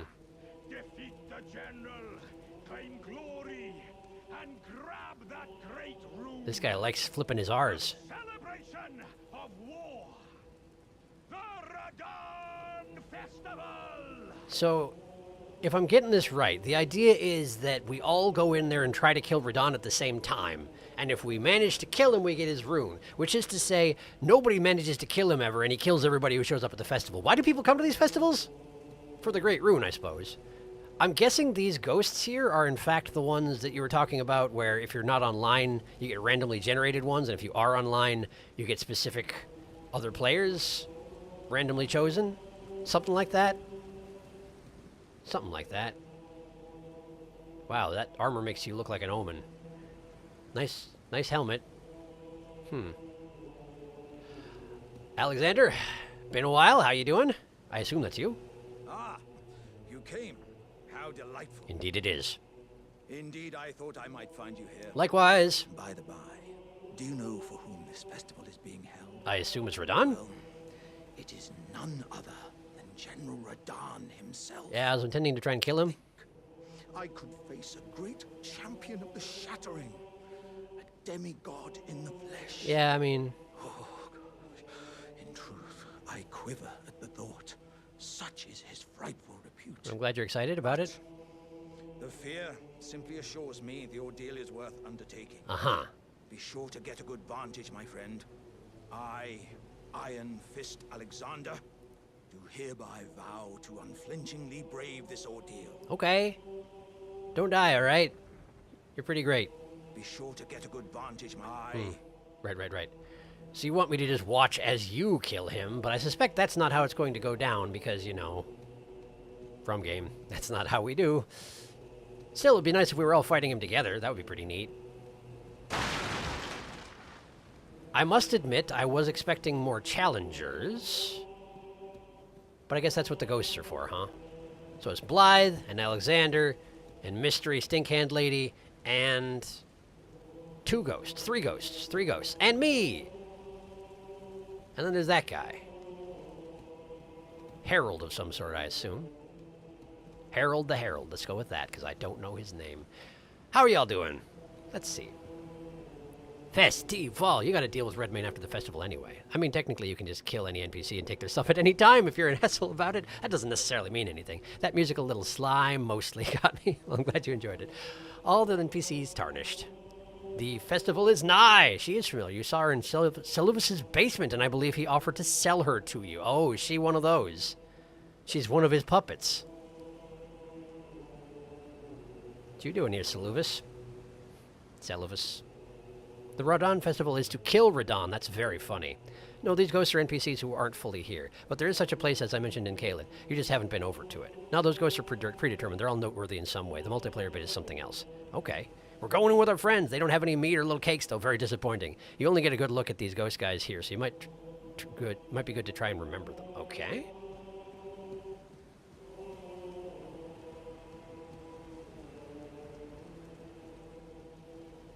Defeat the general, claim glory, and grab that great rune. This guy likes flipping his R's. Celebration of war. The Radon Festival. So, if I'm getting this right, the idea is that we all go in there and try to kill Radon at the same time. And if we manage to kill him, we get his rune. Which is to say, nobody manages to kill him ever, and he kills everybody who shows up at the festival. Why do people come to these festivals? For the Great Rune, I suppose. I'm guessing these ghosts here are in fact the ones that you were talking about, where if you're not online, you get randomly generated ones, and if you are online, you get specific other players randomly chosen? Something like that? Something like that. Wow, that armor makes you look like an omen. Nice helmet. Alexander, been a while. How you doing? I assume that's you. Ah, came. How delightful. Indeed it is. Indeed, I thought I might find you here. Likewise. By the by, do you know for whom this festival is being held? I assume it's Radahn? Well, it is none other than General Radahn himself. Yeah, I was intending to try and kill him. I could face a great champion of the shattering. A demigod in the flesh. Yeah, I mean... Oh, God. In truth, I quiver at the thought. Such is his frightful repute. I'm glad you're excited about it. The fear simply assures me the ordeal is worth undertaking. Uh-huh. Be sure to get a good vantage, my friend. I, Iron Fist Alexander, do hereby vow to unflinchingly brave this ordeal. Okay. Don't die, all right? You're pretty great. Be sure to get a good vantage, my... Right. So you want me to just watch as you kill him, but I suspect that's not how it's going to go down because, you know, from game, that's not how we do. Still, it'd be nice if we were all fighting him together. That would be pretty neat. I must admit, I was expecting more challengers. But I guess that's what the ghosts are for, huh? So it's Blythe, and Alexander, and Mystery Stinkhand Lady, and... three ghosts, and me! And then there's that guy. Herald of some sort, I assume. Harold the Herald. Let's go with that, because I don't know his name. How are y'all doing? Let's see. Festive. You gotta deal with Redmayne after the festival anyway. I mean, technically you can just kill any NPC and take their stuff at any time if you're an asshole about it. That doesn't necessarily mean anything. That musical little slime mostly got me. Well, I'm glad you enjoyed it. All the NPCs tarnished. The festival is nigh. She is familiar. You saw her in Seluvis's basement, and I believe he offered to sell her to you. Oh, is she one of those? She's one of his puppets. What you doing here, Seluvis? Seluvis. The Radahn festival is to kill Radahn. That's very funny. No, these ghosts are NPCs who aren't fully here. But there is such a place, as I mentioned in Caelid. You just haven't been over to it. Now, those ghosts are predetermined. They're all noteworthy in some way. The multiplayer bit is something else. Okay. We're going in with our friends. They don't have any meat or little cakes, though. Very disappointing. You only get a good look at these ghost guys here, so you might be good to try and remember them. Okay.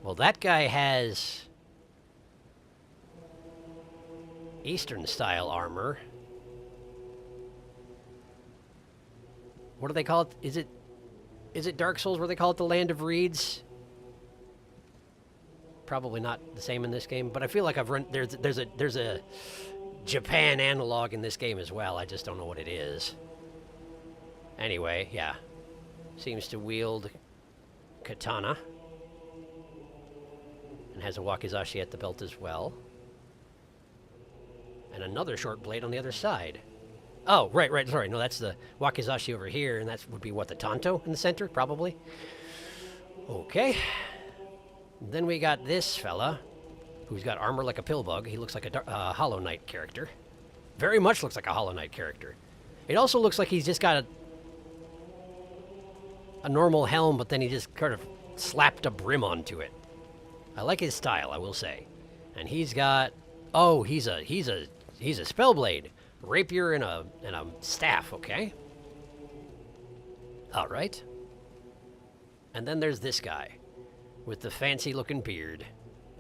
Well, that guy has Eastern-style armor. What do they call it? Is it Dark Souls where they call it the Land of Reeds? Probably not the same in this game, but I feel like I've run there's a Japan analog in this game as well. I just don't know what it is. Anyway, yeah. Seems to wield katana. And has a wakizashi at the belt as well. And another short blade on the other side. Oh, right, sorry. No, that's the wakizashi over here, and that would be, what, the tanto in the center, probably? Okay. Then we got this fella, who's got armor like a pillbug. He looks like a Hollow Knight character. Very much looks like a Hollow Knight character. It also looks like he's just got a normal helm, but then he just kind of slapped a brim onto it. I like his style, I will say. And he's got... Oh, he's a spellblade. Rapier and a staff, okay? Alright. And then there's this guy. With the fancy-looking beard.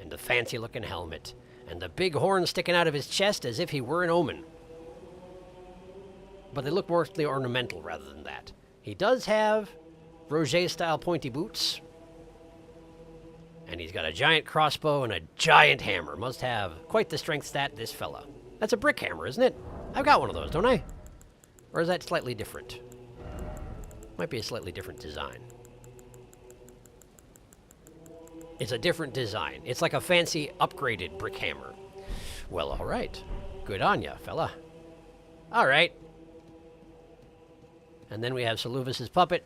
And the fancy-looking helmet. And the big horn sticking out of his chest as if he were an omen. But they look mostly ornamental rather than that. He does have Roger-style pointy boots. And he's got a giant crossbow and a giant hammer. Must have quite the strength stat, this fella. That's a brick hammer, isn't it? I've got one of those, don't I? Or is that slightly different? Might be a slightly different design. It's a different design. It's like a fancy, upgraded brick hammer. Well, all right. Good on ya, fella. All right. And then we have Seluvis's puppet,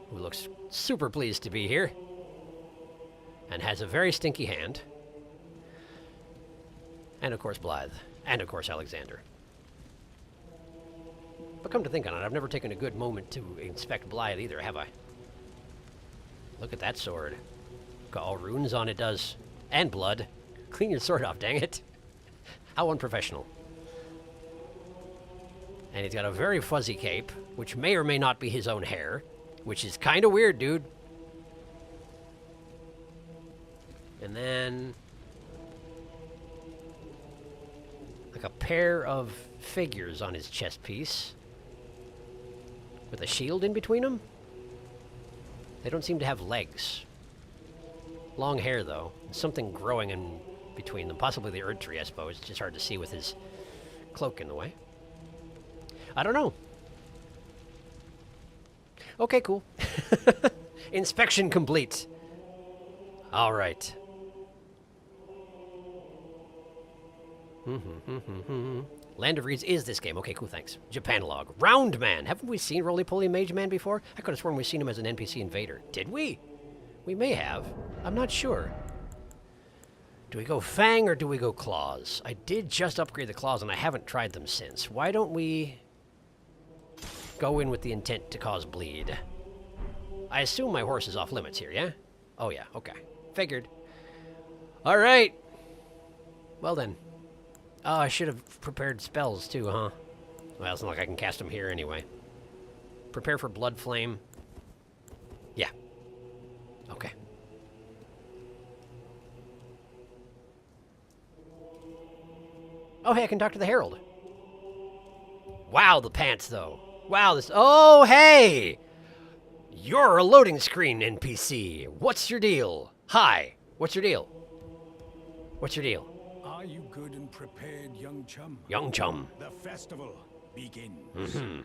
who looks super pleased to be here, and has a very stinky hand. And, of course, Blythe. And, of course, Alexander. But come to think on it, I've never taken a good moment to inspect Blythe either, have I? Look at that sword. Got all runes on it, does. And blood. Clean your sword off, dang it. How unprofessional. And he's got a very fuzzy cape, which may or may not be his own hair, which is kind of weird, dude. And then like a pair of figures on his chest piece with a shield in between them. They don't seem to have legs. Long hair, though. Something growing in between them. Possibly the Erd tree, I suppose. It's just hard to see with his cloak in the way. I don't know. Okay, cool. Inspection complete. All right. Land of Reeds is this game. Okay, cool, thanks. Japanlog. Round Man. Haven't we seen Roly-Poly Mage Man before? I could have sworn we've seen him as an NPC invader. Did we? We may have. I'm not sure. Do we go Fang or do we go Claws? I did just upgrade the Claws and I haven't tried them since. Why don't we go in with the intent to cause bleed? I assume my horse is off limits here, yeah? Oh yeah, okay. Figured. All right. Well then. Oh, I should have prepared spells too, huh? Well, it's not like I can cast them here anyway. Prepare for Blood Flame. Yeah. Okay. Oh, hey, I can talk to the Herald. Wow, the pants, though. Wow, this... Oh, hey! You're a loading screen NPC. What's your deal? Hi. What's your deal? What's your deal? Are you good and prepared, young chum? Young chum. The festival begins. Mm-hmm.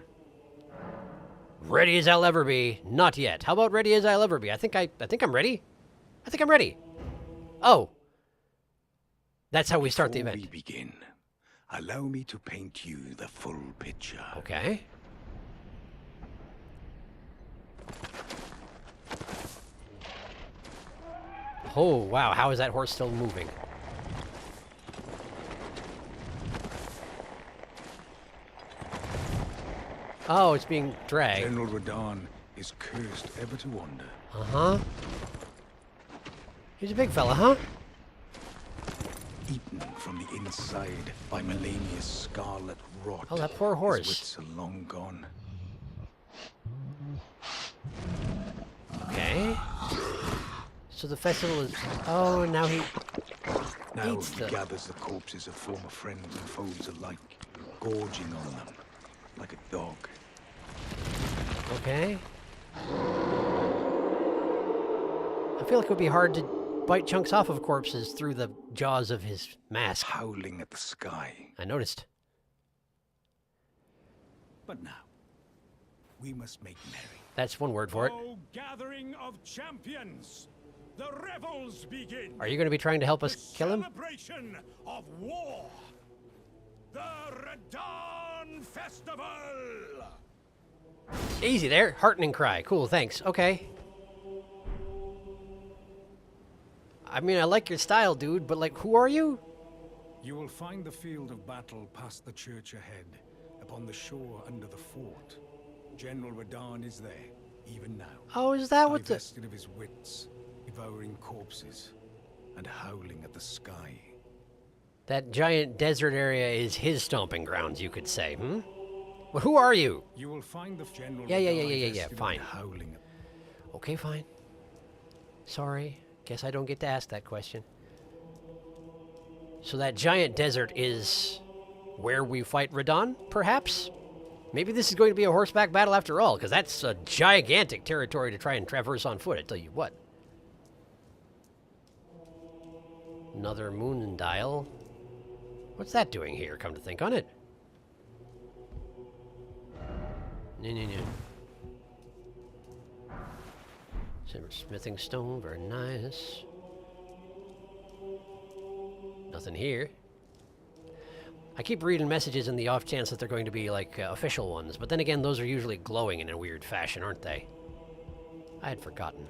Ready as I'll ever be. Not yet. How about ready as I'll ever be? I think I'm ready. I think I'm ready. Oh. That's how we start the event. Before we begin, allow me to paint you the full picture. Okay. Oh, wow. How is that horse still moving? Oh, it's being dragged. General Radahn is cursed ever to wander. Uh-huh. He's a big fella, huh? Eaten from the inside by Melania's scarlet rot. Oh, that poor horse. His wits are long gone. Okay. So the festival is... Oh, now he... Now eats he them. gathers the corpses of former friends and foes alike, gorging on them like a dog. Okay. I feel like it would be hard to bite chunks off of corpses through the jaws of his mask. Howling at the sky. I noticed. But now, we must make merry. That's one word for it. Oh, gathering of champions! The revels begin! Are you going to be trying to help us kill him? Celebration of war! The Radahn Festival! Easy there. Heartening cry. Cool, thanks. Okay. I mean, I like your style, dude, but, like, who are you? You will find the field of battle past the church ahead, upon the shore under the fort. General Radahn is there, even now. Oh, is that what the... Divested of his wits, devouring corpses, and howling at the sky. That giant desert area is his stomping grounds, you could say, hmm? Well, who are you? You will find the General Yeah, fine. Howling. Okay, fine. Sorry. Guess I don't get to ask that question. So that giant desert is where we fight Radahn, perhaps? Maybe this is going to be a horseback battle after all, because that's a gigantic territory to try and traverse on foot, I tell you what. Another moon dial. What's that doing here, come to think on it? Silversmithing stone, very nice. Nothing here. I keep reading messages in the off chance that they're going to be like official ones, but then again, those are usually glowing in a weird fashion, aren't they? I had forgotten.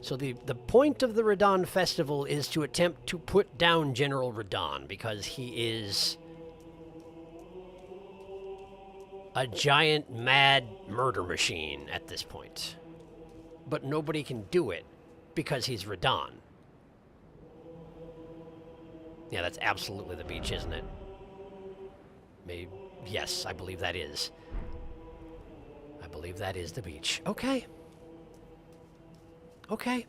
So the point of the Radahn Festival is to attempt to put down General Radahn, because he is a giant, mad murder machine at this point. But nobody can do it, because he's Radahn. Yeah, that's absolutely the beach, isn't it? Maybe. Yes, I believe that is. I believe that is the beach. Okay. Okay.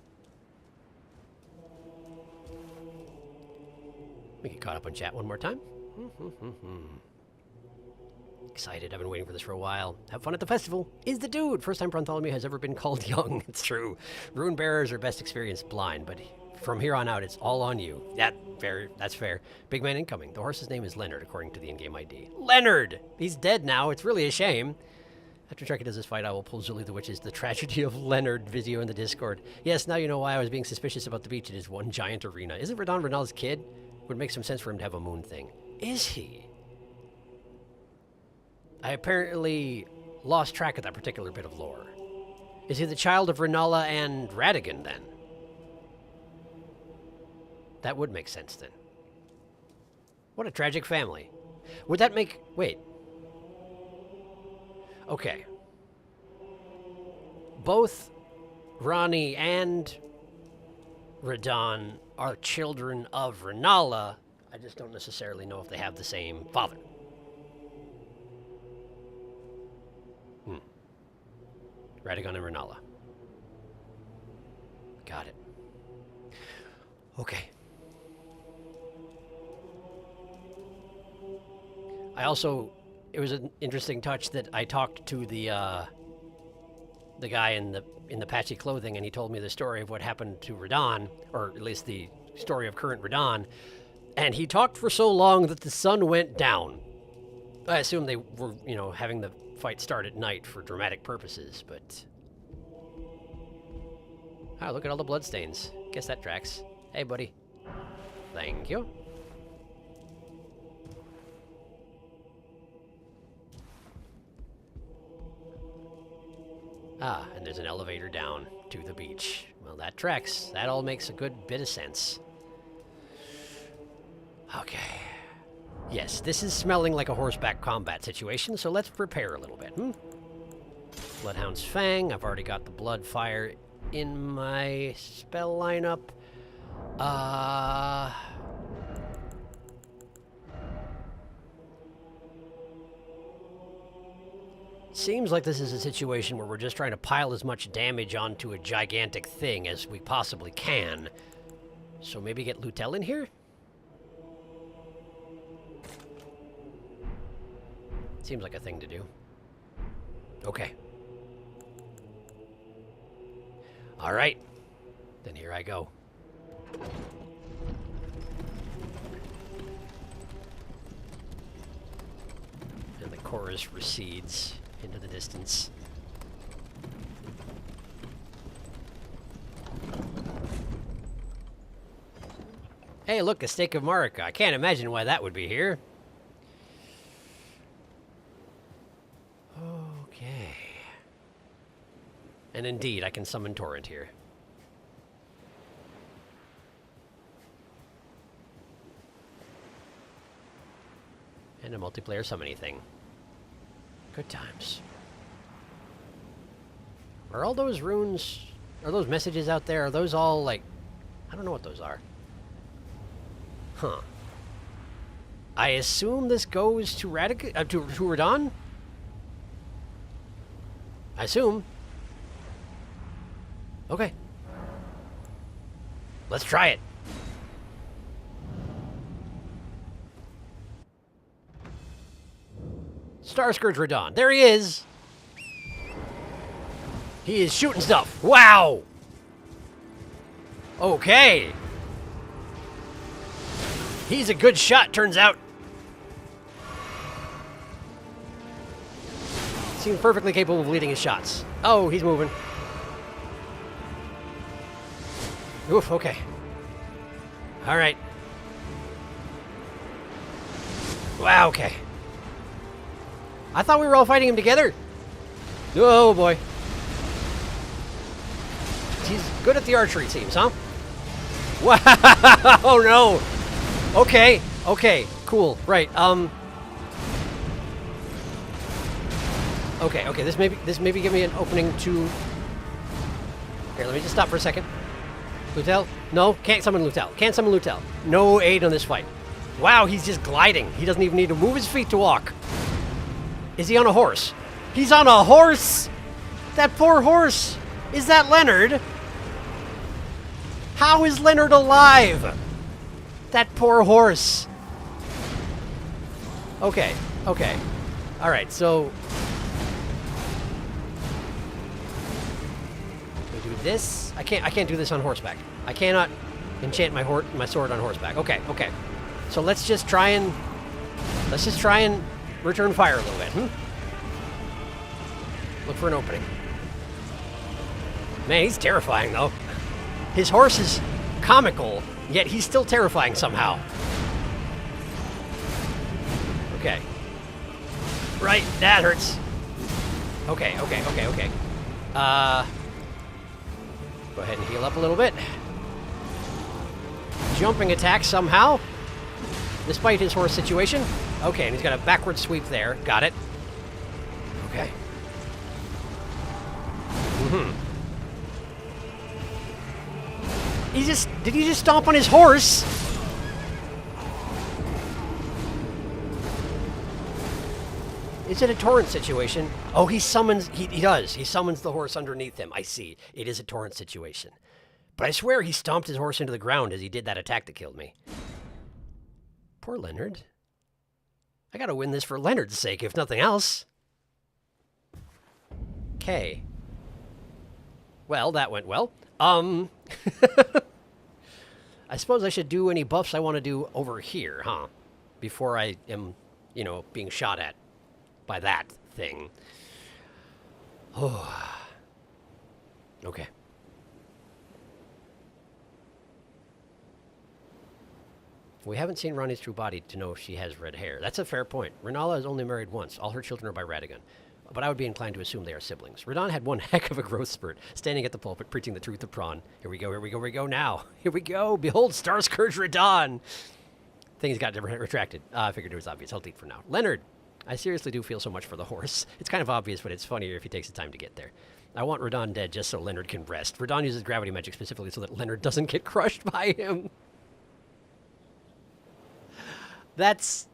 We get caught up on chat one more time. Excited. I've been waiting for this for a while. Have fun at the festival. Is the dude. First time Bartholomew has ever been called young. It's true. Rune bearers are best experienced blind, but from here on out, it's all on you. That's fair. Big man incoming. The horse's name is Leonard, according to the in-game ID. Leonard! He's dead now. It's really a shame. After Trekkie does this fight, I will pull Zully the Witch's The Tragedy of Leonard video in the Discord. Yes, now you know why I was being suspicious about the beach. It is one giant arena. Isn't Radon Renal's kid? Would make some sense for him to have a moon thing. Is he? I apparently lost track of that particular bit of lore. Is he the child of Renala and Radigan, then? That would make sense, then. What a tragic family. Would that make... Wait. Okay. Both Ronnie and Radon are children of Renala. I just don't necessarily know if they have the same father. Radigan and Renala. Got it. Okay. I also... It was an interesting touch that I talked to the guy in the patchy clothing, and he told me the story of what happened to Radon, or at least the story of current Radon, and he talked for so long that the sun went down. I assume they were, having the fight start at night for dramatic purposes, but... Ah, look at all the bloodstains. Guess that tracks. Hey, buddy. Thank you. Ah, and there's an elevator down to the beach. Well, that tracks. That all makes a good bit of sense. Okay. Yes, this is smelling like a horseback combat situation, so let's prepare a little bit. Bloodhound's Fang. I've already got the Blood Fire in my spell lineup. Seems like this is a situation where we're just trying to pile as much damage onto a gigantic thing as we possibly can. So maybe get Lutel in here? Seems like a thing to do. Okay. All right. Then here I go. And the chorus recedes into the distance. Hey, look, a stake of Marika. I can't imagine why that would be here. Okay. And indeed, I can summon Torrent here. And a multiplayer summoning thing. Good times. Are all those runes, are those messages out there, are those all like, I don't know what those are. Huh. I assume this goes to to Radon? I assume. Okay. Let's try it. Star Scourge Radon. There he is! He is shooting stuff. Wow! Okay. He's a good shot, turns out. Seems perfectly capable of leading his shots. Oh, he's moving. Oof, okay. All right. Wow, okay. I thought we were all fighting him together. Oh, boy. He's good at the archery, seems, huh? Wow! Oh, no! Okay, okay, cool, right, Okay, this maybe give me an opening to... Here, let me just stop for a second. Lutel, No, can't summon Lutel. Can't summon Lutel. No aid on this fight. Wow, he's just gliding. He doesn't even need to move his feet to walk. Is he on a horse? He's on a horse! That poor horse! Is that Leonard? How is Leonard alive? That poor horse. Okay, okay. Alright, so... we do this. I can't do this on horseback. I cannot enchant my sword on horseback. Okay, okay. So let's just try and return fire a little bit. Look for an opening. Man, he's terrifying though. His horse is comical, yet he's still terrifying somehow. Okay. Right, that hurts. Okay, okay, okay, okay. Go ahead and heal up a little bit. Jumping attack somehow, despite his horse situation. Okay, and he's got a backward sweep there. Got it. Okay. Did he just stomp on his horse? Is it a torrent situation? Oh, he summons, he does. He summons the horse underneath him. I see. It is a torrent situation. But I swear he stomped his horse into the ground as he did that attack that killed me. Poor Leonard. I gotta win this for Leonard's sake, if nothing else. Okay. Well, that went well. I suppose I should do any buffs I want to do over here, huh? Before I am, you know, being shot at by that thing. Oh. Okay. We haven't seen Ranni's true body to know if she has red hair. That's a fair point. Renala is only married once. All her children are by Radagon. But I would be inclined to assume they are siblings. Radon had one heck of a growth spurt, standing at the pulpit, preaching the truth of Prawn. Here we go, here we go, here we go now. Here we go. Behold, Star Scourge Radon. Things got retracted. I figured it was obvious. I'll delete for now. Leonard. I seriously do feel so much for the horse. It's kind of obvious, but it's funnier if he takes the time to get there. I want Radon dead just so Leonard can rest. Radon uses gravity magic specifically so that Leonard doesn't get crushed by him. That's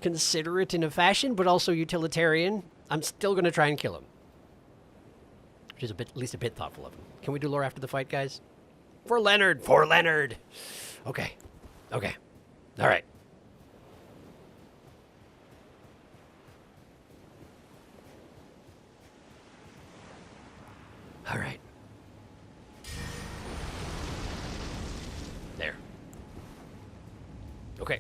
considerate in a fashion, but also utilitarian. I'm still going to try and kill him. Which is at least a bit thoughtful of him. Can we do lore after the fight, guys? For Leonard! For Leonard! Okay. Okay. All right. All right. There. Okay.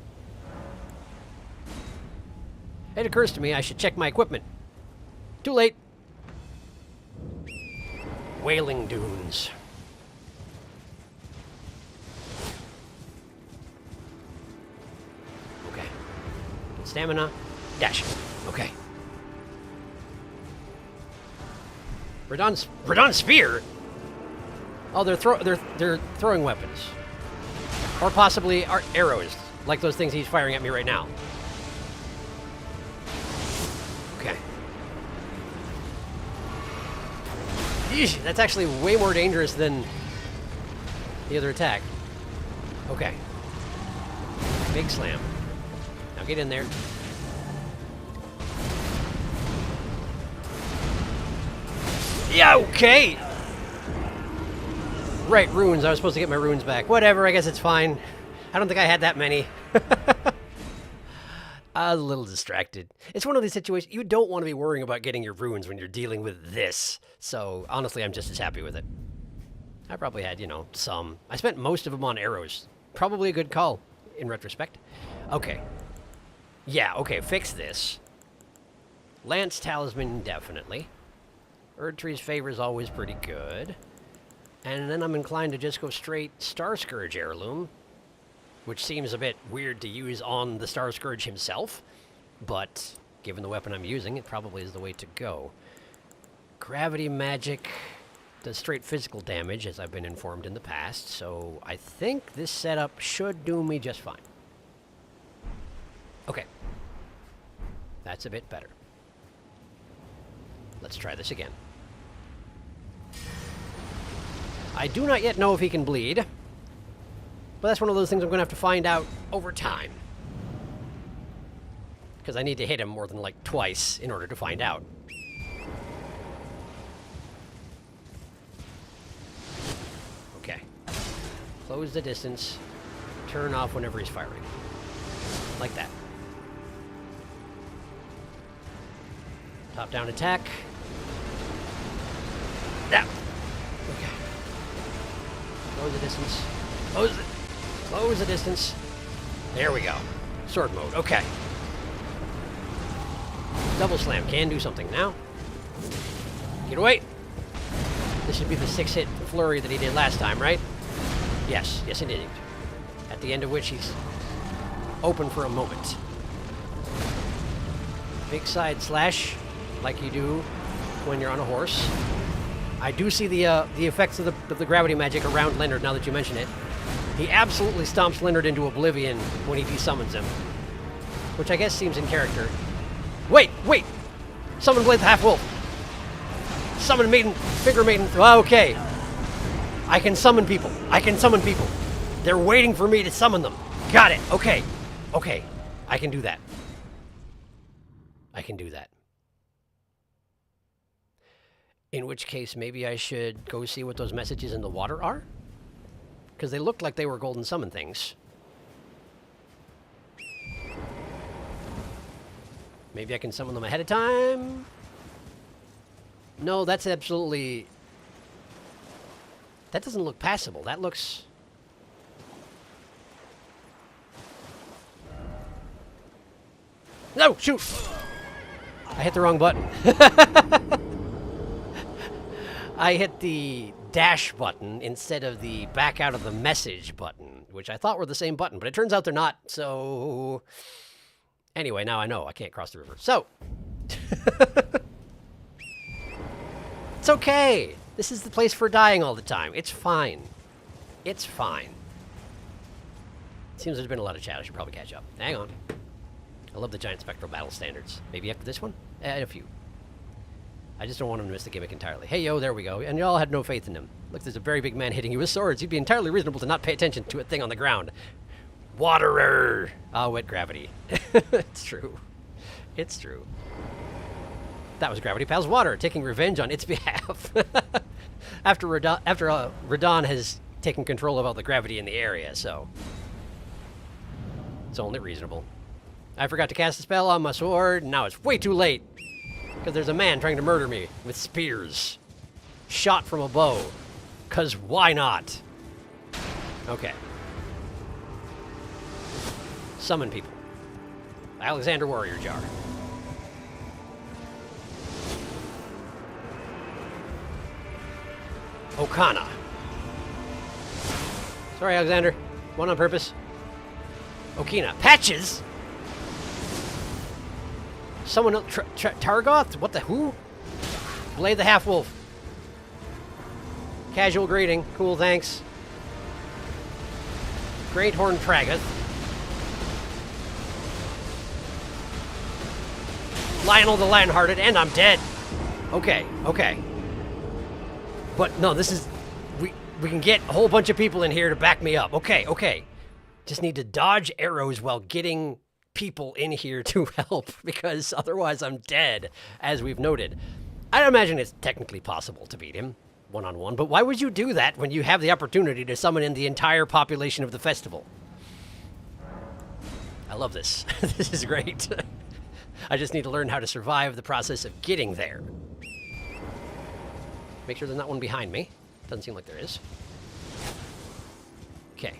It occurs to me I should check my equipment. Too late. Wailing Dunes. Okay. Stamina. Dash. Okay. Radon's spear? Oh, they're throwing weapons. Or possibly arrows, like those things he's firing at me right now. Okay. Eesh, that's actually way more dangerous than the other attack. Okay. Big slam. Now get in there. Yeah, okay! Right, runes. I was supposed to get my runes back. Whatever, I guess it's fine. I don't think I had that many. I was a little distracted. It's one of these situations, you don't want to be worrying about getting your runes when you're dealing with this. So, honestly, I'm just as happy with it. I probably had, you know, some. I spent most of them on arrows. Probably a good call, in retrospect. Okay. Yeah, okay, fix this. Lance Talisman, definitely. Erdtree's Favor is always pretty good. And then I'm inclined to just go straight Star Scourge Heirloom, which seems a bit weird to use on the Star Scourge himself, but given the weapon I'm using, it probably is the way to go. Gravity Magic does straight physical damage, as I've been informed in the past, so I think this setup should do me just fine. Okay. That's a bit better. Let's try this again. I do not yet know if he can bleed. But that's one of those things I'm going to have to find out over time. Because I need to hit him more than like twice in order to find out. Okay. Close the distance. Turn off whenever he's firing. Like that. Top-down attack. That. Okay. Close the distance. Close the distance. There we go. Sword mode. Okay. Double slam. Can do something now. Get away. This should be the 6-hit flurry that he did last time, right? Yes. Yes, indeed. At the end of which he's open for a moment. Big side slash, like you do when you're on a horse. I do see the effects of the gravity magic around Leonard now that you mention it. He absolutely stomps Leonard into oblivion when he desummons him, which I guess seems in character. Wait! Summon Blade the Half-Wolf! Summon Maiden, Figure Maiden. Oh, okay. I can summon people. They're waiting for me to summon them. Got it. Okay. I can do that. In which case, maybe I should go see what those messages in the water are? Because they looked like they were golden summon things. Maybe I can summon them ahead of time? No, that's absolutely... That doesn't look passable. That looks... No! Shoot! I hit the wrong button. I hit the dash button instead of the back out of the message button, which I thought were the same button, but it turns out they're not, so... Anyway, now I know I can't cross the river. So... It's okay! This is the place for dying all the time. It's fine. It's fine. Seems there's been a lot of chat. I should probably catch up. Hang on. I love the giant spectral battle standards. Maybe after this one? A few. I just don't want him to miss the gimmick entirely. Hey, yo, there we go. And y'all had no faith in him. Look, there's a very big man hitting you with swords. You'd be entirely reasonable to not pay attention to a thing on the ground. Waterer! Ah, wet gravity. It's true. It's true. That was Gravity Pal's water, taking revenge on its behalf. after Radon has taken control of all the gravity in the area, so... It's only reasonable. I forgot to cast a spell on my sword, and now it's way too late. Because there's a man trying to murder me with spears. Shot from a bow. Because why not? Okay. Summon people. Alexander Warrior Jar. Okana. Sorry, Alexander. One on purpose. Okina. Patches? Someone else? Targoth? What the who? Blade the Half-Wolf. Casual greeting. Cool, thanks. Great Horn Tragoth. Lionel the Lionhearted, and I'm dead. Okay. But no, this is... We can get a whole bunch of people in here to back me up. Okay. Just need to dodge arrows while getting people in here to help, because otherwise I'm dead, as we've noted. I imagine it's technically possible to beat him one-on-one, but why would you do that when you have the opportunity to summon in the entire population of the festival? I love this. This is great. I just need to learn how to survive the process of getting there. Make sure there's not one behind me. Doesn't seem like there is. Okay.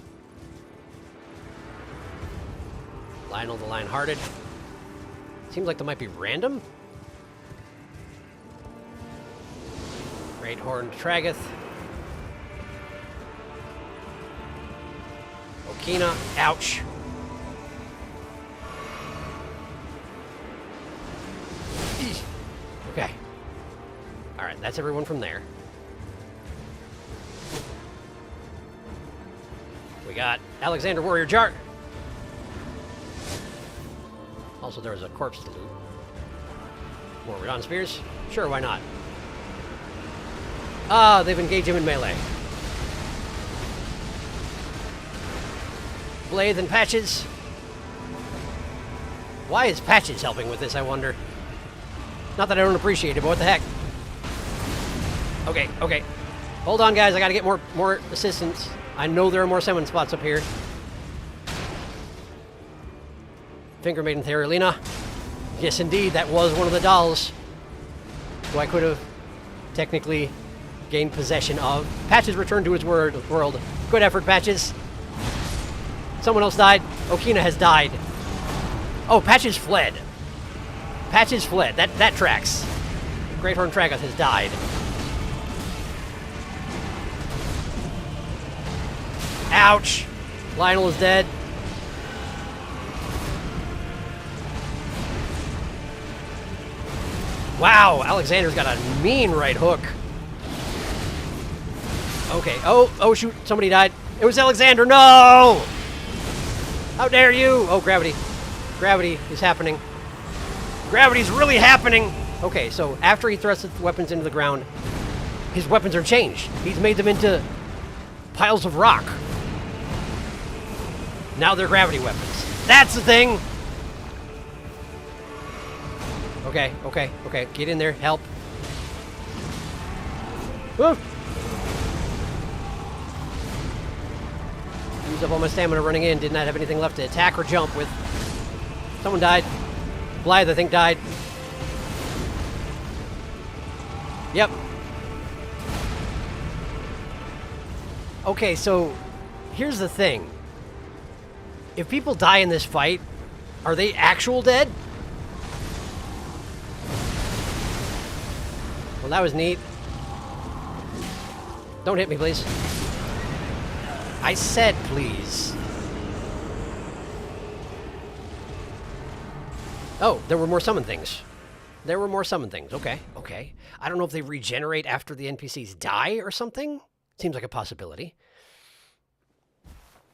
Lionel the Lionhearted. Seems like they might be random. Great Horned Tragoth. Okina. Ouch. Okay. Alright, that's everyone from there. We got Alexander Warrior Jar. Also, there was a corpse to loot. More Radon Spears? Sure, why not? Ah, they've engaged him in melee. Blade than Patches. Why is Patches helping with this, I wonder? Not that I don't appreciate it, but what the heck? Okay, okay. Hold on, guys. I gotta get more assistance. I know there are more summon spots up here. Finger Maiden Theorelina. Yes, indeed, that was one of the dolls who I could have technically gained possession of. Patches returned to his world. Good effort, Patches. Someone else died. Okina has died. Oh, Patches fled. Patches fled. That tracks. Great Horn Tragoth has died. Ouch! Lionel is dead. Wow, Alexander's got a mean right hook. Okay. Oh, shoot. Somebody died. It was Alexander. No! How dare you? Oh, gravity. Gravity is happening. Gravity's really happening. Okay, so after he thrusts his weapons into the ground, his weapons are changed. He's made them into piles of rock. Now they're gravity weapons. That's the thing! Okay, okay, okay. Get in there. Help. Woo! Used up all my stamina running in. Did not have anything left to attack or jump with. Someone died. Blythe, I think, died. Yep. Okay, so here's the thing. If people die in this fight, are they actual dead? Well, that was neat. Don't hit me, please. I said please. Oh, there were more summon things. There were more summon things. Okay, okay. I don't know if they regenerate after the NPCs die or something. Seems like a possibility.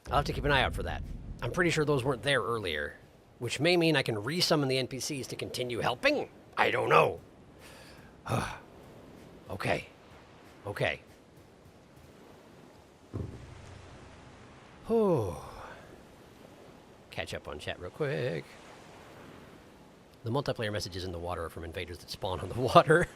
I'll have to keep an eye out for that. I'm pretty sure those weren't there earlier, which may mean I can resummon the NPCs to continue helping? I don't know. Okay. Okay. Oh. Catch up on chat real quick. The multiplayer messages in the water are from invaders that spawn on the water.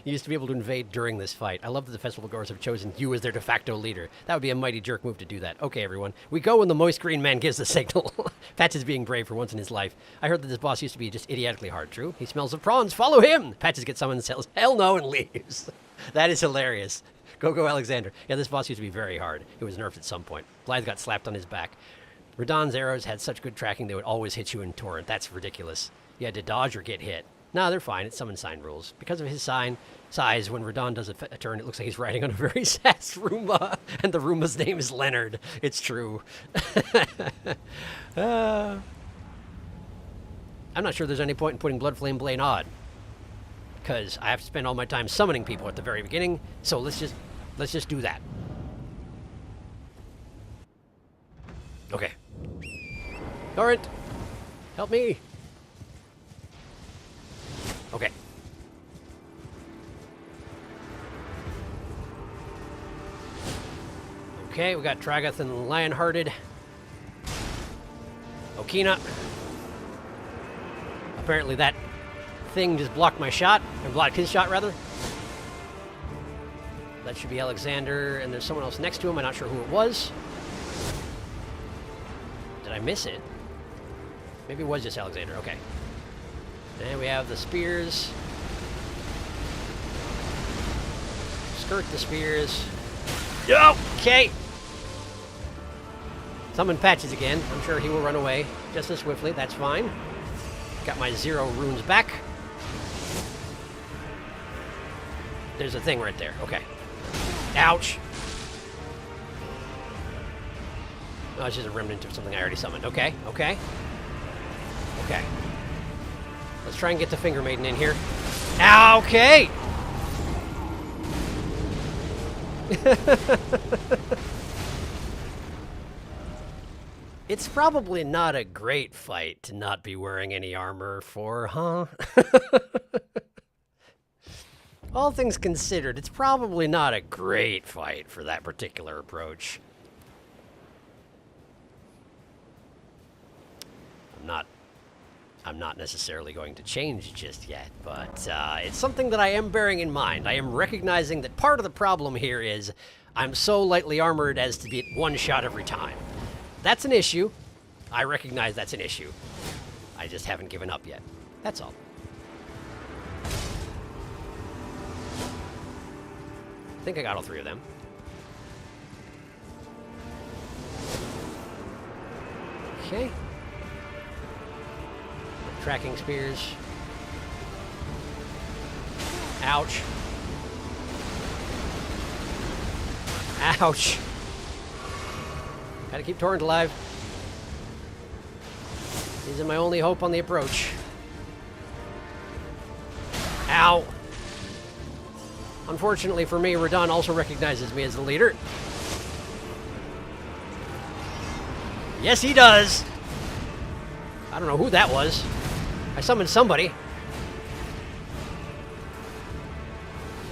You used to be able to invade during this fight. I love that the festival goers have chosen you as their de facto leader. That would be a mighty jerk move to do that. Okay, everyone. We go when the moist green man gives the signal. Patch is being brave for once in his life. I heard that this boss used to be just idiotically hard. True? He smells of prawns. Follow him! Patches gets summoned and says, hell no, and leaves. That is hilarious. Go, Alexander. Yeah, this boss used to be very hard. It was nerfed at some point. Blythe got slapped on his back. Radahn's arrows had such good tracking they would always hit you in torrent. That's ridiculous. You had to dodge or get hit. No, they're fine. It's summon sign rules. Because of his size, when Radahn does a turn, it looks like he's riding on a very sass Roomba, and the Roomba's name is Leonard. It's true. I'm not sure there's any point in putting Bloodflame Blade on, because I have to spend all my time summoning people at the very beginning. So let's just do that. Okay. Torrent, help me. Okay. Okay, we got Tragoth and Lionhearted. Okina. Apparently that thing just blocked my shot, or blocked his shot, rather. That should be Alexander, and there's someone else next to him. I'm not sure who it was. Did I miss it? Maybe it was just Alexander. Okay. And we have the spears. Skirt the spears. Okay. Summon Patches again. I'm sure he will run away just as swiftly. That's fine. Got my 0 runes back. There's a thing right there. Okay. Ouch. Oh, it's just a remnant of something I already summoned. Okay. Okay. Okay. Let's try and get the Finger Maiden in here. Okay! It's probably not a great fight to not be wearing any armor for, huh? All things considered, it's probably not a great fight for that particular approach. I'm not necessarily going to change just yet, but it's something that I am bearing in mind. I am recognizing that part of the problem here is I'm so lightly armored as to be one shot every time. That's an issue. I recognize that's an issue. I just haven't given up yet. That's all. I think I got all three of them. Okay. Tracking spears. Ouch. Ouch. Gotta keep Torrent alive. These are my only hope on the approach. Ow. Unfortunately for me, Radahn also recognizes me as the leader. Yes, he does. I don't know who that was. I summoned somebody.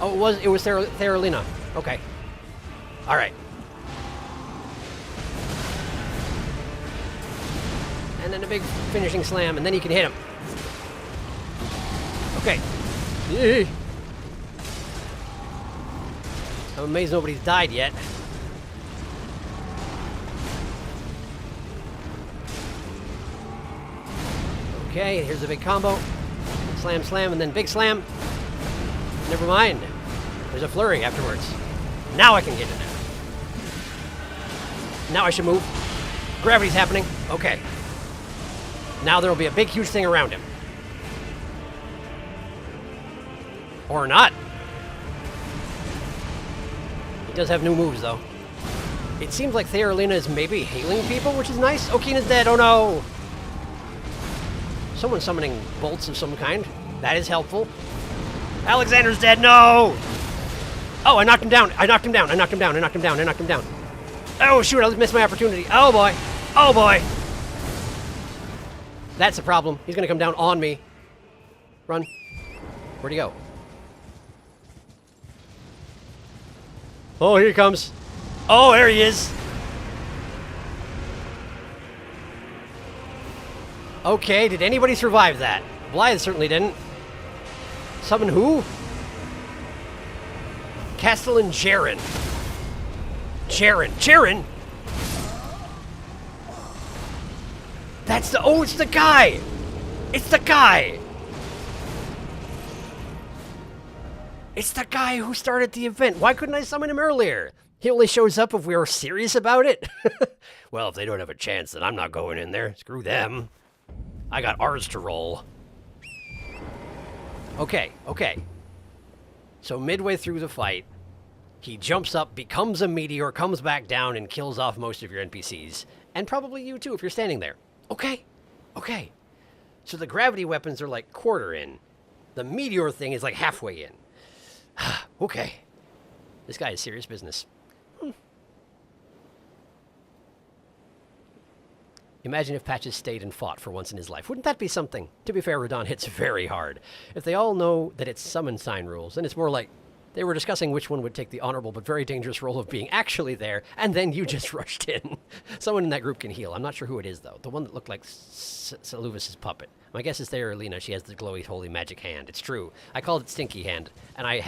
Oh, it was Theralina. Okay. All right. And then a big finishing slam, and then you can hit him. Okay. Yee. I'm amazed nobody's died yet. Okay, here's a big combo. Slam, slam, and then big slam. Never mind. There's a flurry afterwards. Now I can get in there. Now I should move. Gravity's happening. Okay. Now there will be a big, huge thing around him. Or not. He does have new moves, though. It seems like Theralina is maybe healing people, which is nice. Okina's dead. Oh, no. Someone's summoning bolts of some kind. That is helpful. Alexander's dead. No! Oh, I knocked him down. I knocked him down. I knocked him down. I knocked him down. I knocked him down. Oh, shoot. I missed my opportunity. Oh, boy. Oh, boy. That's the problem. He's going to come down on me. Run. Where'd he go? Oh, here he comes. Oh, there he is. Okay, did anybody survive that? Blythe certainly didn't. Summon who? Castellan Jaren. Jaren? That's the... Oh, it's the guy! It's the guy! It's the guy who started the event. Why couldn't I summon him earlier? He only shows up if we were serious about it? Well, if they don't have a chance, then I'm not going in there. Screw them. I got ours to roll. Okay. So midway through the fight, he jumps up, becomes a meteor, comes back down, and kills off most of your NPCs. And probably you too, if you're standing there. Okay. So the gravity weapons are like quarter in. The meteor thing is like halfway in. Okay. This guy is serious business. Imagine if Patches stayed and fought for once in his life. Wouldn't that be something? To be fair, Radahn hits very hard. If they all know that it's summon sign rules, then it's more like they were discussing which one would take the honorable but very dangerous role of being actually there, and then you just rushed in. Someone in that group can heal. I'm not sure who it is, though. The one that looked like Saluvis' puppet. My guess is Theralina. She has the glowy, holy magic hand. It's true. I called it Stinky Hand, and I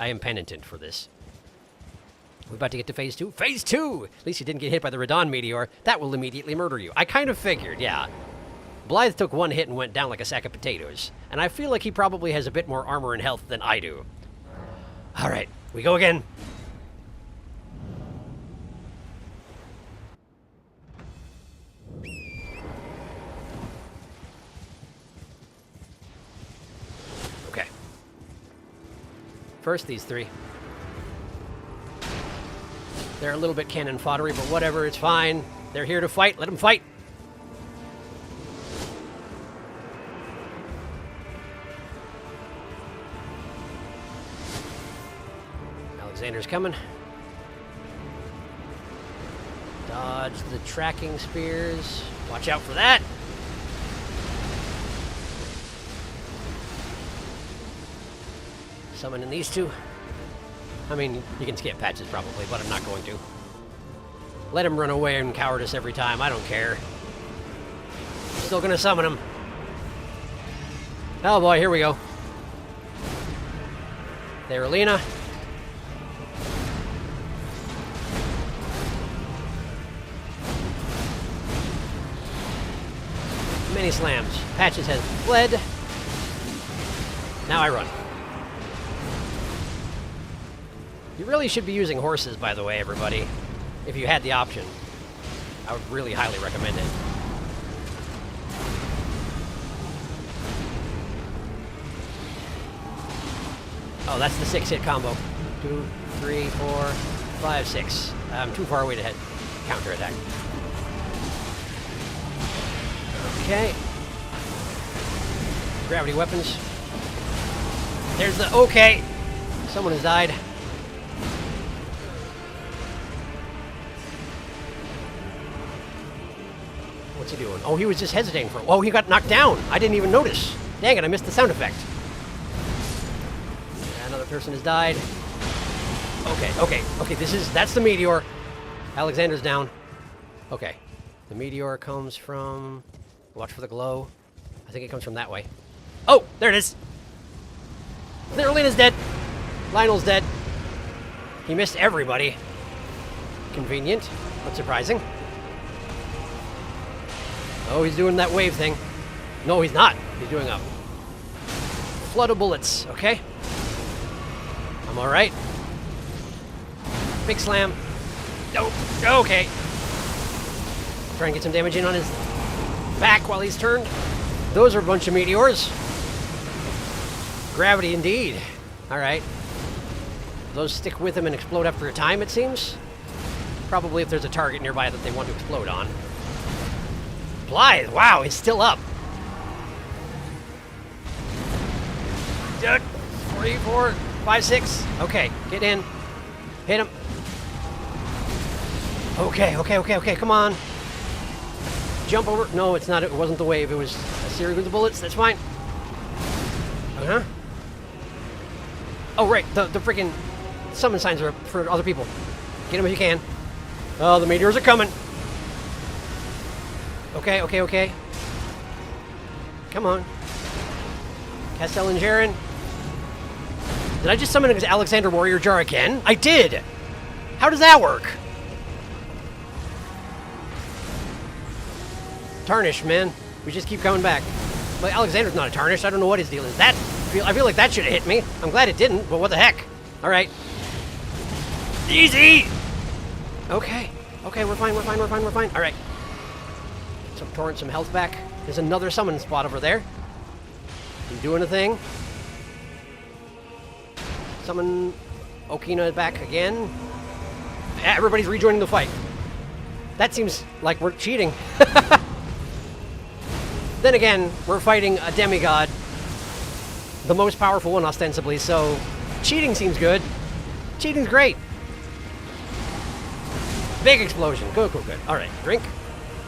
am penitent for this. We're about to get to phase 2. Phase 2! At least you didn't get hit by the Radahn meteor. That will immediately murder you. I kind of figured, yeah. Blythe took one hit and went down like a sack of potatoes. And I feel like he probably has a bit more armor and health than I do. All right, we go again. Okay. First, these three. They're a little bit cannon foddery, but whatever, it's fine. They're here to fight. Let them fight. Alexander's coming. Dodge the tracking spears. Watch out for that. Summoning these two. I mean, you can skip Patches probably, but I'm not going to. Let him run away in cowardice every time. I don't care. Just still gonna summon him. Oh boy, here we go. There, Alina. Many slams. Patches has fled. Now I run. You really should be using horses, by the way, everybody. If you had the option. I would really highly recommend it. Oh, that's the 6-hit combo. 2, 3, 4, 5, 6. I'm too far away to head counterattack. Okay. Gravity weapons. There's the... Okay! Someone has died. What's he doing? Oh, he was just hesitating for... Oh, he got knocked down! I didn't even notice! Dang it, I missed the sound effect. Another person has died. Okay, that's the meteor. Alexander's down. Okay. The meteor comes from... Watch for the glow. I think it comes from that way. Oh, there it is. There, Alina's dead. Lionel's dead. He missed everybody. Convenient, but surprising. Oh, he's doing that wave thing. No, he's not. He's doing a flood of bullets, okay? I'm all right. Big slam. Nope. Okay. Try and get some damage in on his back while he's turned. Those are a bunch of meteors. Gravity indeed. All right. Those stick with him and explode after a time, it seems. Probably if there's a target nearby that they want to explode on. Blythe, wow, he's still up. 3, 4, 5, 6. Okay, get in. Hit him. Okay, come on. Jump over. No, it's not. It wasn't the wave. It was a series of bullets. That's fine. Uh-huh. Oh, right. The freaking summon signs are for other people. Get them if you can. Oh, the meteors are coming. Okay. Come on. Castel and Jaren. Did I just summon an Alexander Warrior Jar again? I did! How does that work? Tarnish, man. We just keep coming back. Like, Alexander's not a tarnish. I don't know what his deal is. That... I feel like that should have hit me. I'm glad it didn't, but what the heck? Alright. Easy! Okay, we're fine. Alright. Torrent some health back. There's another summon spot over there. He's doing a thing. Summon Okina back again. Everybody's rejoining the fight. That seems like we're cheating. Then again, we're fighting a demigod. The most powerful one, ostensibly, so cheating seems good. Cheating's great. Big explosion. Good. Alright, drink.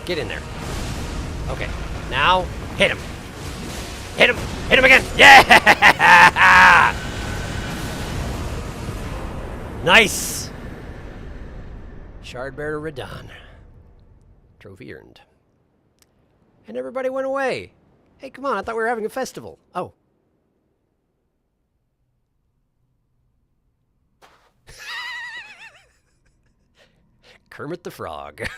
Get in there. Okay, now, hit him. Hit him again. Yeah! Nice. Shardbearer Radahn. Trophy earned. And everybody went away. Hey, come on, I thought we were having a festival. Oh. Kermit the Frog.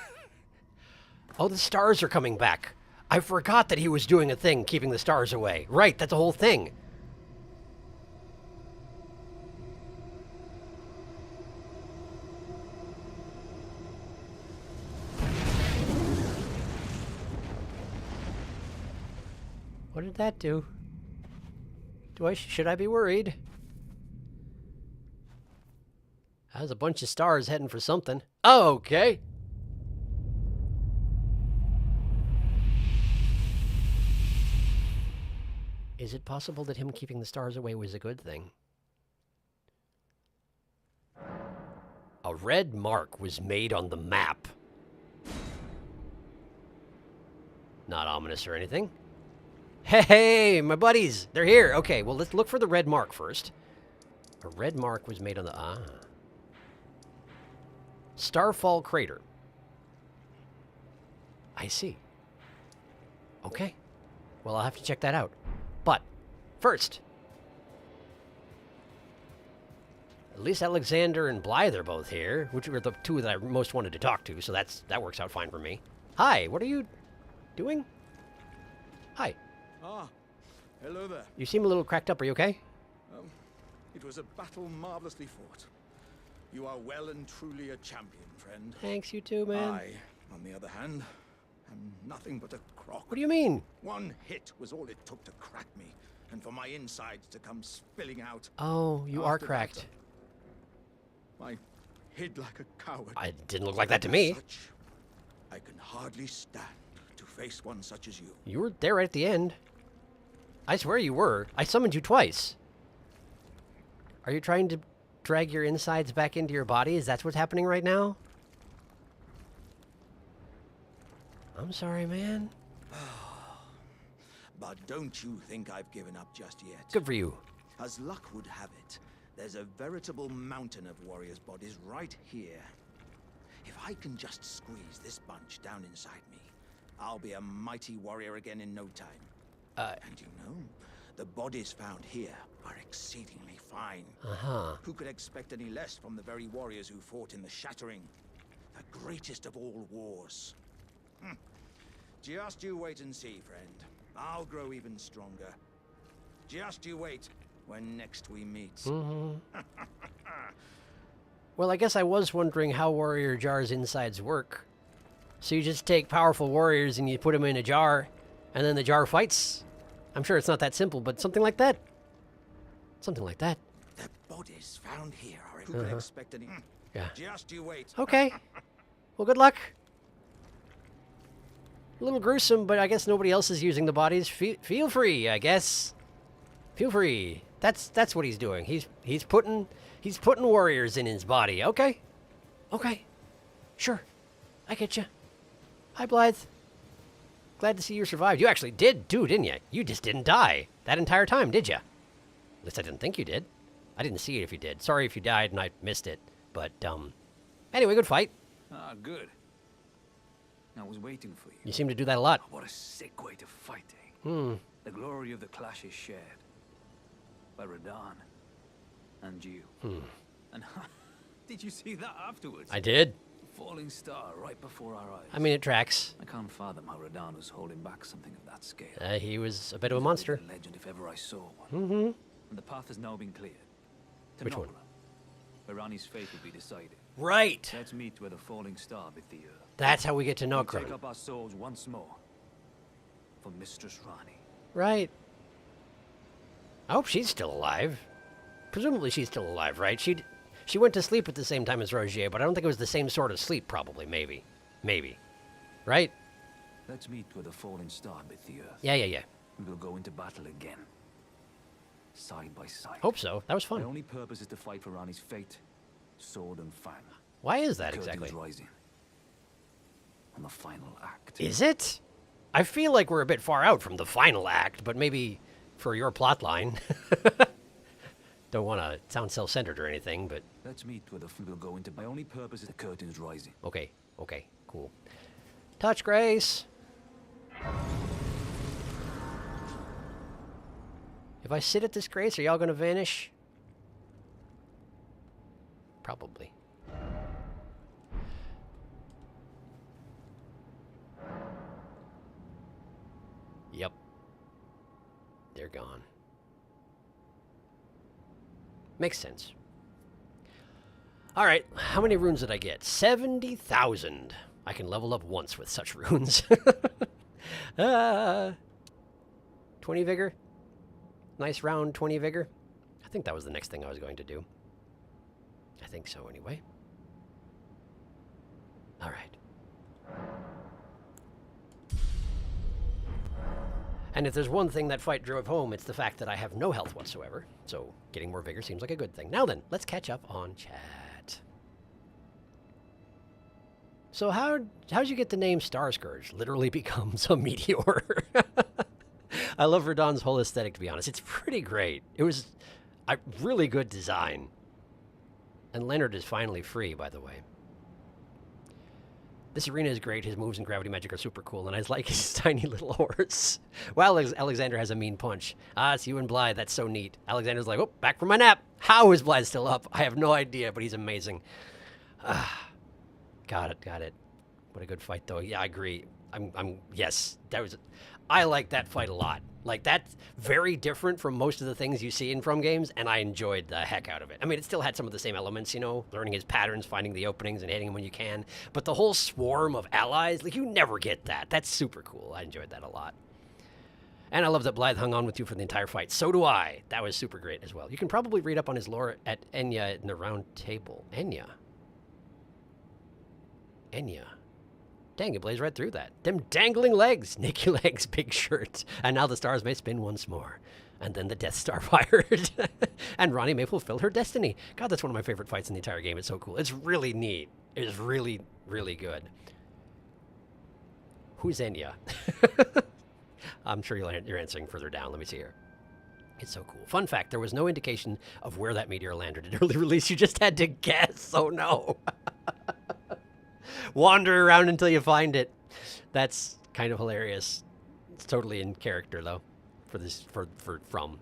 Oh, the stars are coming back. I forgot that he was doing a thing, keeping the stars away. Right, that's a whole thing. What did that do? Should I be worried? That was a bunch of stars heading for something. Oh, okay. Is it possible that him keeping the stars away was a good thing? A red mark was made on the map. Not ominous or anything. Hey, my buddies! They're here! Okay, well, let's look for the red mark first. A red mark was made on the... Starfall Crater. I see. Okay. Well, I'll have to check that out. But first, at least Alexander and Blythe are both here, which were the two that I most wanted to talk to, so that works out fine for me. Hi, what are you doing? Hi. Ah, hello there. You seem a little cracked up. Are you okay? It was a battle marvelously fought. You are well and truly a champion, friend. Thanks, you too, man. I, on the other hand, am nothing but a crock. What do you mean? One hit was all it took to crack me, and for my insides to come spilling out. Oh, you are After cracked. that, I hid like a coward. I didn't look like that to me. Such, I can hardly stand to face one such as you. You were there right at the end. I swear you were. I summoned you twice. Are you trying to drag your insides back into your body? Is that what's happening right now? I'm sorry, man. But don't you think I've given up just yet. Good for you. As luck would have it, there's a veritable mountain of warriors' bodies right here. If I can just squeeze this bunch down inside me, I'll be a mighty warrior again in no time. And you know, the bodies found here are exceedingly fine. Who could expect any less from the very warriors who fought in the Shattering, the greatest of all wars? Just you wait and see, friend. I'll grow even stronger. Just you wait when next we meet. Well, I guess I was wondering how Warrior Jar's insides work. So you just take powerful warriors and you put them in a jar, and then the jar fights? I'm sure it's not that simple, but something like that. Something like that. The bodies found here are who could expect any. Yeah. Just you wait. Okay. Well, good luck. A little gruesome, but I guess nobody else is using the bodies. Feel free, I guess. Feel free. That's what he's doing. He's putting warriors in his body. Okay. Okay. Sure. I get you. Hi, Blythe. Glad to see you survived. You actually did do, didn't you? You just didn't die that entire time, did you? At least I didn't think you did. I didn't see it if you did. Sorry if you died and I missed it. But, anyway, good fight. Ah, good. I was waiting for you. You seem to do that a lot. What a sick way to fight, eh? The glory of the clash is shared by Radahn and you. And did you see that afterwards? I did. Falling star right before our eyes. I mean, it tracks. I can't fathom how Radahn was holding back something of that scale. He was a bit of a monster. A legend if ever I saw one. And the path has now been cleared. To Which one? Nokra, where Ranni's fate will be decided. Right. Let's meet where the falling star bit the earth. That's how we get to We'll Nokra. take up our souls once more for Mistress Ranni. Right. I hope she's still alive. Presumably she's still alive, right? She went to sleep at the same time as Rogier, but I don't think it was the same sort of sleep, probably. Maybe. Right? Let's meet where the falling star bit the earth. Yeah. We will go into battle again. Side by side. Hope so. That was My fun. only purpose is to fight for Ranni's fate, sword and fang. Why is that Curtains exactly? rising. On the final act. Is it? I feel like we're a bit far out from the final act, but maybe for your plot line. Don't want to sound self-centered or anything, but... Let's meet where the will go into. My only purpose is the curtains rising. Okay, cool. Touch Grace. If I sit at this Grace, are y'all gonna vanish? Probably. Yep. They're gone. Makes sense. Alright, how many runes did I get? 70,000. I can level up once with such runes. 20 vigor. Nice round 20 vigor. I think that was the next thing I was going to do. I think so anyway. Alright. And if there's one thing that fight drove home, it's the fact that I have no health whatsoever. So getting more vigor seems like a good thing. Now then, let's catch up on chat. So how'd you get the name Star Scourge? Literally becomes a meteor. I love Radahn's whole aesthetic, to be honest. It's pretty great. It was a really good design. And Leonard is finally free, by the way. This arena is great. His moves and gravity magic are super cool, and I like his tiny little horse. Wow, Alexander has a mean punch. Ah, it's you and Blythe. That's so neat. Alexander's like, oh, back from my nap. How is Blythe still up? I have no idea, but he's amazing. Got it. What a good fight, though. Yeah, I agree. Yes, I like that fight a lot. Like, that's very different from most of the things you see in From games, and I enjoyed the heck out of it. I mean, it still had some of the same elements, you know, learning his patterns, finding the openings, and hitting him when you can. But the whole swarm of allies, like, you never get that. That's super cool. I enjoyed that a lot. And I love that Blythe hung on with you for the entire fight. So do I. That was super great as well. You can probably read up on his lore at Enya in the round table. Enya. Dang, it blazed right through that. Them dangling legs, naked legs, big shirt. And now the stars may spin once more. And then the Death Star fired. And Ronnie may fulfill her destiny. God, that's one of my favorite fights in the entire game. It's so cool. It's really neat. It is really, really good. Who's Enya? I'm sure you're answering further down. Let me see here. It's so cool. Fun fact, there was no indication of where that meteor landed in early release. You just had to guess. Oh, no. Wander around until you find it. That's kind of hilarious. It's totally in character, though, for From.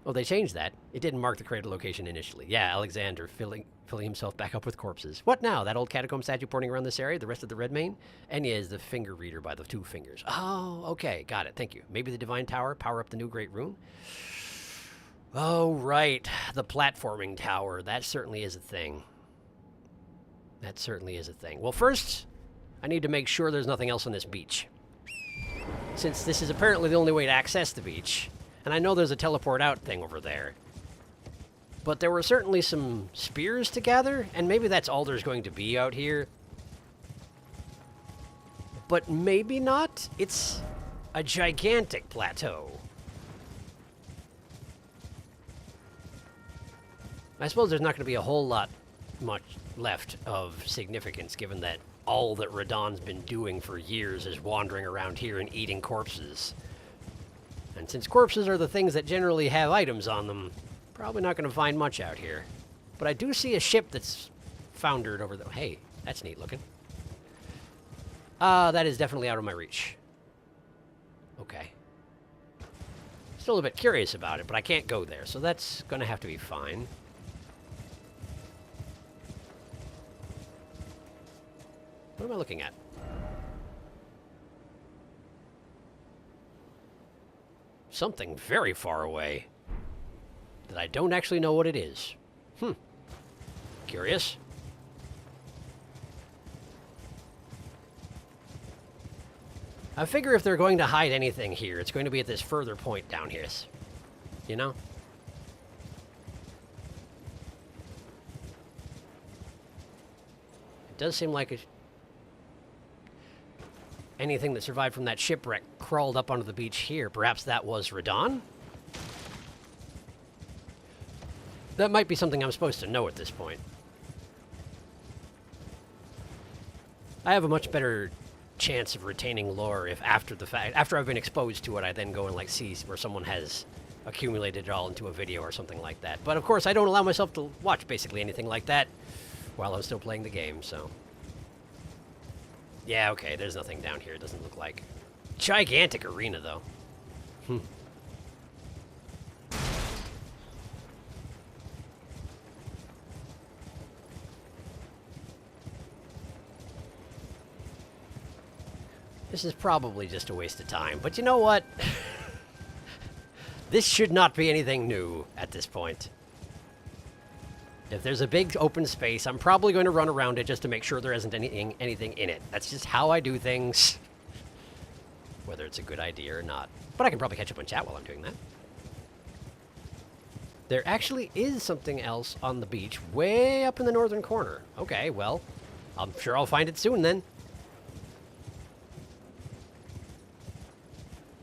Oh, they changed that. It didn't mark the crater location initially. Yeah, Alexander filling himself back up with corpses. What now? That old catacomb statue pointing around this area? The rest of the red main? Enya is the finger reader by the 2 fingers. Oh, okay. Got it. Thank you. Maybe the Divine Tower? Power up the new Great Rune? Oh, right. The platforming tower. That certainly is a thing. That certainly is a thing. Well, first, I need to make sure there's nothing else on this beach. Since this is apparently the only way to access the beach, and I know there's a teleport out thing over there. But there were certainly some spears to gather, and maybe that's all there's going to be out here. But maybe not. It's a gigantic plateau. I suppose there's not going to be a whole lot much left of significance, given that all that Radahn's been doing for years is wandering around here and eating corpses. And since corpses are the things that generally have items on them, probably not going to find much out here. But I do see a ship that's foundered over there. Hey, that's neat looking. That is definitely out of my reach. Okay. Still a bit curious about it, but I can't go there, so that's going to have to be fine. What am I looking at? Something very far away that I don't actually know what it is. Curious. I figure if they're going to hide anything here, it's going to be at this further point down here. You know? It does seem like anything that survived from that shipwreck crawled up onto the beach here. Perhaps that was Radahn? That might be something I'm supposed to know at this point. I have a much better chance of retaining lore if after I've been exposed to it, I then go and like see where someone has accumulated it all into a video or something like that. But of course, I don't allow myself to watch basically anything like that while I'm still playing the game, so. Yeah, okay, there's nothing down here, it doesn't look like. Gigantic arena, though. This is probably just a waste of time, but you know what? This should not be anything new at this point. If there's a big open space, I'm probably going to run around it just to make sure there isn't anything in it. That's just how I do things. Whether it's a good idea or not. But I can probably catch up on chat while I'm doing that. There actually is something else on the beach way up in the northern corner. Okay, well, I'm sure I'll find it soon then.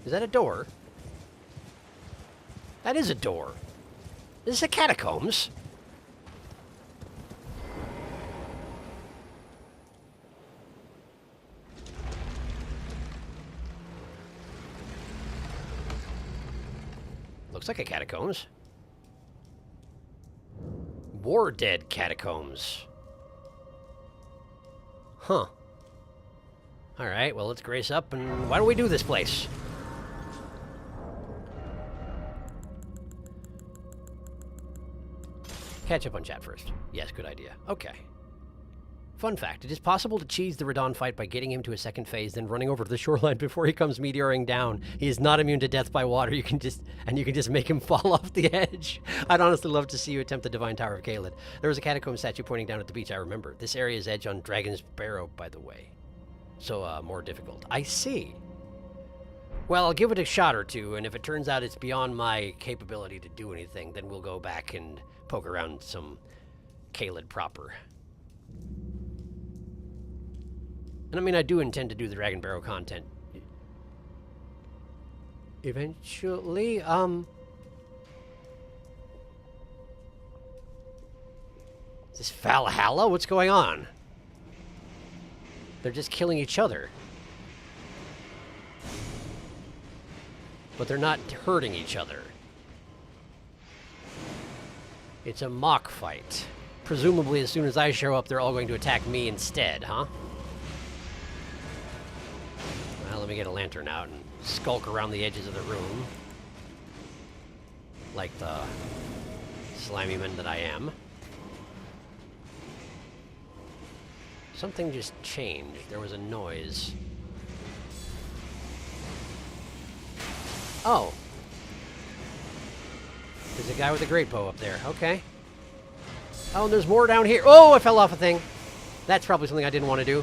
Is that a door? That is a door. This is a catacombs. Looks like a catacombs. War Dead Catacombs. Huh. Alright, well, let's grace up, and why don't we do this place? Catch up on chat first. Yes, good idea. Okay. Fun fact, it is possible to cheese the Radon fight by getting him to a second phase, then running over to the shoreline before he comes meteoring down. He is not immune to death by water. You can just make him fall off the edge. I'd honestly love to see you attempt the Divine Tower of Caelid. There was a catacomb statue pointing down at the beach, I remember. This area's edge on Dragon's Barrow, by the way. So, more difficult. I see. Well, I'll give it a shot or two, and if it turns out it's beyond my capability to do anything, then we'll go back and poke around some Caelid proper. And I mean, I do intend to do the Dragon Barrow content eventually. Is this Valhalla? What's going on? They're just killing each other. But they're not hurting each other. It's a mock fight. Presumably, as soon as I show up, they're all going to attack me instead, huh? Well, let me get a lantern out and skulk around the edges of the room. Like the slimy man that I am. Something just changed. There was a noise. Oh. There's a guy with a great bow up there. Okay. Oh, and there's more down here. Oh, I fell off a thing. That's probably something I didn't want to do.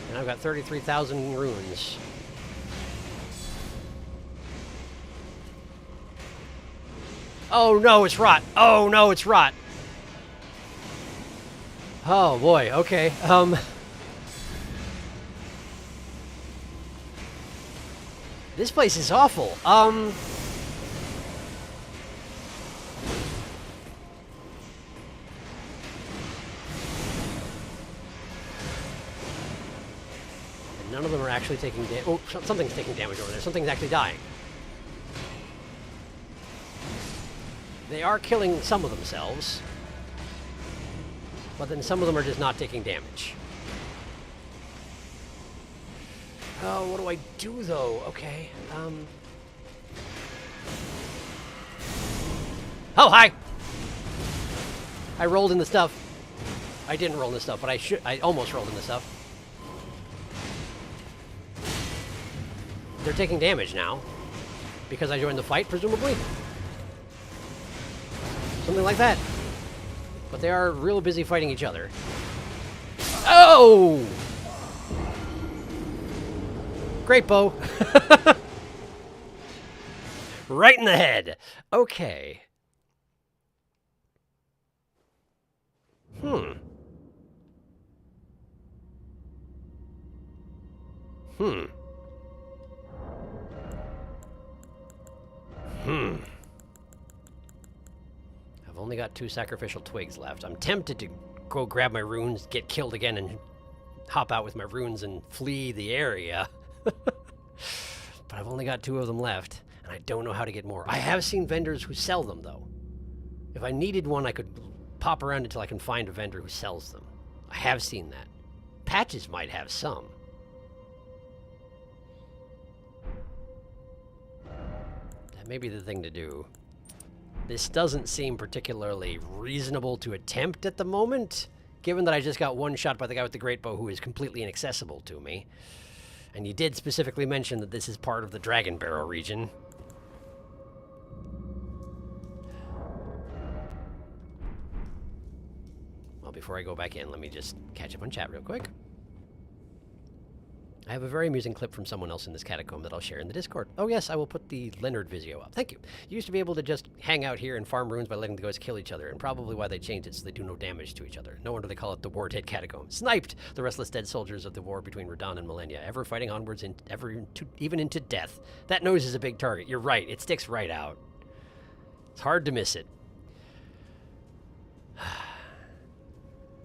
And I've got 33,000 runes. Oh, no, it's rot. Oh, no, it's rot. Oh, boy. Okay. This place is awful. None of them are actually taking damage. Oh, something's taking damage over there. Something's actually dying. They are killing some of themselves. But then some of them are just not taking damage. Oh, what do I do, though? Okay, Oh, hi! I rolled in the stuff. I didn't roll in the stuff, but I almost rolled in the stuff. They're taking damage now. Because I joined the fight, presumably? Something like that. But they are real busy fighting each other. Oh! Great bow. Right in the head. Okay. I've only got 2 sacrificial twigs left. I'm tempted to go grab my runes, get killed again, and hop out with my runes and flee the area. But I've only got 2 of them left, and I don't know how to get more. I have seen vendors who sell them, though. If I needed one, I could pop around until I can find a vendor who sells them. I have seen that. Patches might have some. That may be the thing to do. This doesn't seem particularly reasonable to attempt at the moment, given that I just got one shot by the guy with the great bow who is completely inaccessible to me. And you did specifically mention that this is part of the Dragon Barrow region. Well, before I go back in, let me just catch up on chat real quick. I have a very amusing clip from someone else in this catacomb that I'll share in the Discord. Oh yes, I will put the Leonard video up. Thank you. You used to be able to just hang out here and farm runes by letting the ghosts kill each other, and probably why they changed it so they do no damage to each other. No wonder they call it the War-Dead Catacomb. Sniped! The restless dead soldiers of the war between Radon and Millennia, ever fighting onwards, even into death. That nose is a big target. You're right, it sticks right out. It's hard to miss it.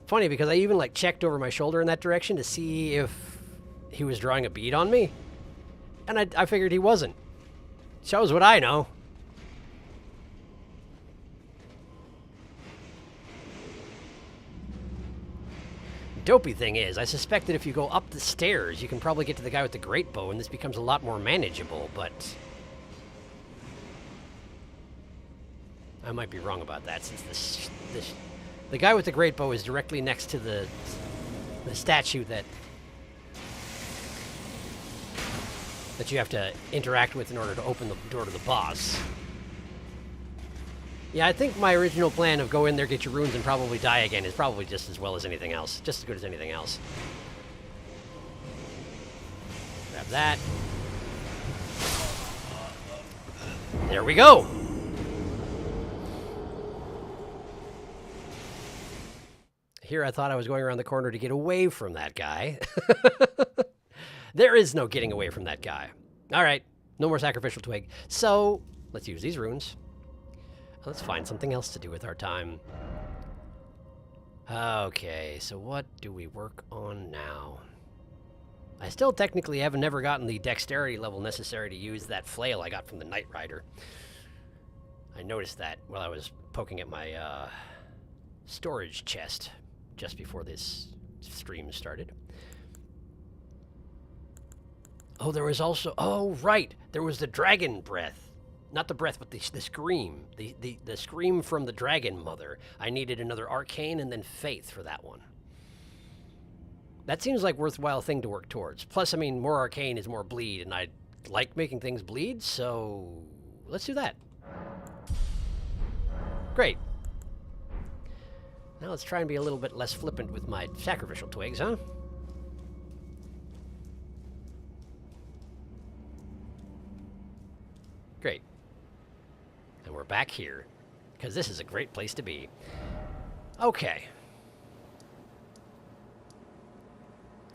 Funny, because I even checked over my shoulder in that direction to see if he was drawing a bead on me, and I figured he wasn't. Shows what I know. dopey thing is, I suspect that if you go up the stairs, you can probably get to the guy with the great bow, and this becomes a lot more manageable, but... I might be wrong about that, since the guy with the great bow is directly next to the statue that you have to interact with in order to open the door to the boss. Yeah, I think my original plan of go in there, get your runes, and probably die again is probably just as well as anything else. Just as good as anything else. Grab that. There we go! Here I thought I was going around the corner to get away from that guy. There is no getting away from that guy. All right, no more sacrificial twig. So, let's use these runes. Let's find something else to do with our time. Okay, so what do we work on now? I still technically have never gotten the dexterity level necessary to use that flail I got from the Knight Rider. I noticed that while I was poking at my storage chest just before this stream started. Oh, there was also... Oh, right! There was the dragon breath. Not the breath, but the scream. The scream from the dragon mother. I needed another arcane and then faith for that one. That seems like a worthwhile thing to work towards. Plus, I mean, more arcane is more bleed, and I like making things bleed, so let's do that. Great. Now let's try and be a little bit less flippant with my sacrificial twigs, huh? Great. And we're back here, because this is a great place to be. Okay.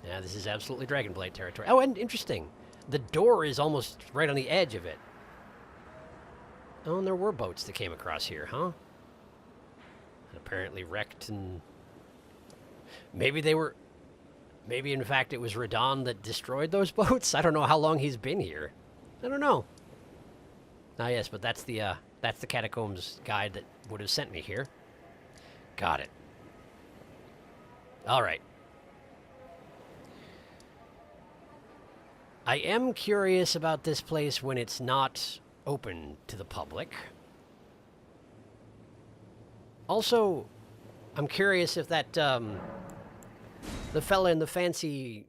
Yeah, this is absolutely Dragonblade territory. Oh, and interesting. The door is almost right on the edge of it. Oh, and there were boats that came across here, huh? And apparently wrecked, and... Maybe they were... Maybe, in fact, it was Radon that destroyed those boats? I don't know how long he's been here. I don't know. Ah, yes, but that's the Catacombs guide that would have sent me here. Got it. All right. I am curious about this place when it's not open to the public. Also, I'm curious if that, the fella in the fancy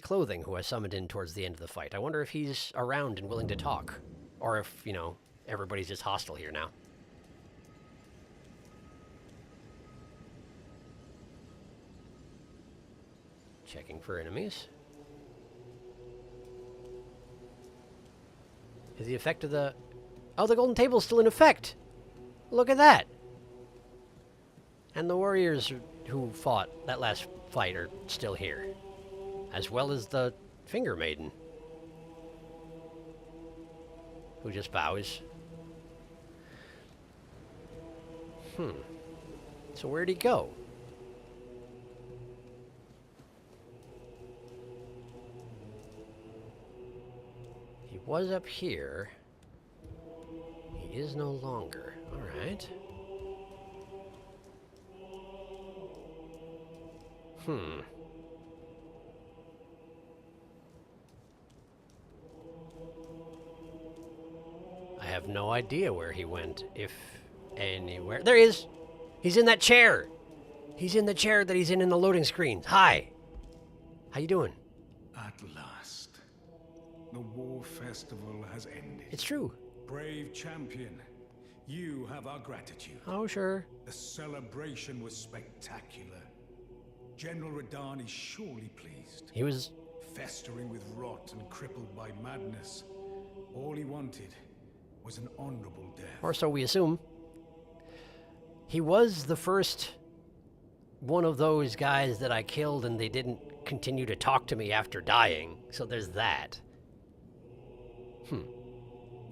clothing who I summoned in towards the end of the fight, I wonder if he's around and willing to talk. Or if, you know, everybody's just hostile here now. Checking for enemies. Is the effect of the... Oh, the golden table's still in effect! Look at that! And the warriors who fought that last fight are still here. As well as the Finger Maiden. Who just bows. So where'd he go? He was up here. He is no longer. All right. I have no idea where he went, if anywhere. There he is! He's in that chair! He's in the chair that he's in the loading screen. Hi! How you doing? At last, the war festival has ended. It's true. Brave champion, you have our gratitude. Oh, sure. The celebration was spectacular. General Radon is surely pleased. He was... Festering with rot and crippled by madness. All he wanted was an honorable death. Or so we assume. He was the first one of those guys that I killed and they didn't continue to talk to me after dying. So there's that.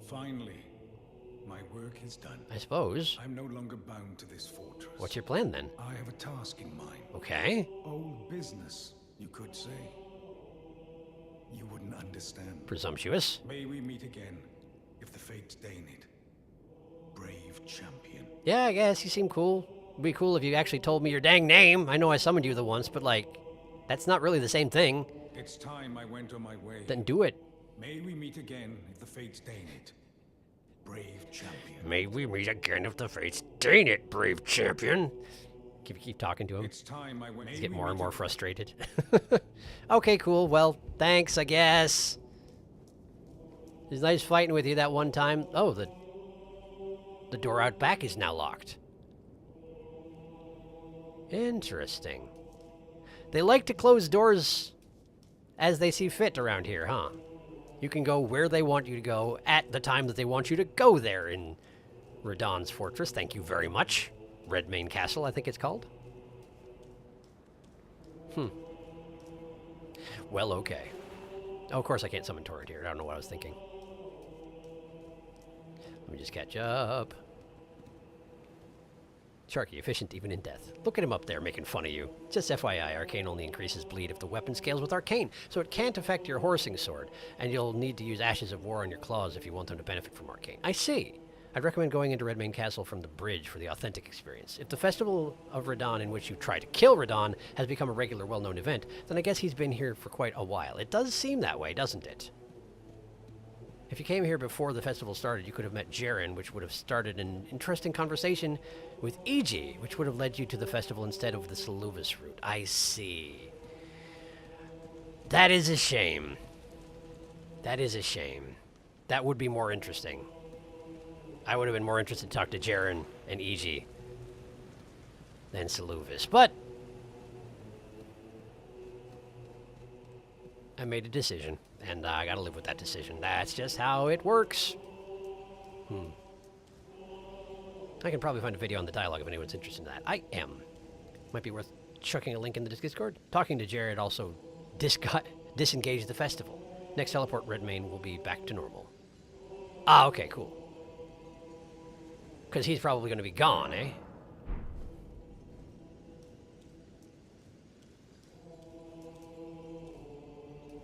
Finally, my work is done. I suppose. I'm no longer bound to this fortress. What's your plan then? I have a task in mind. Okay. Old business, you could say. You wouldn't understand. Presumptuous. May we meet again, if the fates deign it. Brave champion. Yeah, I guess. You seem cool. It'd be cool if you actually told me your dang name. I know I summoned you the once, but like, that's not really the same thing. It's time I went on my way. Then do it. May we meet again if the fates deign it. Brave champion. May we meet again if the fates deign it, brave champion. Keep talking to him. It's time I went. He's getting more and more frustrated. Okay, cool. Well, thanks, I guess. It was nice fighting with you that one time. Oh, the door out back is now locked. Interesting. They like to close doors as they see fit around here, huh? You can go where they want you to go at the time that they want you to go there in Radahn's fortress. Thank you very much. Redmane Castle, I think it's called. Well, okay. Oh, of course I can't summon Torrent here. I don't know what I was thinking. Let me just catch up. Sharky, efficient even in death. Look at him up there making fun of you. Just FYI, Arcane only increases bleed if the weapon scales with Arcane, so it can't affect your horsing sword, and you'll need to use Ashes of War on your claws if you want them to benefit from Arcane. I see. I'd recommend going into Redmane Castle from the bridge for the authentic experience. If the Festival of Radahn in which you try to kill Radahn has become a regular, well-known event, then I guess he's been here for quite a while. It does seem that way, doesn't it? If you came here before the festival started, you could have met Jaren, which would have started an interesting conversation with Iji, which would have led you to the festival instead of the Saluvis route. I see. That is a shame. That is a shame. That would be more interesting. I would have been more interested to talk to Jaren and Iji than Saluvis, but I made a decision, and I gotta live with that decision. That's just how it works. I can probably find a video on the dialogue if anyone's interested in that. I am. Might be worth chucking a link in the Discord. Talking to Jared also disengaged the festival. Next teleport, Redmane will be back to normal. Ah, okay, cool. Because he's probably going to be gone, eh?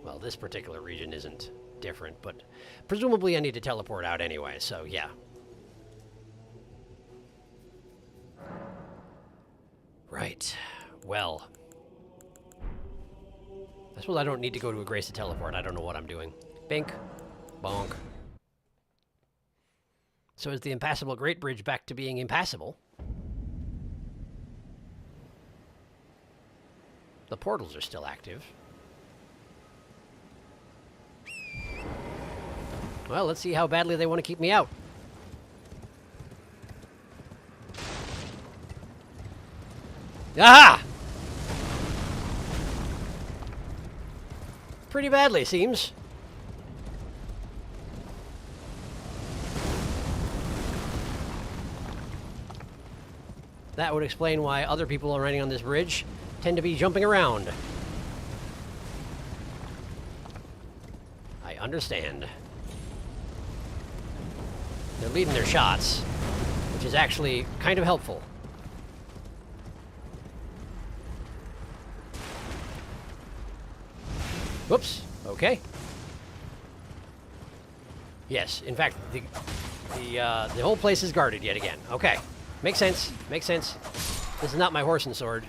Well, this particular region isn't different, but presumably I need to teleport out anyway, so yeah. Right. Well. I suppose I don't need to go to a Grace to teleport. I don't know what I'm doing. Bink. Bonk. So is the impassable Great Bridge back to being impassable? The portals are still active. Well, let's see how badly they want to keep me out. Aha! Pretty badly, seems. That would explain why other people riding on this bridge tend to be jumping around. I understand. They're leading their shots, which is actually kind of helpful. Whoops. Okay. Yes, in fact, the whole place is guarded yet again. Okay. Makes sense. Makes sense. This is not my horse and sword.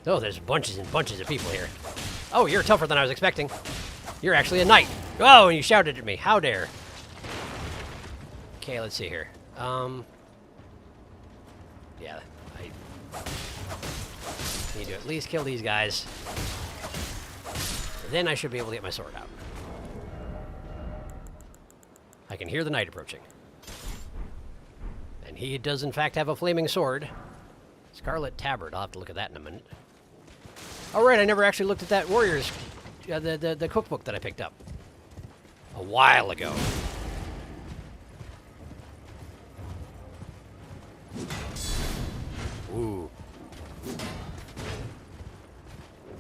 Oh, there's bunches and bunches of people here. Oh, you're tougher than I was expecting. You're actually a knight. Oh, and you shouted at me. How dare. Okay, let's see here. Yeah, I need to at least kill these guys. Then I should be able to get my sword out. I can hear the knight approaching. And he does in fact have a flaming sword. Scarlet Tabard. I'll have to look at that in a minute. Oh right, I never actually looked at that Warriors, the cookbook that I picked up a while ago. Ooh.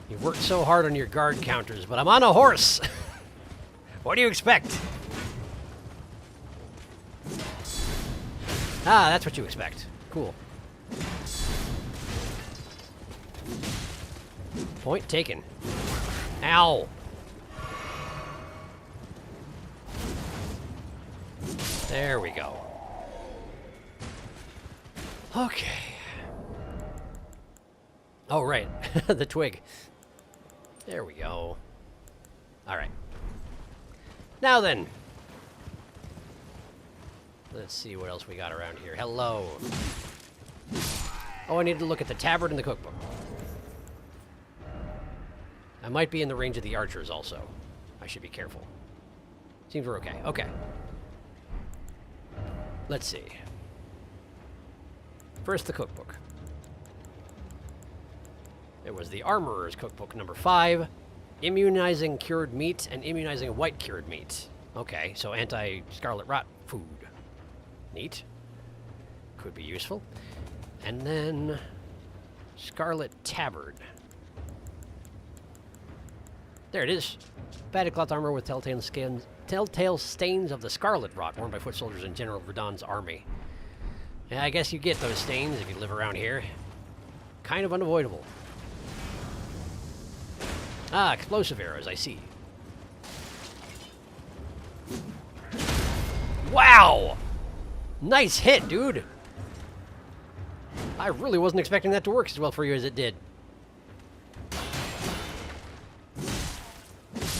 You worked so hard on your guard counters, but I'm on a horse. What do you expect? Ah, that's what you expect. Cool. Point taken. Ow. There we go. Okay. Oh, right. The twig. There we go. All right. Now then. Let's see what else we got around here. Hello. Oh, I need to look at the tabard and the cookbook. I might be in the range of the archers also. I should be careful. Seems we're okay. Okay. Let's see. First, the cookbook. It was the Armorer's Cookbook number 5. Immunizing cured meat and immunizing white cured meat. Okay, so anti-scarlet rot food. Neat. Could be useful. And then Scarlet Tabard. There it is. Batted cloth armor with telltale stains of the scarlet rot worn by foot soldiers in General Radon's army. Yeah, I guess you get those stains if you live around here. Kind of unavoidable. Ah, explosive arrows, I see. Wow! Nice hit, dude! I really wasn't expecting that to work as well for you as it did.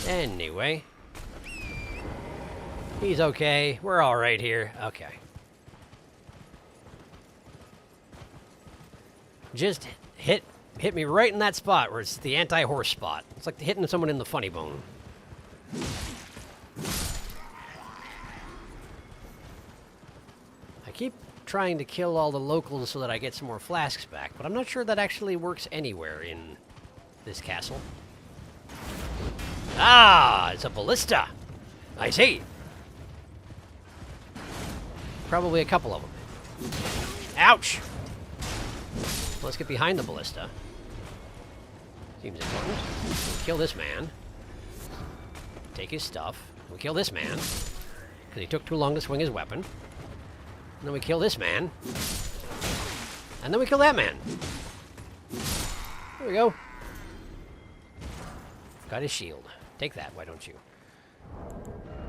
Anyway. He's okay. We're alright here. Okay. Just hit me right in that spot where it's the anti-horse spot. It's like hitting someone in the funny bone. I keep trying to kill all the locals so that I get some more flasks back, but I'm not sure that actually works anywhere in this castle. Ah, it's a ballista. I see. Probably a couple of them. Ouch! Let's get behind the ballista. Seems important. We'll kill this man. Take his stuff. We'll kill this man, because he took too long to swing his weapon. And then we kill this man. And then we kill that man. There we go. Got his shield. Take that, why don't you?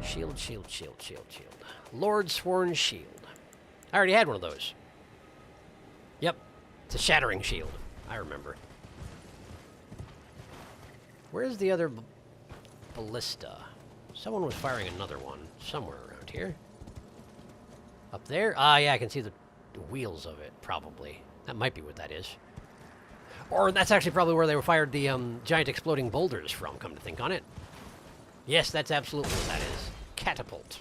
Shield, shield, shield, shield, shield. Lord Sworn Shield. I already had one of those. Yep. It's a shattering shield. I remember. Where's the other ballista? Someone was firing another one somewhere around here. Up there? Ah, yeah, I can see the wheels of it, probably. That might be what that is. Or that's actually probably where they were fired the giant exploding boulders from, come to think on it. Yes, that's absolutely what that is. Catapult.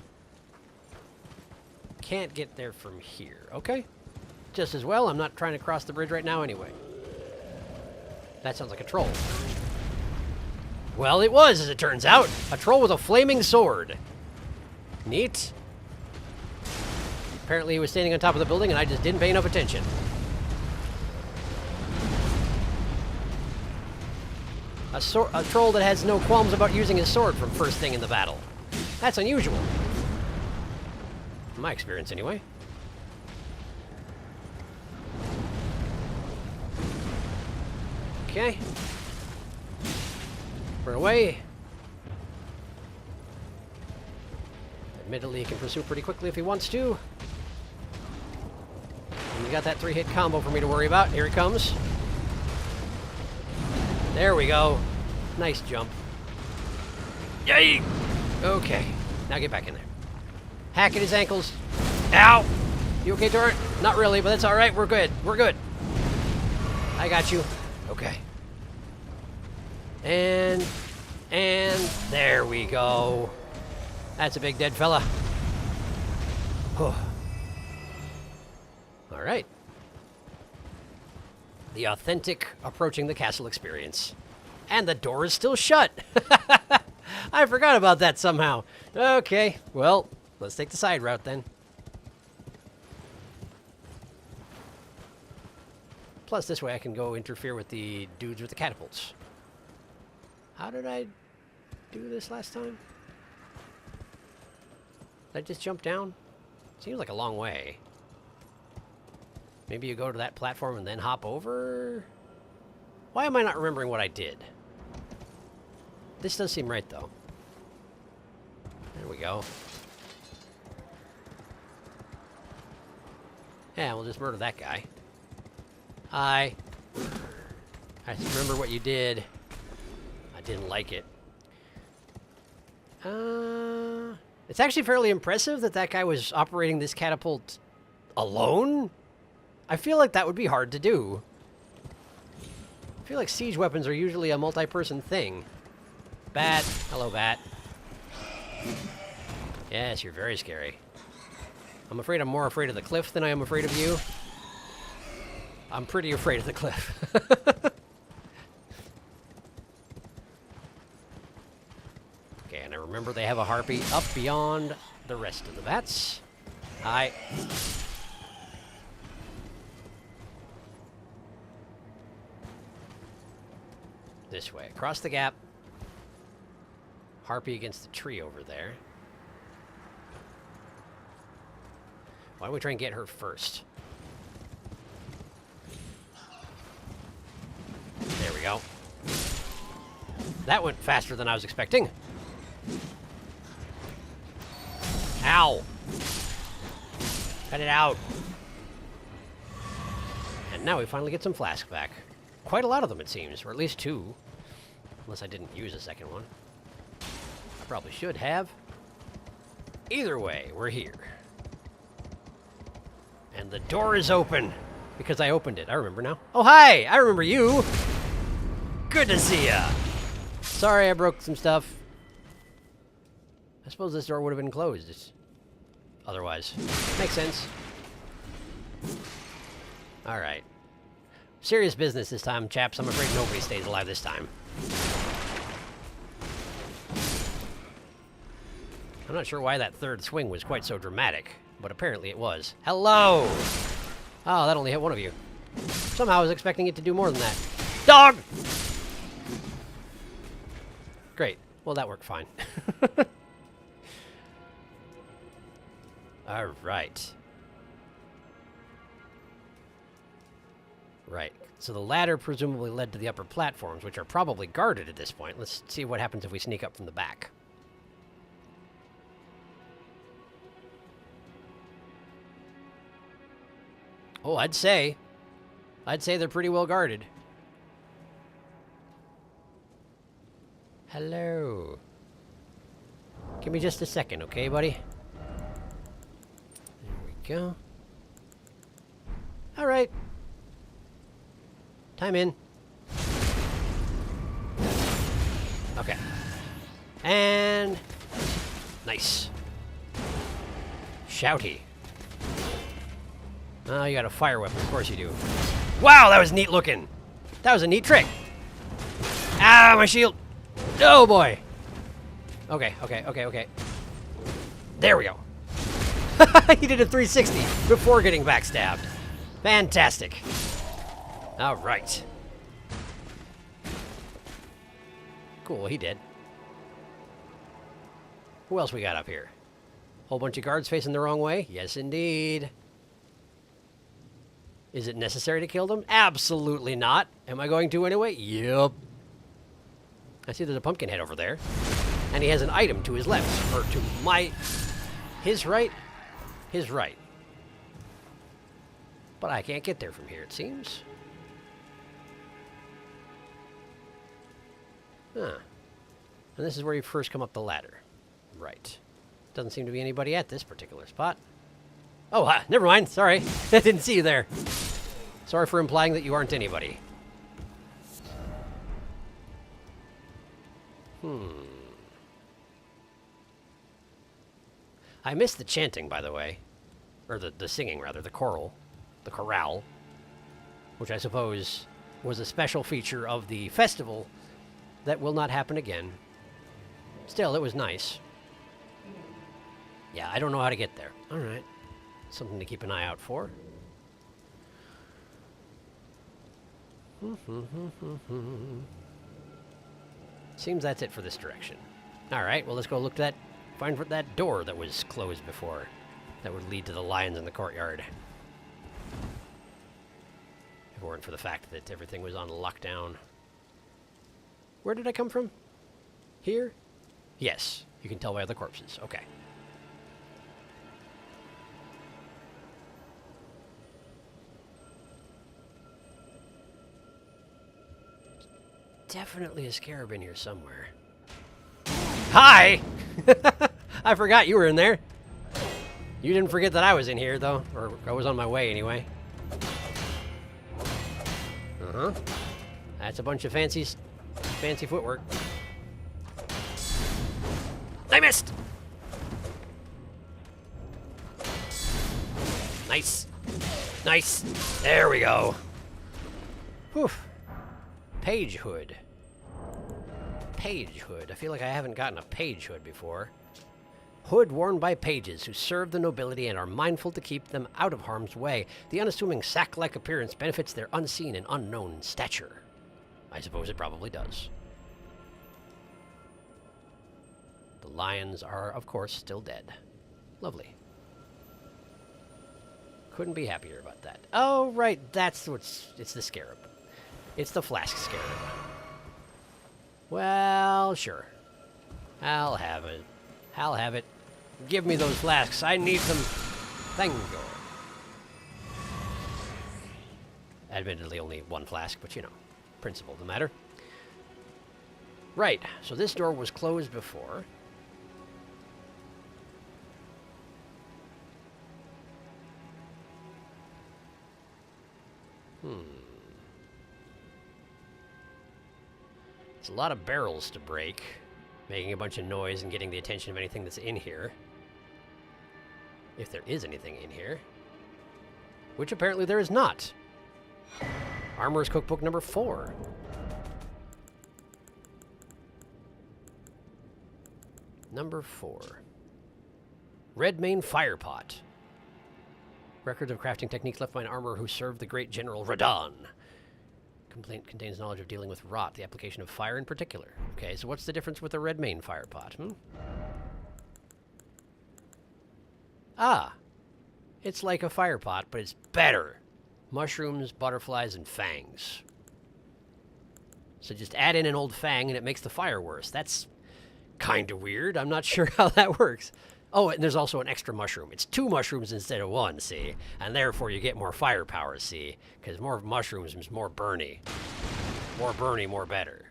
Can't get there from here. Okay. Just as well, I'm not trying to cross the bridge right now anyway. That sounds like a troll. Well, it was, as it turns out. A troll with a flaming sword. Neat. Apparently he was standing on top of the building and I just didn't pay enough attention. A troll that has no qualms about using his sword from first thing in the battle. That's unusual. In my experience, anyway. Okay. We're away. Admittedly, he can pursue pretty quickly if he wants to. And we got that 3-hit combo for me to worry about. Here it comes. There we go. Nice jump. Yay! Okay. Now get back in there. Hack at his ankles. Ow! You okay, turret? Not really, but that's alright. We're good. We're good. I got you. Okay. And there we go. That's a big dead fella. Alright. The authentic approaching the castle experience. And the door is still shut. I forgot about that somehow. Okay, well, let's take the side route then. Plus, this way I can go interfere with the dudes with the catapults. How did I do this last time? Did I just jump down? Seems like a long way. Maybe you go to that platform and then hop over? Why am I not remembering what I did? This does seem right, though. There we go. Yeah, we'll just murder that guy. Hi. I remember what you did. I didn't like it. It's actually fairly impressive that that guy was operating this catapult alone. I feel like that would be hard to do. I feel like siege weapons are usually a multi-person thing. Bat. Hello, Bat. Yes, you're very scary. I'm afraid I'm more afraid of the cliff than I am afraid of you. I'm pretty afraid of the cliff. Okay, and I remember they have a harpy up beyond the rest of the bats. Hi. This way, across the gap. Harpy against the tree over there. Why don't we try and get her first? There we go. That went faster than I was expecting. Ow! Cut it out. And now we finally get some flask back. Quite a lot of them, it seems, or at least 2. Unless I didn't use a second one. I probably should have. Either way, we're here. And the door is open. Because I opened it. I remember now. Oh, hi! I remember you! Good to see ya! Sorry I broke some stuff. I suppose this door would have been closed. Otherwise. Makes sense. Alright. Serious business this time, chaps. I'm afraid nobody stays alive this time. I'm not sure why that third swing was quite so dramatic, but apparently it was. Hello! Oh, that only hit one of you. Somehow I was expecting it to do more than that. Dog! Great. Well, that worked fine. All right. Right. So the ladder presumably led to the upper platforms, which are probably guarded at this point. Let's see what happens if we sneak up from the back. Oh, I'd say they're pretty well guarded. Hello. Give me just a second, okay, buddy? There we go. All right. Time in. Okay. And... nice. Shouty. Oh, you got a fire weapon. Of course you do. Wow, that was neat looking. That was a neat trick. Ah, my shield. Oh, boy. Okay. There we go. He did a 360 before getting backstabbed. Fantastic. All right. Cool, he did. Who else we got up here? Whole bunch of guards facing the wrong way? Yes, indeed. Is it necessary to kill them? Absolutely not. Am I going to anyway? Yep. I see there's a pumpkin head over there. And he has an item to his left. Or to my... his right? His right. But I can't get there from here, it seems. Huh. And this is where you first come up the ladder. Right. Doesn't seem to be anybody at this particular spot. Oh, never mind. Sorry. I didn't see you there. Sorry for implying that you aren't anybody. I missed the chanting, by the way. Or the singing, rather. The choral. The chorale. Which I suppose was a special feature of the festival that will not happen again. Still, it was nice. Yeah, I don't know how to get there. All right. Something to keep an eye out for. Seems that's it for this direction. All right, well, let's go look at that, find that door that was closed before. That would lead to the lions in the courtyard. If it weren't for the fact that everything was on lockdown. Where did I come from? Here? Yes, you can tell by the corpses. Okay. definitely a scarab in here somewhere. Hi! I forgot you were in there. You didn't forget that I was in here, though. Or I was on my way, anyway. Uh-huh. That's a bunch of fancy footwork. I missed! Nice. Nice. There we go. Whew. Page hood. Page hood. I feel like I haven't gotten a page hood before. Hood worn by pages who serve the nobility and are mindful to keep them out of harm's way. The unassuming sack-like appearance benefits their unseen and unknown stature. I suppose it probably does. The lions are, of course, still dead. Lovely. Couldn't be happier about that. Oh, right, that's what's... It's the scarab. It's the flask scarab. Well, sure. I'll have it. I'll have it. Give me those flasks. I need them. Thank you. Admittedly, only one flask, but you know, principle of the matter. Right, so this door was closed before. It's a lot of barrels to break, making a bunch of noise and getting the attention of anything that's in here. If there is anything in here. Which apparently there is not. Armorer's Cookbook number 4. Number 4. Redmane Firepot. Records of crafting techniques left by an armorer who served the great General Radahn. Complaint contains knowledge of dealing with rot, the application of fire in particular. Okay, so what's the difference with a Redmane Firepot? Ah, it's like a firepot, but it's better. Mushrooms, butterflies, and fangs. So just add in an old fang and it makes the fire worse. That's kind of weird. I'm not sure how that works. Oh, and there's also an extra mushroom. It's 2 mushrooms instead of 1, see? And therefore you get more firepower, see? Because more mushrooms means more burny. More burny, more better.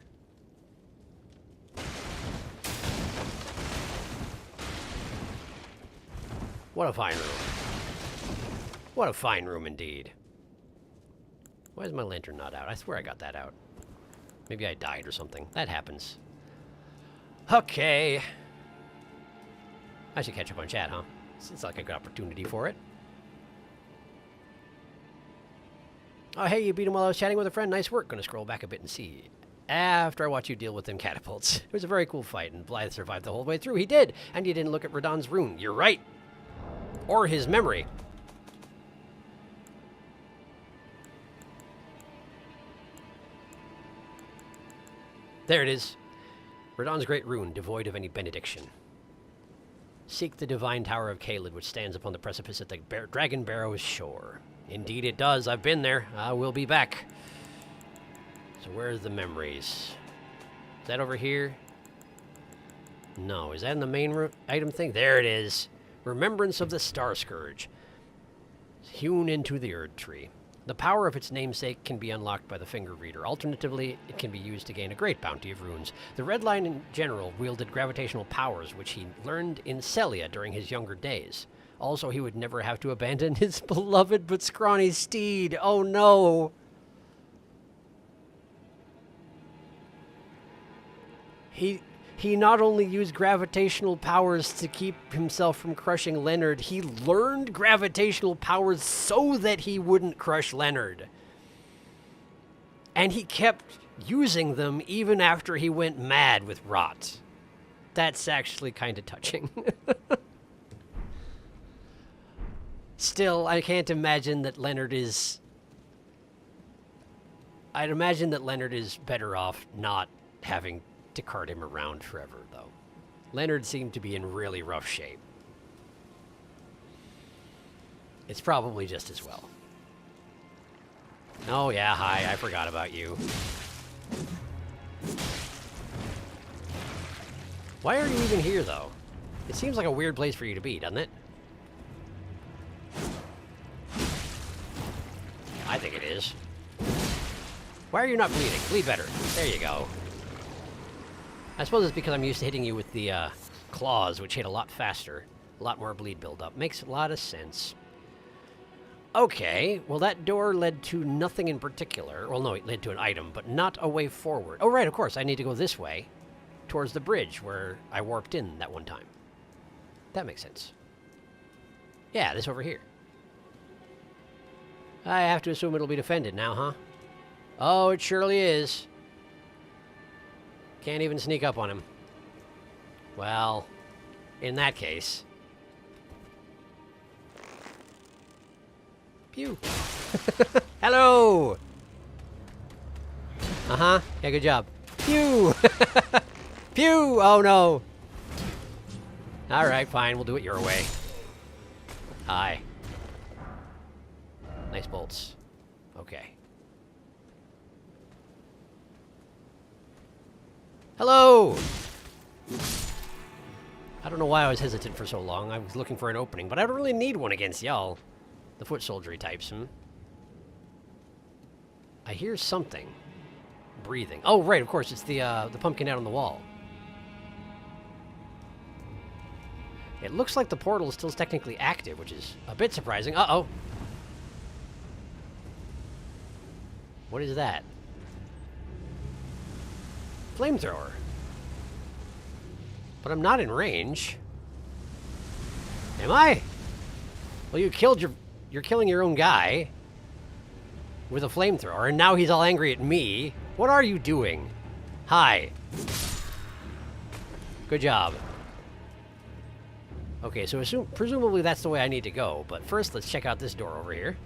What a fine room. What a fine room indeed. Why is my lantern not out? I swear I got that out. Maybe I died or something. That happens. Okay. I should catch up on chat, huh? Seems like a good opportunity for it. Oh, hey, you beat him while I was chatting with a friend. Nice work. Gonna scroll back a bit and see. After I watch you deal with them catapults. It was a very cool fight, and Blythe survived the whole way through. He did! And you didn't look at Radahn's rune. You're right! Or his memory. There it is. Radahn's great rune, devoid of any benediction. Seek the divine tower of Caelid, which stands upon the precipice at the Dragon Barrow's shore. Indeed it does. I've been there. I will be back. So where's the memories? Is that over here? No. Is that in the main item thing? There it is. Remembrance of the Star Scourge. Hewn into the Erd Tree. The power of its namesake can be unlocked by the finger reader. Alternatively, it can be used to gain a great bounty of runes. The Red Line in general wielded gravitational powers, which he learned in Celia during his younger days. Also, he would never have to abandon his beloved but scrawny steed. Oh no! He not only used gravitational powers to keep himself from crushing Leonard, he learned gravitational powers so that he wouldn't crush Leonard. And he kept using them even after he went mad with rot. That's actually kind of touching. Still, I can't imagine that Leonard is... I'd imagine that Leonard is better off not having to cart him around forever, though. Leonard seemed to be in really rough shape. It's probably just as well. Oh yeah, hi, I forgot about you. Why are you even here, though? It seems like a weird place for you to be, doesn't it? I think it is. Why are you not bleeding? Bleed better. There you go. I suppose it's because I'm used to hitting you with the claws, which hit a lot faster. A lot more bleed buildup. Makes a lot of sense. Okay, well that door led to nothing in particular. Well, no, it led to an item, but not a way forward. Oh, right, of course, I need to go this way, towards the bridge where I warped in that one time. That makes sense. Yeah, this over here. I have to assume it'll be defended now, huh? Oh, it surely is. Can't even sneak up on him. Well, in that case... Pew. Hello! Uh-huh. Yeah, good job. Pew! Pew! Oh, no. Alright, fine. We'll do it your way. Hi. Nice bolts. Okay. Hello! I don't know why I was hesitant for so long. I was looking for an opening, but I don't really need one against y'all. The foot soldiery types, I hear something. Breathing. Oh, right, of course, it's the pumpkin out on the wall. It looks like the portal is still technically active, which is a bit surprising. Uh-oh. What is that? Flamethrower. But I'm not in range. Am I? Well, you killed you're killing your own guy with a flamethrower, and now he's all angry at me. What are you doing? Hi. Good job. Okay, so presumably that's the way I need to go, but first let's check out this door over here.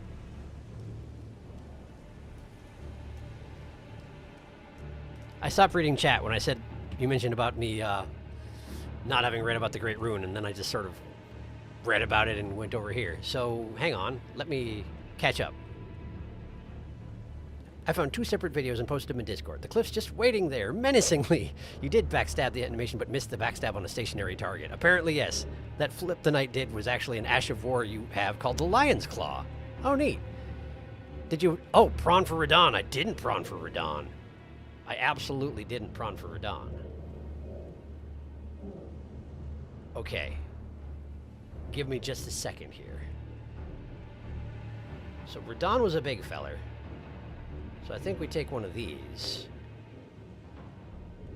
I stopped reading chat when I said, you mentioned about me not having read about the Great Rune, and then I just sort of read about it and went over here. So, hang on. Let me catch up. I found 2 separate videos and posted them in Discord. The cliff's just waiting there, menacingly. You did backstab the animation, but missed the backstab on a stationary target. Apparently, yes. That flip the knight did was actually an Ash of War you have called the Lion's Claw. Oh, neat. Did you... Oh, prawn for Radon. I didn't prawn for Radon. I absolutely didn't prawn for Radon. Okay. Give me just a second here. So Radon was a big feller. So I think we take one of these.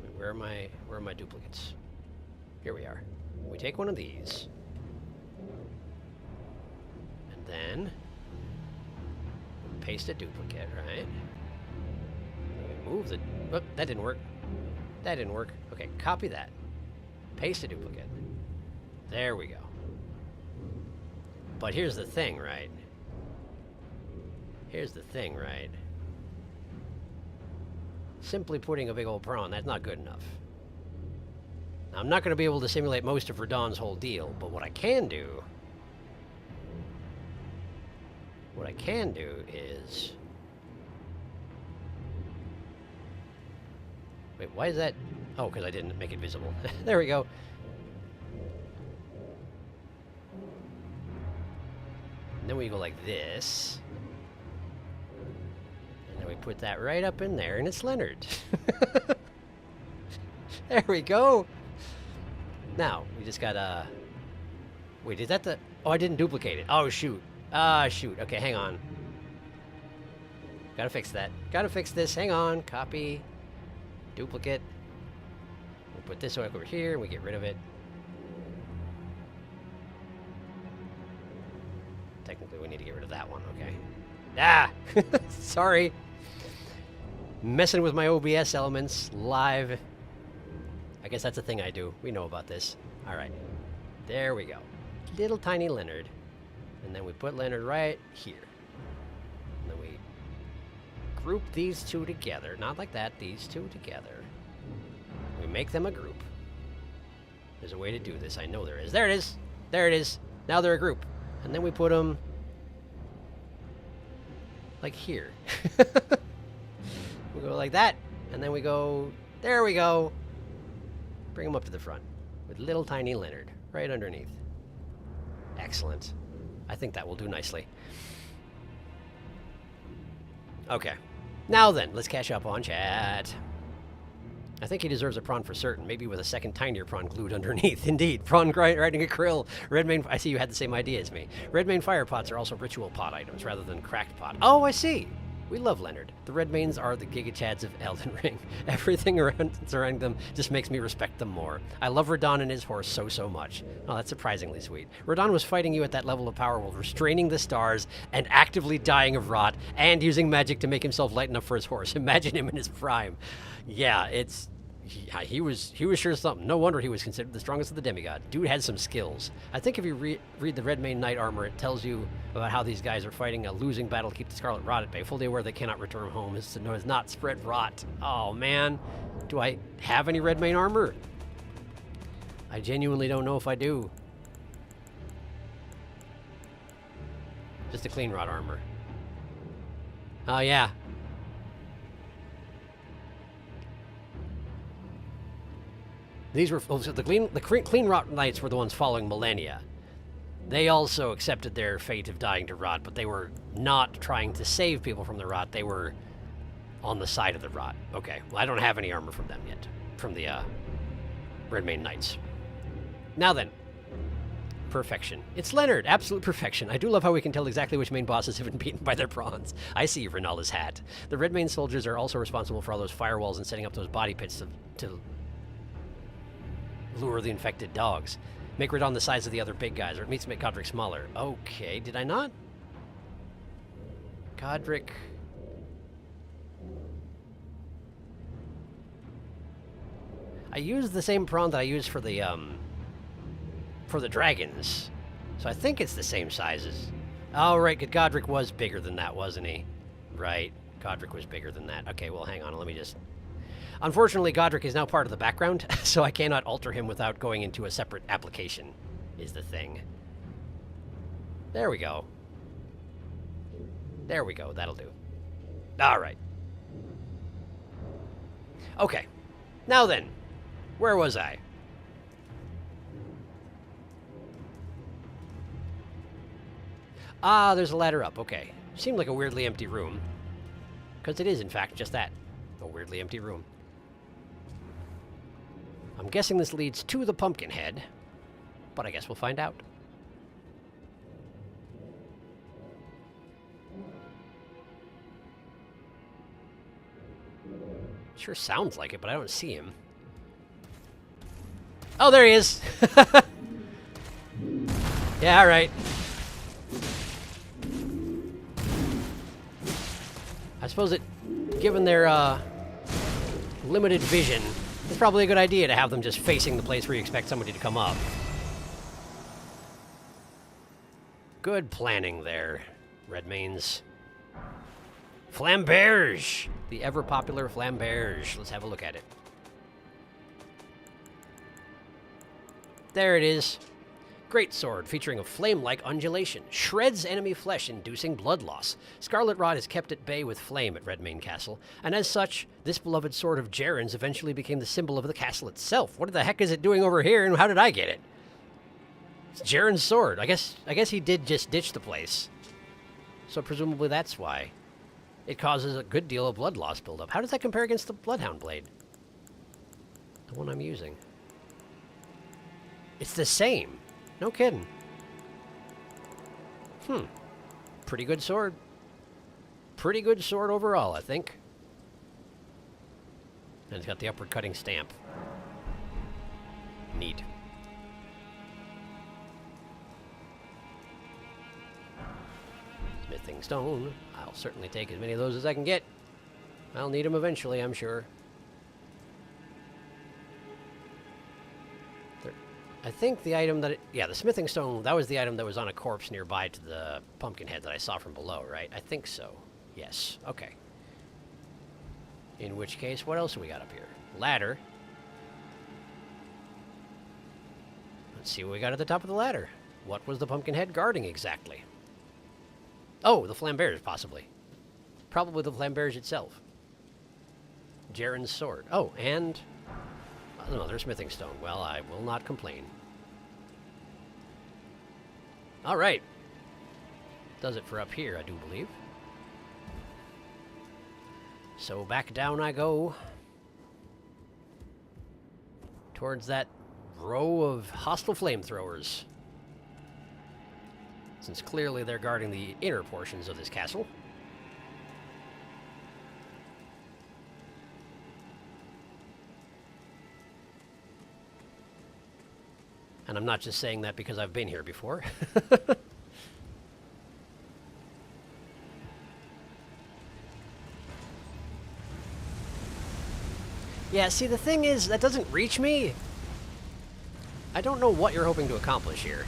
Wait, where are my duplicates? Here we are. We take one of these. And then paste a duplicate, right? We move the... Oh, that didn't work. That didn't work. Okay, copy that. Paste a duplicate. There we go. But here's the thing, right? Here's the thing, right? Simply putting a big old prawn, that's not good enough. Now, I'm not going to be able to simulate most of Radon's whole deal, but what I can do... What I can do is... Wait, why is that... Oh, because I didn't make it visible. There we go. And then we go like this. And then we put that right up in there, and it's Leonard. There we go. Now, we just gotta... Wait, is that the... Oh, I didn't duplicate it. Oh, shoot. Ah, shoot. Okay, hang on. Gotta fix that. Gotta fix this. Hang on. Copy. Duplicate. We'll put this over here, and we get rid of it. Technically, we need to get rid of that one, okay? Ah! Sorry. Messing with my OBS elements live. I guess that's a thing I do. We know about this. Alright. There we go. Little tiny Leonard. And then we put Leonard right here. And then we group these two together. Not like that. These two together. We make them a group. There's a way to do this. I know there is. There it is. There it is. Now they're a group. And then we put them like here. We go like that. And then we go... There we go. Bring them up to the front. With little tiny Leonard right underneath. Excellent. I think that will do nicely. Okay. Now then, let's catch up on chat. I think he deserves a prawn for certain, maybe with a second tinier prawn glued underneath. Indeed, prawn riding a krill. Redmane, I see you had the same idea as me. Redmane fire pots are also ritual pot items rather than cracked pot. Oh, I see. We love Leonard. The Redmanes are the Giga Chads of Elden Ring. Everything surrounding them just makes me respect them more. I love Radon and his horse so much. Oh, that's surprisingly sweet. Radon was fighting you at that level of power while restraining the stars and actively dying of rot and using magic to make himself light enough for his horse. Imagine him in his prime. Yeah, he was sure something. No wonder he was considered the strongest of the demigod. Dude had some skills. I think if you read the Redmane Knight armor, it tells you about how these guys are fighting a losing battle to keep the Scarlet Rot at bay, fully aware they cannot return home as to not spread rot. Oh man, do I have any Redmane armor? I genuinely don't know if I do. Just a clean rot armor. Oh yeah. These were so the clean rot knights were the ones following Millennia. They also accepted their fate of dying to rot, but they were not trying to save people from the rot. They were on the side of the rot. Okay, well, I don't have any armor from them yet, from the Redmane Knights. Now then, perfection. It's Leonard, absolute perfection. I do love how we can tell exactly which main bosses have been beaten by their prawns. I see Renala's hat. The Redmane soldiers are also responsible for all those firewalls and setting up those body pits to lure the infected dogs. Make Radon the size of the other big guys, or it needs to make Godric smaller. Okay, did I not? Godric... I used the same prawn that I used for the dragons. So I think it's the same sizes. Oh, right, Godric was bigger than that, wasn't he? Right, Godric was bigger than that. Okay, well, hang on, let me just... Unfortunately, Godric is now part of the background, so I cannot alter him without going into a separate application, is the thing. There we go. There we go, that'll do. All right. Okay, now then, where was I? Ah, there's a ladder up, okay. Seemed like a weirdly empty room. Because it is, in fact, just that. A weirdly empty room. I'm guessing this leads to the Pumpkinhead, but I guess we'll find out. Sure sounds like it, but I don't see him. Oh, there he is! Yeah, alright. I suppose given their limited vision, it's probably a good idea to have them just facing the place where you expect somebody to come up. Good planning there, Redmanes. Flamberge! The ever-popular Flamberge. Let's have a look at it. There it is. Great sword, featuring a flame-like undulation. Shreds enemy flesh, inducing blood loss. Scarlet Rot is kept at bay with flame at Redmane Castle, and as such, this beloved sword of Jaren's eventually became the symbol of the castle itself. What the heck is it doing over here, and how did I get it? It's Jaren's sword. I guess he did just ditch the place. So presumably that's why. It causes a good deal of blood loss buildup. How does that compare against the Bloodhound Blade? The one I'm using. It's the same. No kidding. Pretty good sword. Pretty good sword overall, I think. And it's got the upward cutting stamp. Neat. Smithing stone. I'll certainly take as many of those as I can get. I'll need them eventually, I'm sure. I think the item that the smithing stone, that was the item that was on a corpse nearby to the Pumpkinhead that I saw from below, right? I think so. Yes. Okay. In which case, what else do we got up here? Ladder. Let's see what we got at the top of the ladder. What was the Pumpkinhead guarding exactly? Oh, the Flamberge, possibly. Probably the Flamberge itself. Jaren's sword. Oh, and... another smithing stone. Well, I will not complain. All right. Does it for up here, I do believe. So back down I go. Towards that row of hostile flamethrowers. Since clearly they're guarding the inner portions of this castle. And I'm not just saying that because I've been here before. Yeah, see, the thing is, that doesn't reach me. I don't know what you're hoping to accomplish here.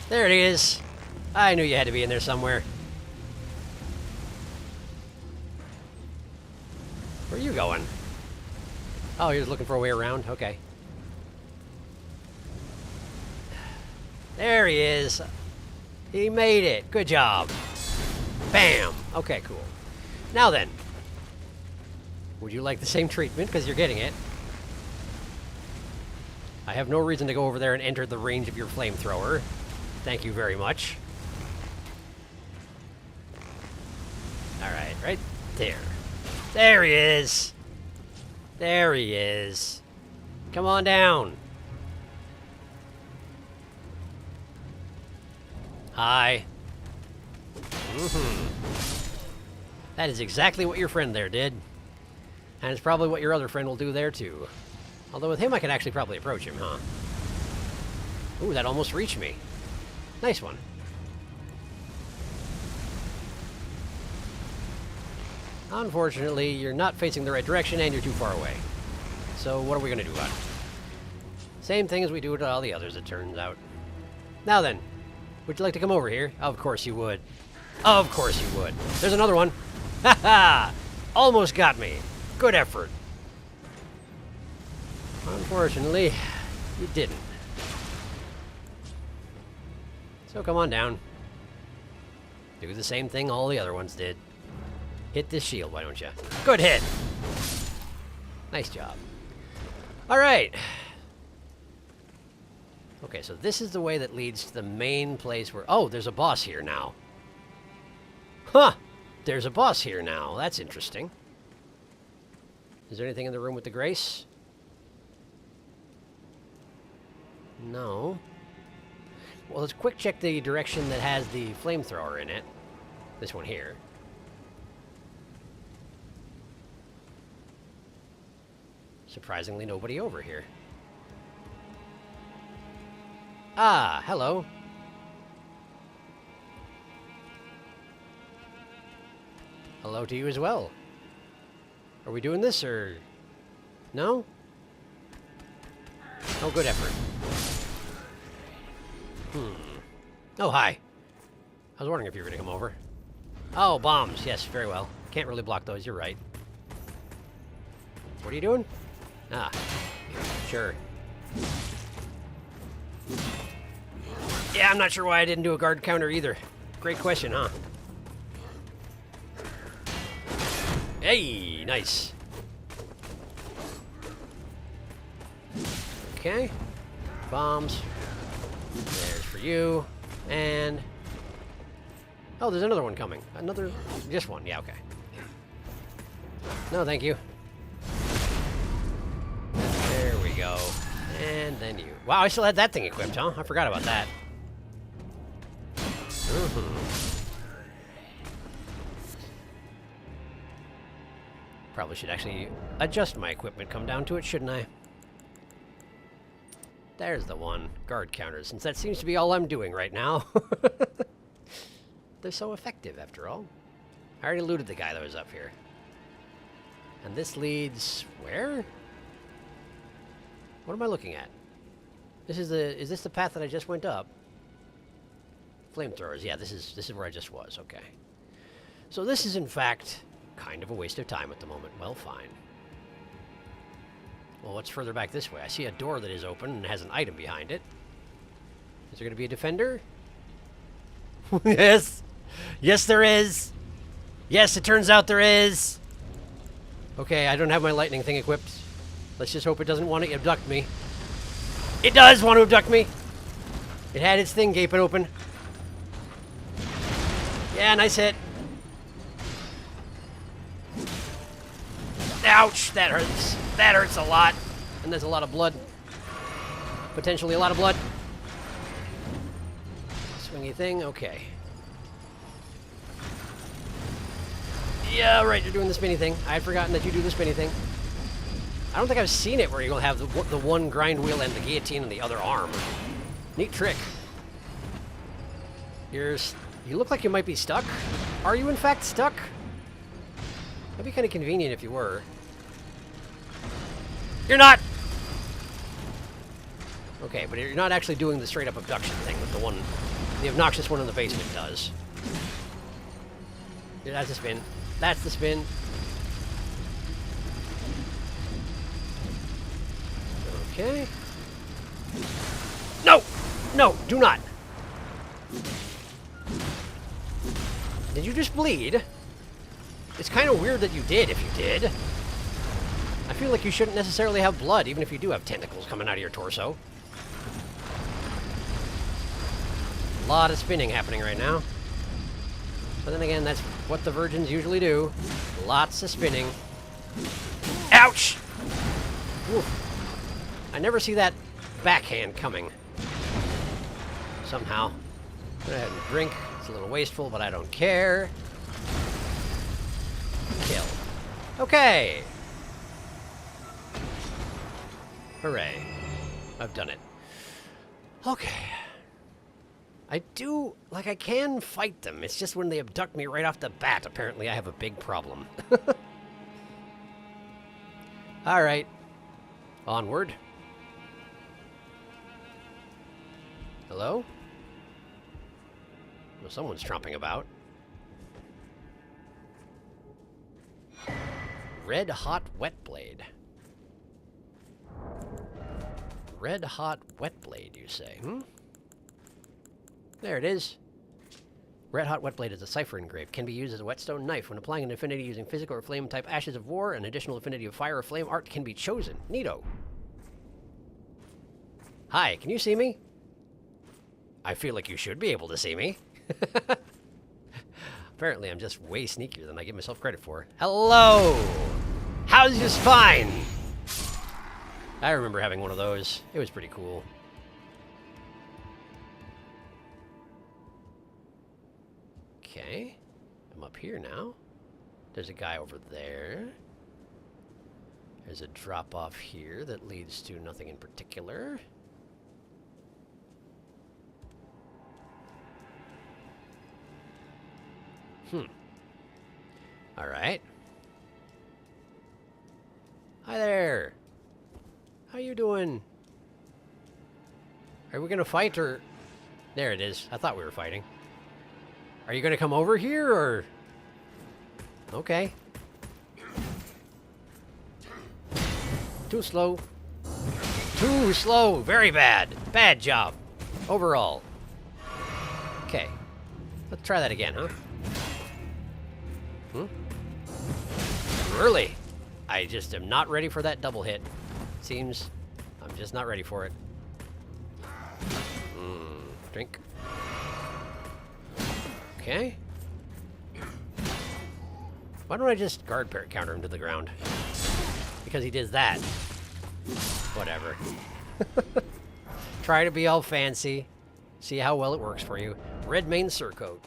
There it is. I knew you had to be in there somewhere. Where are you going? Oh, you're just looking for a way around? Okay. There he is. He made it. Good job. Bam. Okay, cool. Now then. Would you like the same treatment? Because you're getting it. I have no reason to go over there and enter the range of your flamethrower. Thank you very much. Alright, right there. There he is. There he is. Come on down. Hi. That is exactly what your friend there did. And it's probably what your other friend will do there too. Although with him I can actually probably approach him, huh? Ooh, that almost reached me. Nice one. Unfortunately, you're not facing the right direction and you're too far away. So what are we going to do about it? Same thing as we do with all the others, it turns out. Now then, would you like to come over here? Of course you would. Of course you would. There's another one. Ha ha! Almost got me. Good effort. Unfortunately, you didn't. So come on down. Do the same thing all the other ones did. Hit this shield, why don't you? Good hit! Nice job. Alright. Okay, so this is the way that leads to the main place where... Oh, there's a boss here now. Huh! There's a boss here now. That's interesting. Is there anything in the room with the grace? No. Well, let's quick check the direction that has the flamethrower in it. This one here. Surprisingly, nobody over here. Ah, hello. Hello to you as well. Are we doing this, or... No? Oh, good effort. Oh, hi. I was wondering if you were going to come over. Oh, bombs. Yes, very well. Can't really block those, you're right. What are you doing? Ah, sure. Yeah, I'm not sure why I didn't do a guard counter either. Great question, huh? Hey, nice. Okay. Bombs. There's for you. And... Oh, there's another one coming. Another... Just one. Yeah, okay. No, thank you. There we go. And then you. Wow, I still had that thing equipped, huh? I forgot about that. Probably should actually adjust my equipment, come down to it, shouldn't I? There's the one. Guard counters, since that seems to be all I'm doing right now. They're so effective, after all. I already looted the guy that was up here. And this leads... where? What am I looking at? This is the... Is this the path that I just went up? Flamethrowers. Yeah, this is where I just was. Okay. So this is, in fact, kind of a waste of time at the moment. Well, fine. Well, what's further back this way? I see a door that is open and has an item behind it. Is there going to be a defender? Yes! Yes, there is! Yes, it turns out there is! Okay, I don't have my lightning thing equipped. Let's just hope it doesn't want to abduct me. It does want to abduct me! It had its thing gaping open. Yeah, nice hit. Ouch! That hurts. That hurts a lot. And there's a lot of blood. Potentially a lot of blood. Swingy thing, okay. Yeah, right, you're doing the spinny thing. I had forgotten that you do the spinny thing. I don't think I've seen it where you're going to have the one grind wheel and the guillotine in the other arm. Neat trick. You look like you might be stuck. Are you in fact stuck? That'd be kind of convenient if you were. You're not! Okay, but you're not actually doing the straight up abduction thing that the obnoxious one in the basement does. Yeah, that's the spin. That's the spin. Okay. No! No, do not! Did you just bleed? It's kind of weird that you did, if you did. I feel like you shouldn't necessarily have blood, even if you do have tentacles coming out of your torso. A lot of spinning happening right now. But then again, that's what the virgins usually do. Lots of spinning. Ouch! Oof. I never see that backhand coming. Somehow. Go ahead and drink. It's a little wasteful, but I don't care. Kill. Okay. Hooray. I've done it. Okay. I can fight them. It's just when they abduct me right off the bat, apparently I have a big problem. Alright. Onward. Hello? Well, someone's tromping about. Red hot wet blade. Red hot wet blade, you say? There it is. Red hot wet blade is a cipher engrave. Can be used as a whetstone knife. When applying an affinity using physical or flame type ashes of war, an additional affinity of fire or flame art can be chosen. Neato. Hi, can you see me? I feel like you should be able to see me. Apparently, I'm just way sneakier than I give myself credit for. Hello! How's your spine? I remember having one of those. It was pretty cool. Okay. I'm up here now. There's a guy over there. There's a drop-off here that leads to nothing in particular. Alright. Hi there. How you doing? Are we gonna fight or... There it is. I thought we were fighting. Are you gonna come over here or... Okay. Too slow. Too slow. Very bad. Bad job. Overall. Okay. Let's try that again, huh? Early. I just am not ready for that double hit. Seems I'm just not ready for it. Drink. Okay. Why don't I just guard parrot counter him to the ground? Because he did that. Whatever. Try to be all fancy. See how well it works for you. Red mane surcoat.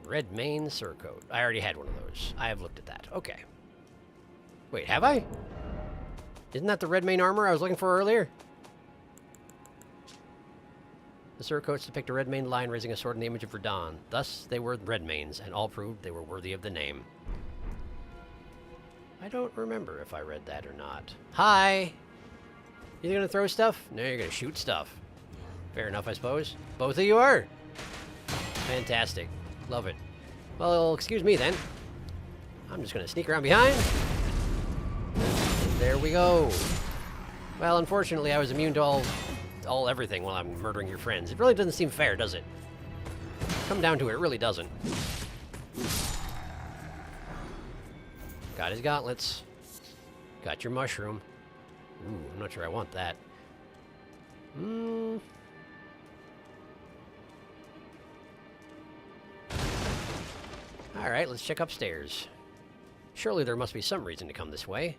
Red mane surcoat. I already had one of those. I have looked at that. Okay. Wait, have I? Isn't that the red mane armor I was looking for earlier? The surcoats depict a red mane lion raising a sword in the image of Verdun. Thus, they were red manes, and all proved they were worthy of the name. I don't remember if I read that or not. Hi! You gonna throw stuff? No, you're gonna shoot stuff. Fair enough, I suppose. Both of you are? Fantastic. Love it. Well, excuse me then. I'm just gonna sneak around behind. And there we go. Well, unfortunately, I was immune to all everything while I'm murdering your friends. It really doesn't seem fair, does it? Come down to it, it really doesn't. Got his gauntlets. Got your mushroom. Ooh, I'm not sure I want that. Alright, let's check upstairs. Surely there must be some reason to come this way.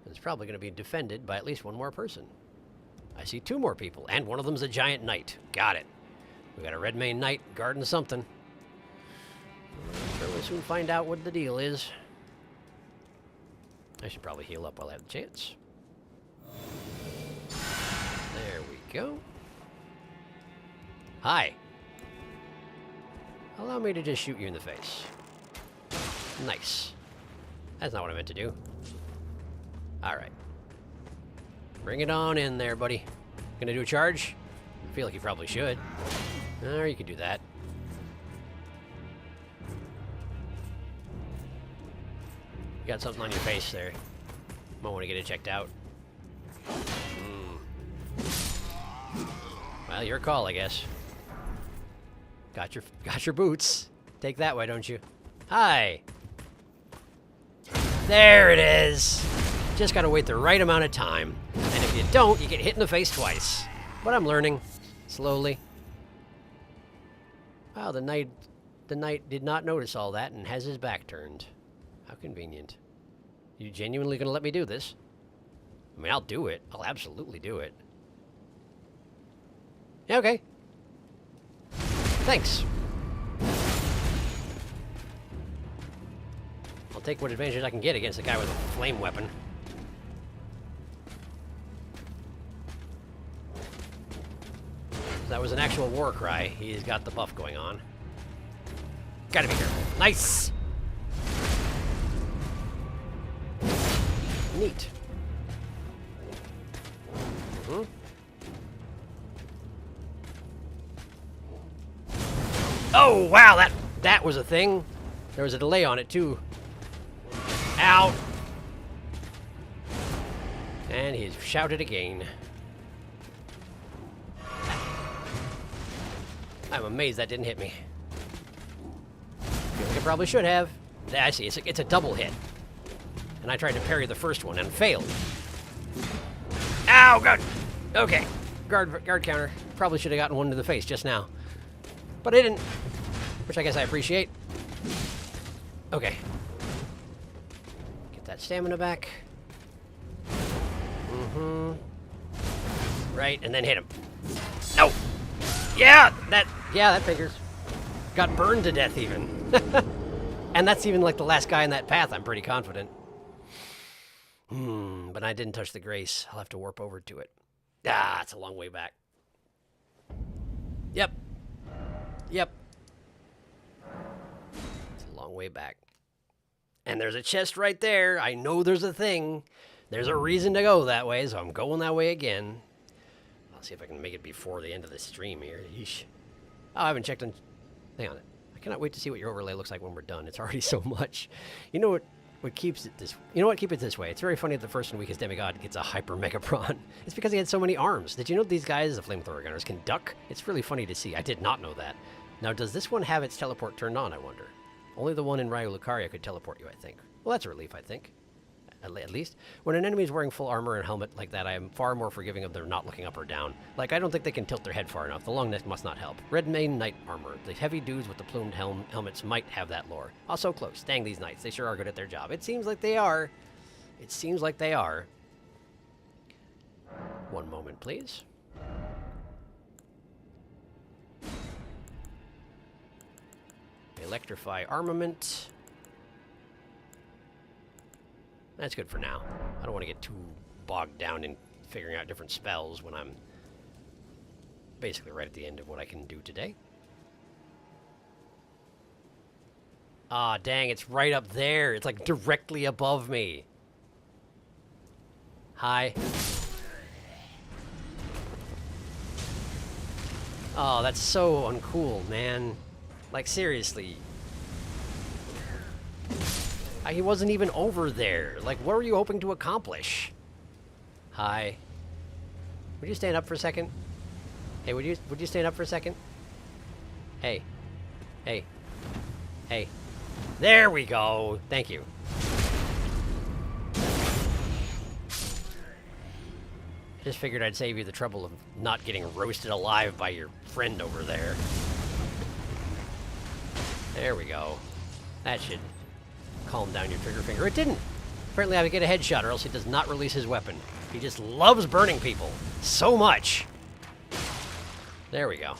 It's probably going to be defended by at least one more person. I see 2 more people, and one of them's a giant knight. Got it. We got a red mane knight guarding something. I'm sure we'll soon find out what the deal is. I should probably heal up while I have the chance. There we go. Hi. Allow me to just shoot you in the face. Nice. That's not what I meant to do. Alright. Bring it on in there, buddy. Gonna do a charge? I feel like you probably should. Or you could do that. You got something on your face there. Might want to get it checked out. Well, your call, I guess. Got your boots. Take that way, don't you? Hi. There it is. Just gotta wait the right amount of time. And if you don't, you get hit in the face twice. But I'm learning. Slowly. Wow, the knight did not notice all that and has his back turned. How convenient. You genuinely gonna let me do this? I mean, I'll do it. I'll absolutely do it. Yeah, okay. Thanks. I'll take what advantage I can get against a guy with a flame weapon. That was an actual war cry. He's got the buff going on. Gotta be careful. Nice! Neat. Oh, wow, that was a thing. There was a delay on it, too. Ow! And he's shouted again. I'm amazed that didn't hit me. Feel like it probably should have. I see, it's a double hit. And I tried to parry the first one and failed. Ow, God! Okay, guard counter. Probably should have gotten one to the face just now. But I didn't, which I guess I appreciate. Okay. Get that stamina back. Right, and then hit him. No! Yeah, that figures. Got burned to death even. And that's even like the last guy in that path, I'm pretty confident. But I didn't touch the grace. I'll have to warp over to it. Ah, it's a long way back. Yep. It's a long way back. And there's a chest right there. I know there's a thing. There's a reason to go that way, so I'm going that way again. I'll see if I can make it before the end of the stream here. Yeesh. Oh, I haven't checked on... Hang on. I cannot wait to see what your overlay looks like when we're done. It's already so much. You know what keeps it this... You know what? Keep it this way. It's very funny that the first and weakest demigod gets a hyper mega prawn. It's because he had so many arms. Did you know these guys, the flamethrower gunners, can duck? It's really funny to see. I did not know that. Now, does this one have its teleport turned on, I wonder? Only the one in Ryu Lucaria could teleport you, I think. Well, that's a relief, I think. At least. When an enemy is wearing full armor and helmet like that, I am far more forgiving of them not looking up or down. Like, I don't think they can tilt their head far enough. The long neck must not help. Red mane knight armor. The heavy dudes with the plumed helmets might have that lore. Also close. Dang these knights. They sure are good at their job. It seems like they are. It seems like they are. One moment, please. Electrify armament. That's good for now. I don't want to get too bogged down in figuring out different spells when I'm basically right at the end of what I can do today. Ah, dang, it's right up there. It's like directly above me. Hi. Oh, that's so uncool, man. Like, seriously. He wasn't even over there. Like, what were you hoping to accomplish? Hi. Would you stand up for a second? Hey, would you stand up for a second? Hey. Hey. Hey. There we go. Thank you. Just figured I'd save you the trouble of not getting roasted alive by your friend over there. There we go. That should calm down your trigger finger. It didn't. Apparently I would get a headshot or else he does not release his weapon. He just loves burning people so much. There we go.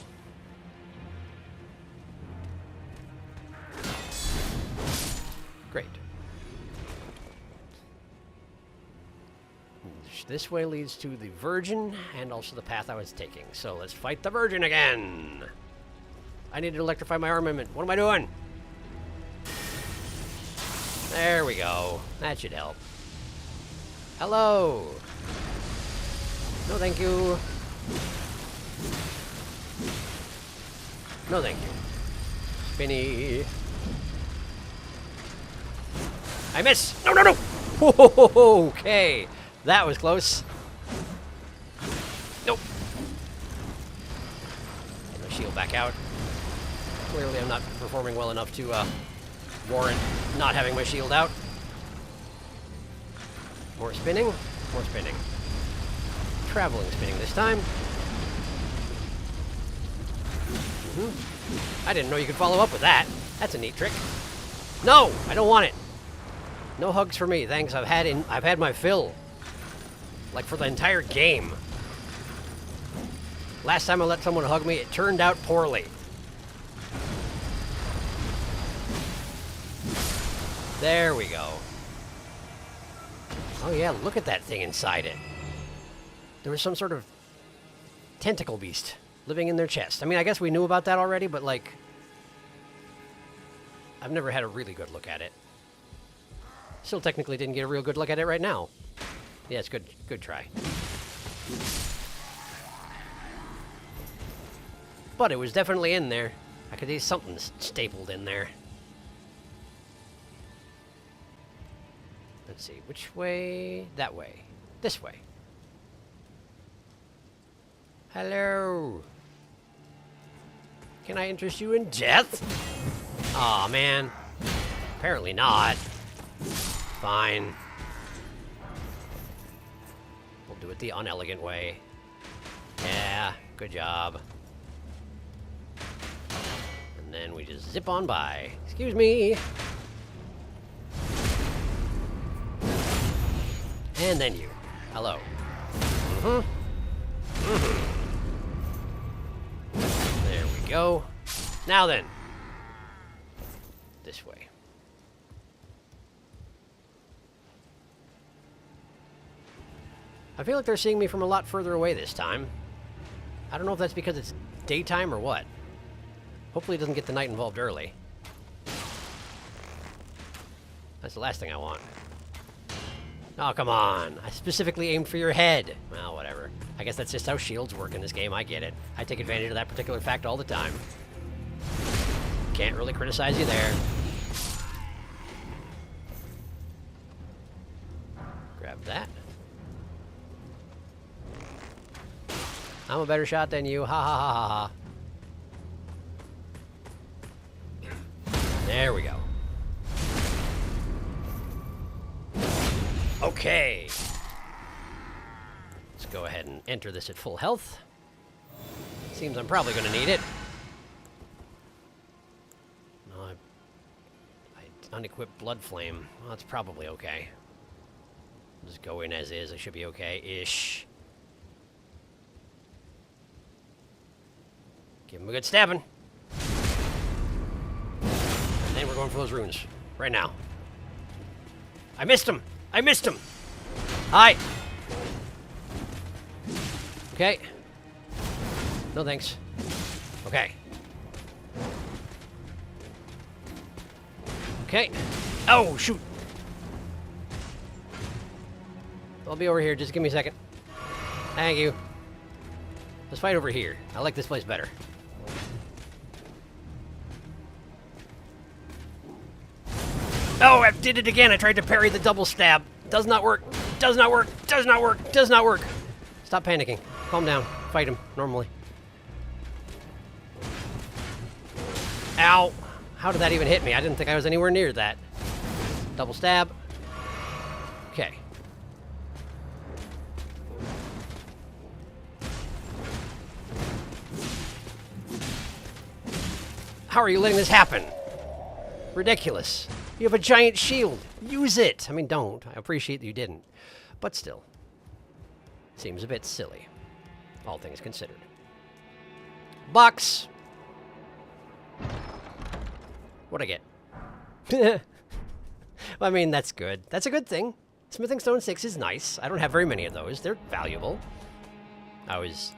Great. This way leads to the Virgin and also the path I was taking. So let's fight the Virgin again. I need to electrify my armament. What am I doing? There we go. That should help. Hello. No, thank you. No, thank you. Spinny. I miss. No, no, no. Whoa, okay. That was close. Nope. Get my shield back out. Clearly I'm not performing well enough to warrant not having my shield out. More spinning. More spinning. Traveling spinning this time. I didn't know you could follow up with that. That's a neat trick. No, I don't want it. No hugs for me, thanks. I've had my fill. Like for the entire game. Last time I let someone hug me, it turned out poorly. There we go. Oh yeah, look at that thing inside it. There was some sort of tentacle beast living in their chest. I mean, I guess we knew about that already, but like, I've never had a really good look at it. Still technically didn't get a real good look at it right now. Yeah, it's good. Good try. But it was definitely in there. I could see something stapled in there. Let's see, which way? That way. This way. Hello. Can I interest you in death? Aw, man. Apparently not. Fine. We'll do it the unelegant way. Yeah, good job. And then we just zip on by. Excuse me. And then you. Hello. There we go. Now then. This way. I feel like they're seeing me from a lot further away this time. I don't know if that's because it's daytime or what. Hopefully it doesn't get the night involved early. That's the last thing I want. Oh, come on. I specifically aimed for your head. Well, whatever. I guess that's just how shields work in this game. I get it. I take advantage of that particular fact all the time. Can't really criticize you there. Grab that. I'm a better shot than you. Ha ha ha ha ha. There we go. Okay. Let's go ahead and enter this at full health. Seems I'm probably going to need it. No, I unequipped Blood Flame. Well, that's probably okay. Just go in as is. I should be okay-ish. Give him a good stabbing. And then we're going for those runes. Right now. I missed him! I missed him! Hi! Okay. No thanks. Okay. Okay. Oh, shoot! I'll be over here. Just give me a second. Thank you. Let's fight over here. I like this place better. Oh, I did it again. I tried to parry the double stab. Does not work. Does not work. Does not work. Does not work. Stop panicking. Calm down. Fight him normally. Ow. How did that even hit me? I didn't think I was anywhere near that. Double stab. Okay. How are you letting this happen? Ridiculous. You have a giant shield. Use it. I mean, don't. I appreciate that you didn't. But still. Seems a bit silly. All things considered. Box! What'd I get? I mean, that's good. That's a good thing. Smithing Stone 6 is nice. I don't have very many of those. They're valuable. I was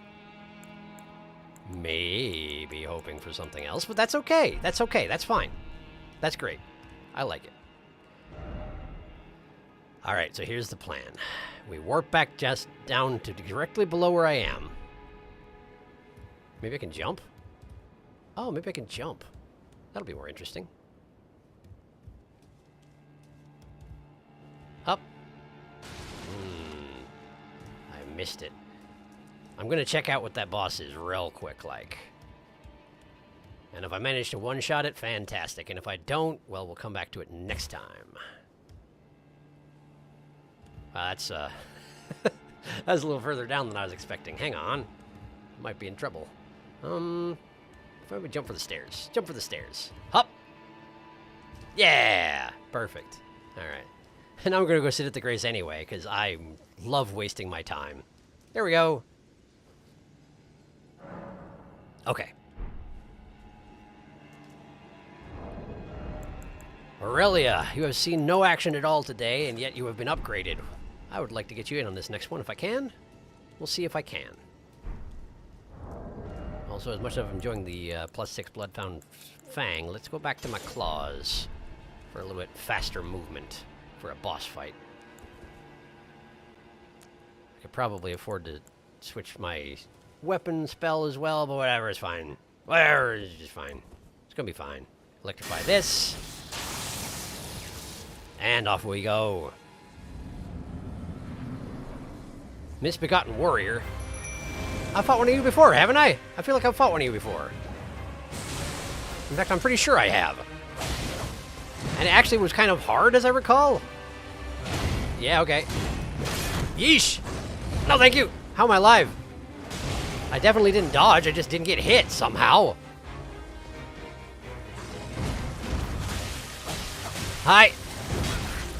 maybe hoping for something else, but that's okay. That's okay. That's fine. That's great. I like it. All right, so here's the plan. We warp back just down to directly below where I am. Maybe I can jump? Oh, maybe I can jump. That'll be more interesting. Up. I missed it. I'm going to check out what that boss is real quick, like. And if I manage to one-shot it, fantastic. And if I don't, well, we'll come back to it next time. That's, that was a little further down than I was expecting. Hang on. Might be in trouble. If I would jump for the stairs. Jump for the stairs. Hop! Yeah! Perfect. Alright. And I'm gonna go sit at the grace anyway, because I love wasting my time. There we go. Okay. Aurelia, you have seen no action at all today, and yet you have been upgraded. I would like to get you in on this next one if I can. We'll see if I can. Also, as much as I'm enjoying the +6 Bloodfound Fang, let's go back to my claws for a little bit faster movement for a boss fight. I could probably afford to switch my weapon spell as well, but whatever, it's fine. Whatever, it's just fine. It's gonna be fine. Electrify this. And off we go. Misbegotten Warrior. I fought one of you before, haven't I? I feel like I've fought one of you before. In fact, I'm pretty sure I have. And it actually was kind of hard, as I recall. Yeah, okay. Yeesh! No, thank you! How am I alive? I definitely didn't dodge, I just didn't get hit somehow. Hi!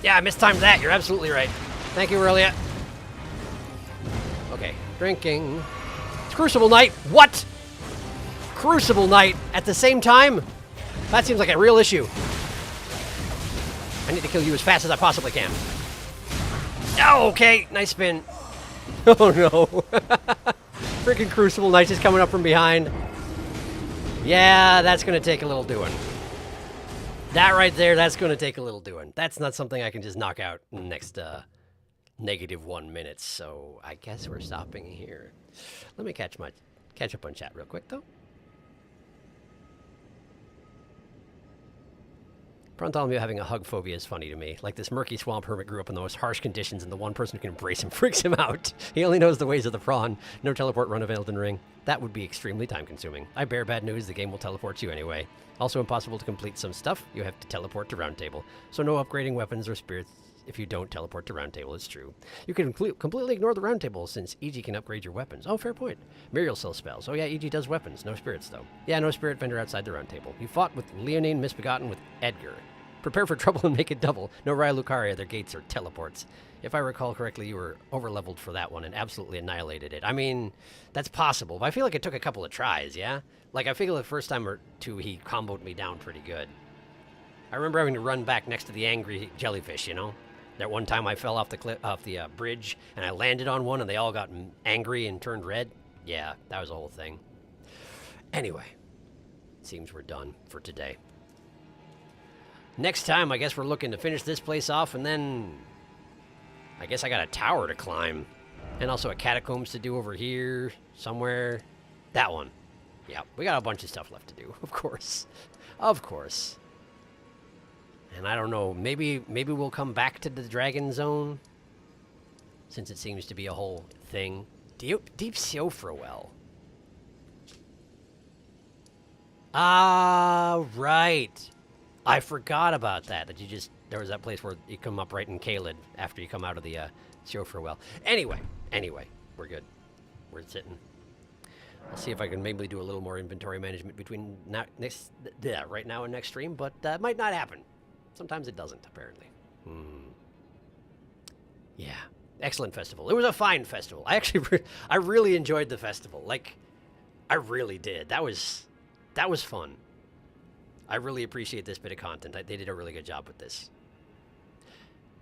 Yeah, I mistimed that, you're absolutely right. Thank you, Aurelia. Okay, drinking. It's Crucible Night! What?! Crucible Night at the same time? That seems like a real issue. I need to kill you as fast as I possibly can. Oh, okay, nice spin. Oh no. Freaking Crucible Knight is coming up from behind. Yeah, that's gonna take a little doing. That right there, that's gonna take a little doing. That's not something I can just knock out in the next -1 minute, so I guess we're stopping here. Let me catch up on chat real quick though. Bartholomew having a hug phobia is funny to me. Like this murky swamp hermit grew up in the most harsh conditions, and the one person who can embrace him freaks him out. He only knows the ways of the prawn. No teleport run of Elden Ring. That would be extremely time-consuming. I bear bad news, the game will teleport you anyway. Also impossible to complete some stuff, you have to teleport to Round Table. So no upgrading weapons or spirits if you don't teleport to Round Table, it's true. You can completely ignore the Round Table since EG can upgrade your weapons. Oh, fair point. Muriel sells spells. Oh yeah, EG does weapons, no spirits though. Yeah, no spirit vendor outside the Round Table. You fought with Leonine Misbegotten with Edgar. Prepare for trouble and make it double. No Raya Lucaria, their gates are teleports. If I recall correctly, you were overleveled for that one and absolutely annihilated it. I mean, that's possible, but I feel like it took a couple of tries, yeah? Like, I feel the first time or two he comboed me down pretty good. I remember having to run back next to the angry jellyfish, you know? That one time I fell off the bridge, and I landed on one, and they all got angry and turned red. Yeah, that was the whole thing. Anyway, seems we're done for today. Next time, I guess we're looking to finish this place off, and then I guess I got a tower to climb. And also a catacombs to do over here, somewhere. That one. Yeah, we got a bunch of stuff left to do, of course. Of course. And I don't know, maybe we'll come back to the Dragon Zone, since it seems to be a whole thing. Deep Siofra Well. Ah, right. I forgot about that. There was that place where you come up right in Caelid after you come out of the Siofra Well. Anyway, we're good. We're sitting. I'll see if I can maybe do a little more inventory management between right now and next stream, but that might not happen. Sometimes it doesn't, apparently. Yeah, excellent festival. It was a fine festival. I actually, I really enjoyed the festival. Like, I really did. That was fun. I really appreciate this bit of content. They did a really good job with this.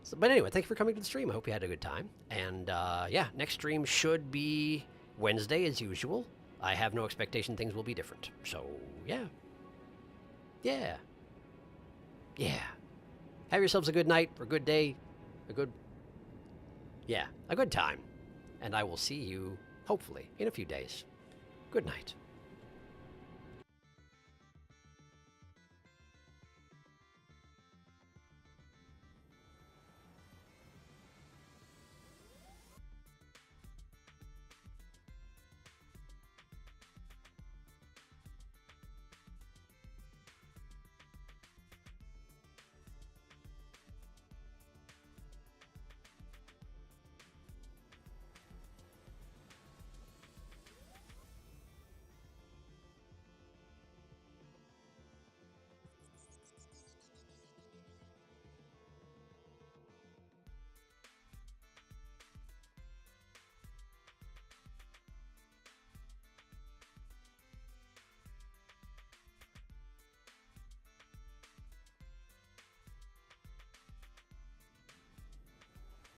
So, but anyway, thank you for coming to the stream. I hope you had a good time. And yeah, next stream should be Wednesday as usual. I have no expectation things will be different. So, yeah. Yeah. Yeah. Have yourselves a good night, or a good day, a good time. And I will see you, hopefully, in a few days. Good night.